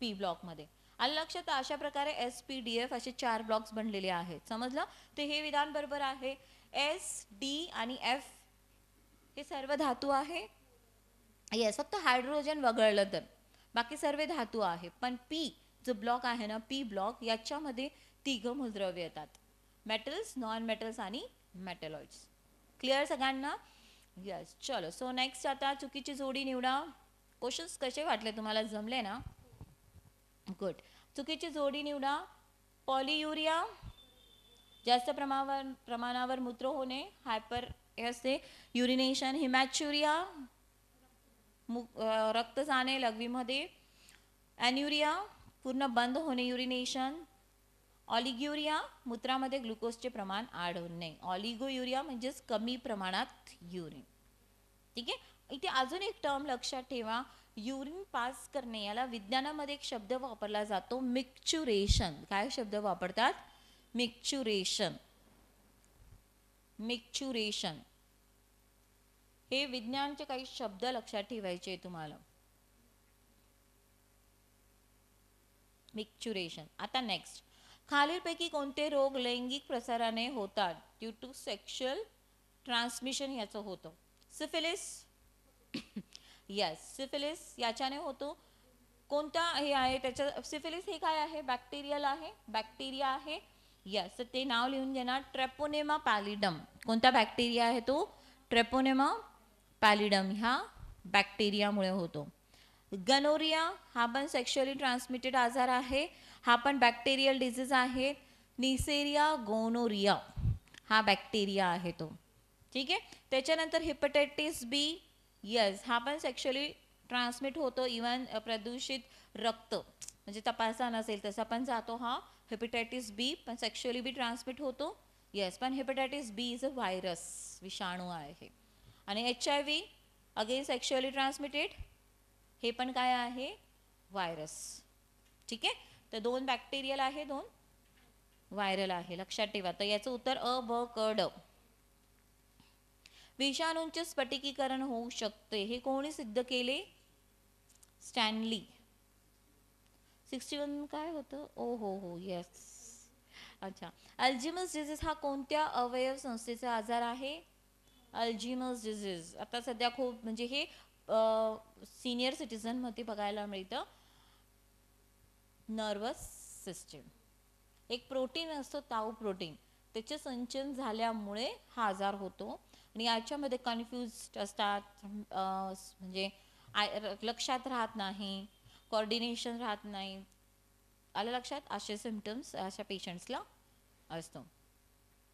P ब्लॉकमध्ये. आलं लक्षात. अशा प्रकारे SP DF असे 4 ब्लॉक्स बनलेले आहेत. समजलं. तर हे विधान बरोबर आहे. S, D आणि F हे सर्व धातू आहे. येस, फक्त हायड्रोजन वगळलं तर बाकी सर्व धातू आहे. पण P जो ब्लॉक आहे ना, P ब्लॉक, याच्यामध्ये 3 मूलद्रव्य येतात, मेटल्स, नॉन मेटल्स आणि मेटलॉइड्स. क्लिअर सगळ्यांना. यस, चलो. सो नेक्स्ट आता चुकीची जोडी निवडा. क्वेश्चन्स कसे वाटले तुम्हाला, जमले ना? गुड. चुकीची जोडी निवडा. पॉलियुरिया, जास्त प्रमाणावर मूत्र होणे, हायपर हे असते युरिनेशन. हिमॅच्युरिया, रक्त जाणे लघवीमध्ये. ॲन्युरिया, पूर्ण बंद होणे युरिनेशन. ऑलिग्युरिया, मूत्रामध्ये ग्लुकोजचे प्रमाण आढळणे. ऑलिगोयुरिया म्हणजेच कमी प्रमाणात युरिन. ठीक आहे. इथे अजून एक टर्म लक्षात ठेवा, युरिन पास करणे, याला विज्ञानामध्ये एक शब्द वापरला जातो, मिक्चुरेशन. काय शब्द वापरतात, मिक्चुरेशन. मिक्चुरेशन हे विज्ञानचे काही शब्द लक्षात ठेवायचे तुम्हाला. मिक्चुरेशन. आता नेक्स्ट, खालीलपैकी कोणते रोग लैंगिक प्रसाराने होतात, ड्यू टू सेक्शुअल ट्रान्समिशन याचं होतं. सिफिलिस, यस, सिफिलिस याच्याने होतो. कोणता हे आहे त्याच्या, सिफिलिस हे काय आहे, बॅक्टेरियल आहे, बॅक्टेरिया आहे. यस, तर ते नाव लिहून देणार, ट्रेपोनेमा पॅलिडम. कोणता बॅक्टेरिया आहे तो, ट्रेपोनेमा पॅलिडम, ह्या बॅक्टेरियामुळे होतो. गनोरिया हा पण सेक्शुअली ट्रान्समिटेड आजार आहे, हा पण बॅक्टेरियल डिझीज आहे. निसेरिया गोनोरिया हा बॅक्टेरिया आहे तो. ठीक आहे. त्याच्यानंतर हेपॅटायटिस बी, यस, हा पण सेक्शुअली ट्रान्समिट होतो. इवन प्रदूषित रक्त म्हणजे तपासा नसेल तसा पण जातो हा. हेपॅटायटिस बी पण सेक्शुअली बी ट्रान्समिट होतो. यस, पण hepatitis B is a virus, विषाणू आहे. आणि HIV अगेन सेक्शुअली ट्रान्समिटेड, हे पण काय आहे, व्हायरस. ठीक आहे. तर 2 बॅक्टेरियल आहे, 2 व्हायरल आहे, लक्षात ठेवा. तर याचं उत्तर अ, ब, क, ड. विषाणूंचे स्फटिकीकरण होऊ शकते, हे कोणी सिद्ध केले, स्टॅनली. 61 काय होतं, ओ हो, येस. अच्छा, अल्झायमर्स डिझीज हा कोणत्या अवयव संस्थेचा आजार आहे, अल्झायमर्स डिझीज. आता सध्या खूप म्हणजे हे सिनियर सिटीजनमध्ये बघायला मिळतं. नर्वस सिस्टीम, एक प्रोटीन असतो ताऊ प्रोटीन, त्याचे संचलन झाल्यामुळे हा आजार होतो. आणि याच्यामध्ये कन्फ्यूज असतात, म्हणजे लक्षात राहत नाही, कोऑर्डिनेशन राहत नाही. आलं लक्षात, असे सिम्पटम्स अशा पेशंट्सला असतो.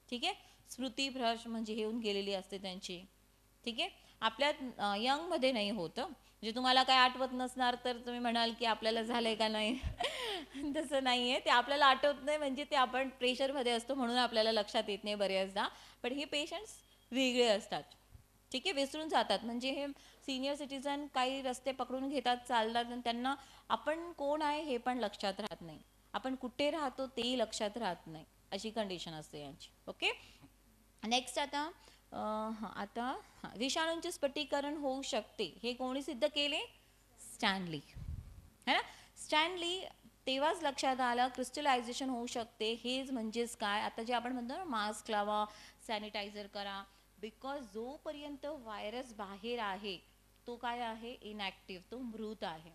ठीक आहे. स्मृतिभ्रंश म्हणजे येऊन गेलेली असते त्यांची. ठीक आहे. आपल्या यंगमध्ये नाही होतं, म्हणजे तुम्हाला काय आठवत नसणार तर तुम्ही म्हणाल की आपल्याला झालंय का नाही. तसं नाही आहे, ते आपल्याला आठवत नाही म्हणजे ते आपण प्रेशरमध्ये असतो म्हणून आपल्याला लक्षात येत नाही बऱ्याचदा. पण हे पेशंट्स वेगळे असतात. ठीक आहे, विसरून जातात. म्हणजे हे सिनियर सिटीजन काही रस्ते पकडून घेतात, चालतात, आणि त्यांना आपण कोण आहे हे पण लक्षात राहत नाही, आपण कुठे राहतो तेही लक्षात राहत नाही, अशी कंडिशन असते यांची. ओके. नेक्स्ट आता विषाणूंचे स्फटिकीकरण होऊ शकते, हे कोणी सिद्ध केले, स्टॅनली. है ना. स्टॅनली तेव्हाच लक्षात आलं, क्रिस्टलायझेशन होऊ शकते, हेच म्हणजेच काय, आता जे आपण म्हणतो ना, मास्क लावा, सॅनिटायझर करा, बिकॉज जोपर्यंत व्हायरस बाहेर आहे तो काय आहे, इनॅक्टिव्ह, तो मृत आहे.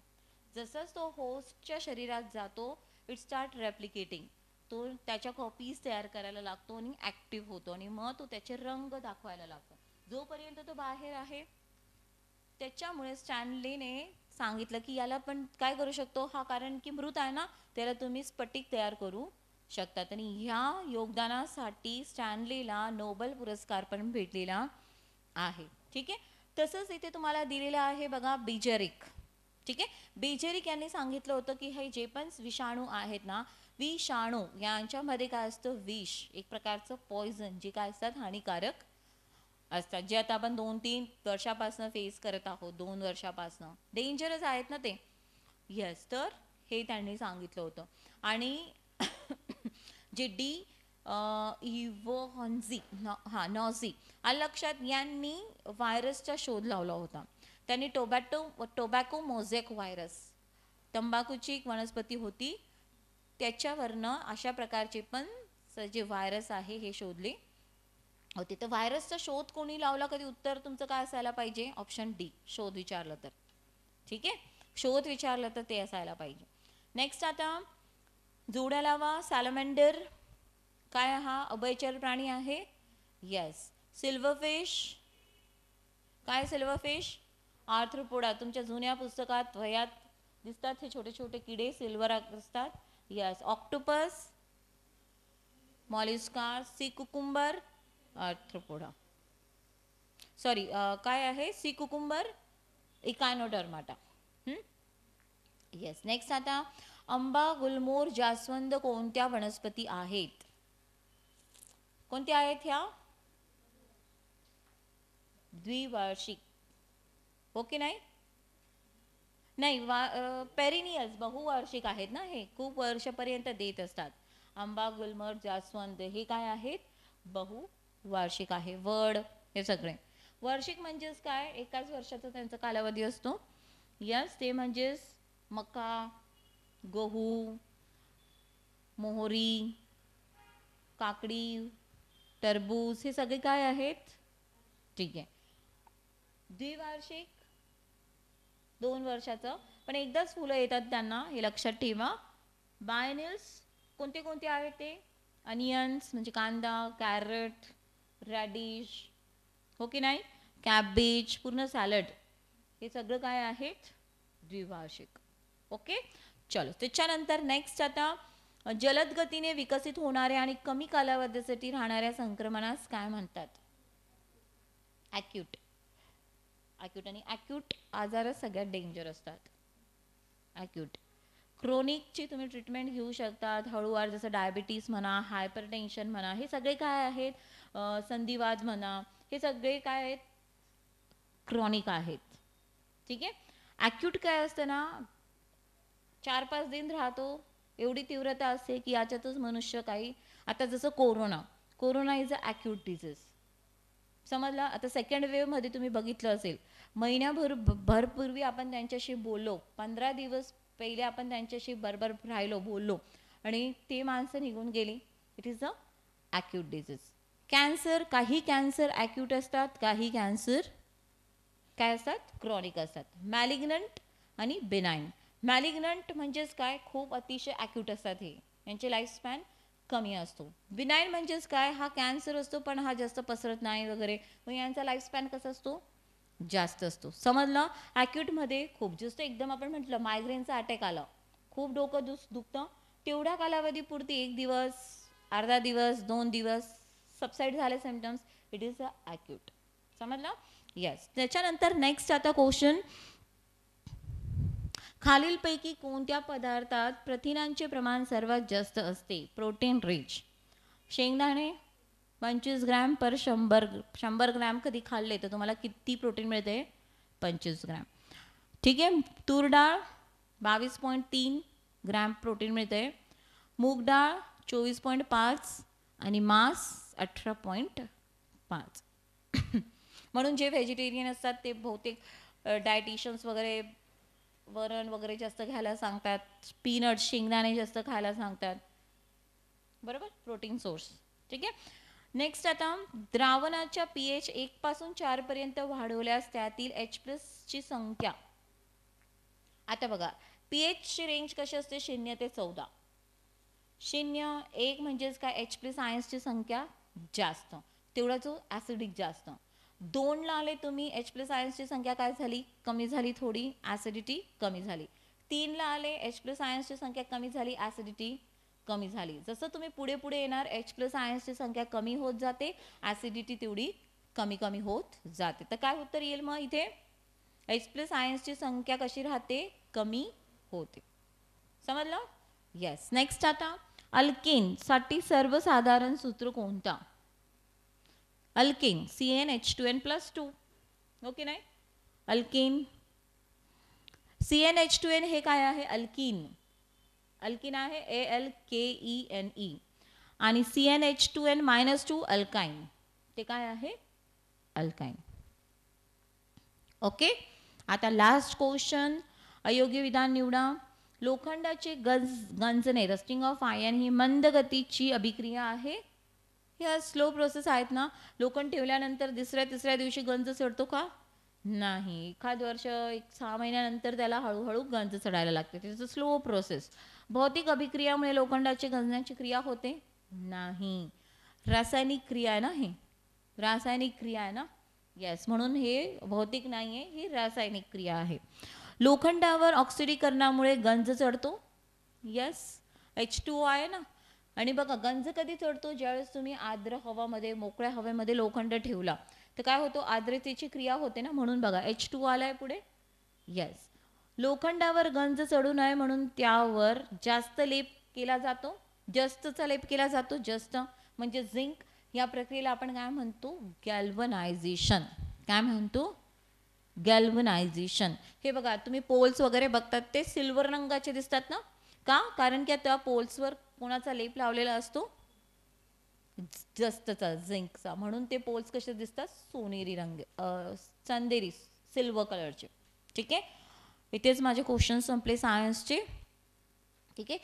जसंच तो होस्टच्या शरीरात जातो इट स्टार्ट रेप्लिकेटिंग. तो त्याच्या कॉपीज तयार करायला लागतो आणि ॲक्टिव्ह होतो आणि मग तो त्याचे रंग दाखवायला लागतो. जोपर्यंत तो बाहेर आहे, त्याच्यामुळे स्टॅनलीने सांगितलं की याला पण काय करू शकतो हा, कारण की मृत आहे ना, त्याला तुम्ही स्फटिक तयार करू शकतात. आणि ह्या योगदानासाठी स्टॅनलीला नोबेल पुरस्कार पण भेटलेला आहे. ठीक आहे. तसंच इथे तुम्हाला दिलेलं आहे बघा बिजेरिक. ठीक आहे. बिजेरिक यांनी सांगितलं होतं की हे जे पण विषाणू आहेत ना, विषाणू यांच्यामध्ये काय असतं, विष, एक प्रकारचं पॉइझन, जे काय असतात हानिकारक असतात, जे आता आपण 2-3 वर्षापासून फेस करत आहोत, 2 वर्षापासून डेंजरस आहेत ना ते. येस, तर हे त्यांनी सांगितलं होतं. आणि जे डी इव्होहॉन्झी नॉझी लक्षात यांनी व्हायरसचा शोध लावला होता. त्यांनी टोबॅको मोझेक व्हायरस, तंबाखूची एक वनस्पती होती, त्याच्यावरनं अशा प्रकारचे पण जे व्हायरस आहे हे शोधले होते. तर व्हायरसचा शोध कोणी लावला, कधी उत्तर तुमचं काय असायला पाहिजे, ऑप्शन डी, शोध विचारलं तर. ठीक आहे, शोध विचारलं तर ते असायला पाहिजे. नेक्स्ट आता जोड्या लावा. सॅलमेंडर काय हा अभयचर प्राणी आहे. येस. सिल्वरफिश काय, सिल्वरफिश आर्थ्रोपोडा. तुमच्या जुन्या पुस्तकात वह्यात दिसतात हे छोटे छोटे किडे, सिल्वर असतात. Yes. Octopus, mollusca, sea cucumber, arthropoda. Sorry, काय आहे, sea cucumber, echinodermata. Yes. Next आता आंबा, गुलमोहर, जास्वंद कोणत्या वनस्पती आहेत? कोणत्या आहेत ह्या? द्विवार्षिक. हो की नाही? नाही, पेरिनियस, बहुवार्षिक आहेत ना, हे खूप वर्षापर्यंत देत असतात. आंबा, गुलमोहर, जास्वंद हे काय आहेत, बहुवार्षिक आहे. वड हे सगळे वार्षिक म्हणजेच काय, एकाच वर्षाचा त्यांचा कालावधी असतो. यस, ते म्हणजेच मका, गहू, मोहरी, काकडी, टरबूज हे सगळे काय आहेत. ठीक आहे. द्विवार्षिक 2 वर्षाचं, पण एकदाच फुलं येतात त्यांना, हे लक्षात ठेवा. बायनिल्स कोणते कोणते आहेत ते, अनियन्स म्हणजे कांदा, कॅरट, रॅडिश, हो की नाही, कॅबेज, पूर्ण सॅलड, हे सगळं काय आहेत, द्विवार्षिक. ओके, चलो. त्याच्यानंतर नेक्स्ट आता जलद गतीने विकसित होणाऱ्या आणि कमी कालावधीसाठी राहणाऱ्या संक्रमणास काय म्हणतात? ॲक्यूट. ॲक्यूट आणि ॲक्यूट आजारच सगळ्यात डेंजर असतात. ॲक्यूट. क्रोनिकची तुम्ही ट्रीटमेंट घेऊ शकतात हळूवार, जसं डायबिटीस म्हणा, हायपरटेन्शन म्हणा, हे सगळे काय आहेत, संधिवात म्हणा, हे सगळे काय आहेत, क्रॉनिक आहेत. ठीक आहे. ॲक्यूट काय असतं ना, 4-5 दिन राहतो, एवढी तीव्रता असते की याच्यातच मनुष्य काही, आता जसं corona is a acute disease, समजला. आता सेकंड वेव्हमध्ये तुम्ही बघितलं असेल, भरपूर्वी आपण त्यांच्याशी बोललो, 15 दिवस पहिले आपण त्यांच्याशी बरोबर राहिलो, बोललो, आणि ते माणसं निघून गेली. It is a acute disease. Cancer, काही कॅन्सर ॲक्यूट असतात, काही कॅन्सर काय असतात, क्रॉनिक असतात. मॅलिग्नंट आणि बिनाइन. मॅलिग्नंट म्हणजेच काय, खूप अतिशय ॲक्यूट असतात, हे यांचे लाईफस्पॅन कमी असतो. बिनाइन म्हणजेच काय, हा कॅन्सर असतो पण हा जास्त पसरत नाही वगैरे, मग यांचा लाईफस्पॅन कसा असतो, जास्त असतो. समजलं. ॲक्यूटमध्ये खूप जास्त, एकदम आपण म्हटलं मायग्रेनचा अटॅक आला, खूप डोकं दुखतं, तेवढ्या कालावधीपुरती 1 दिवस, अर्धा दिवस, 2 दिवस सबसाईड झाले symptoms, it is a acute. समजलं. येस. त्याच्यानंतर नेक्स्ट आता क्वेश्चन, खालीलपैकी कोणत्या पदार्थात प्रथिनांचे प्रमाण सर्वात जास्त असते? Protein rich. शेंगदाणे 25 ग्रॅम पर 100 ग्रॅम कधी खाल्ले तर तुम्हाला किती प्रोटीन मिळते? 25 ग्रॅम. ठीक आहे. तूर डाळ 22.3 ग्रॅम प्रोटीन मिळते. मूग डाळ 24.5 आणि मांस 18.5. म्हणून जे व्हेजिटेरियन असतात ते बहुतेक डायटिशियन्स वगैरे वरण वगैरे जास्त घ्यायला सांगतात, पीनट, शेंगदाणे जास्त खायला सांगतात, बरोबर, प्रोटीन सोर्स. ठीक आहे. नेक्स्ट आता द्रावणाच्या pH 1 पासून 4 पर्यंत वाढवल्यास त्यातील H+ ची संख्या, आता बघा pH ची रेंज कशी असते, 0 ते 14. शून्य. एक म्हणजेच काय, H प्लस आयन्सची संख्या जास्त, तेवढा जो ॲसिडिक जास्त. 2ला आले तुम्ही, H प्लस आयन्सची संख्या काय झाली, कमी झाली थोडी, ॲसिडिटी कमी झाली. 3ला आले, H प्लस आयन्सची संख्या कमी झाली, ॲसिडिटी कमी झाली. जसं तुम्ही पुढे पुढे येणार, H प्लस आयन्सची संख्या कमी होत जाते, ॲसिडिटी तेवढी कमी कमी होत जाते. तर काय उत्तर येईल मग इथे, H प्लस आयन्सची संख्या कशी राहते, कमी होते. समजलं? येस. नेक्स्ट आता अल्केन साठी सर्वसाधारण सूत्र कोणता? अल्केन CnH2n+2, ओके नाही? अल्केन CnH2n हे काय आहे, अल्कीन. अल्कीन आहे, ALKENE. आणि CnH2n-2 अल्काइन, ते काय आहे, अल्काइन. ओके. आता लास्ट क्वेश्चन, अयोग्य विधान निवडा. लोखंडाचे गंजणे, रस्टिंग ऑफ आयर्न ही मंद गतीची अभिक्रिया आहे. ह्या स्लो प्रोसेस आहेत ना. लोखंड ठेवल्यानंतर तिसऱ्या दिवशी गंज चढतो का? नाही. एखाद वर्ष 6 महिन्यानंतर त्याला हळूहळू गंज चढायला लागते. त्याचं स्लो प्रोसेस. भौतिक अभिक्रियामुळे लोखंडाची गंजण्याची क्रिया होते? नाही. रासायनिक क्रिया आहे ना, हे रासायनिक क्रिया आहे ना. येस, म्हणून हे भौतिक नाही आहे, ही रासायनिक क्रिया आहे. लोखंडावर ऑक्सिडीकरणामुळे गंज चढतो? यस, H2O आहे ना. आणि बघा, गंज कधी चढतो, ज्यावेळेस तुम्ही आर्द्र हवामध्ये, मोकळ्या हवेमध्ये लोखंड ठेवला तर काय होतो, आर्द्रतेची क्रिया होते ना, म्हणून बघा H2O आलाय पुढे. यस. लोखंडावर गंज चढू नये म्हणून त्यावर जास्त लेप केला जातो, जस्तचा लेप केला जातो, जस्त म्हणजे झिंक. या प्रक्रियेला आपण काय म्हणतो, गॅल्वनायझेशन. काय म्हणतो, गॅल्वनायझेशन. हे बघा, तुम्ही पोल्स वगैरे बघतात ते सिल्वर रंगाचे दिसतात ना, का? कारण की त्या पोल्सवर कोणाचा लेप लावलेला असतो, जस्तचा, झिंकचा. म्हणून ते पोल्स कसे दिसतात, सोनेरी रंग, चंदेरी, सिल्वर कलरचे. ठीक आहे. इथेच माझे क्वेश्चन संपले सायन्सचे. ठीक आहे.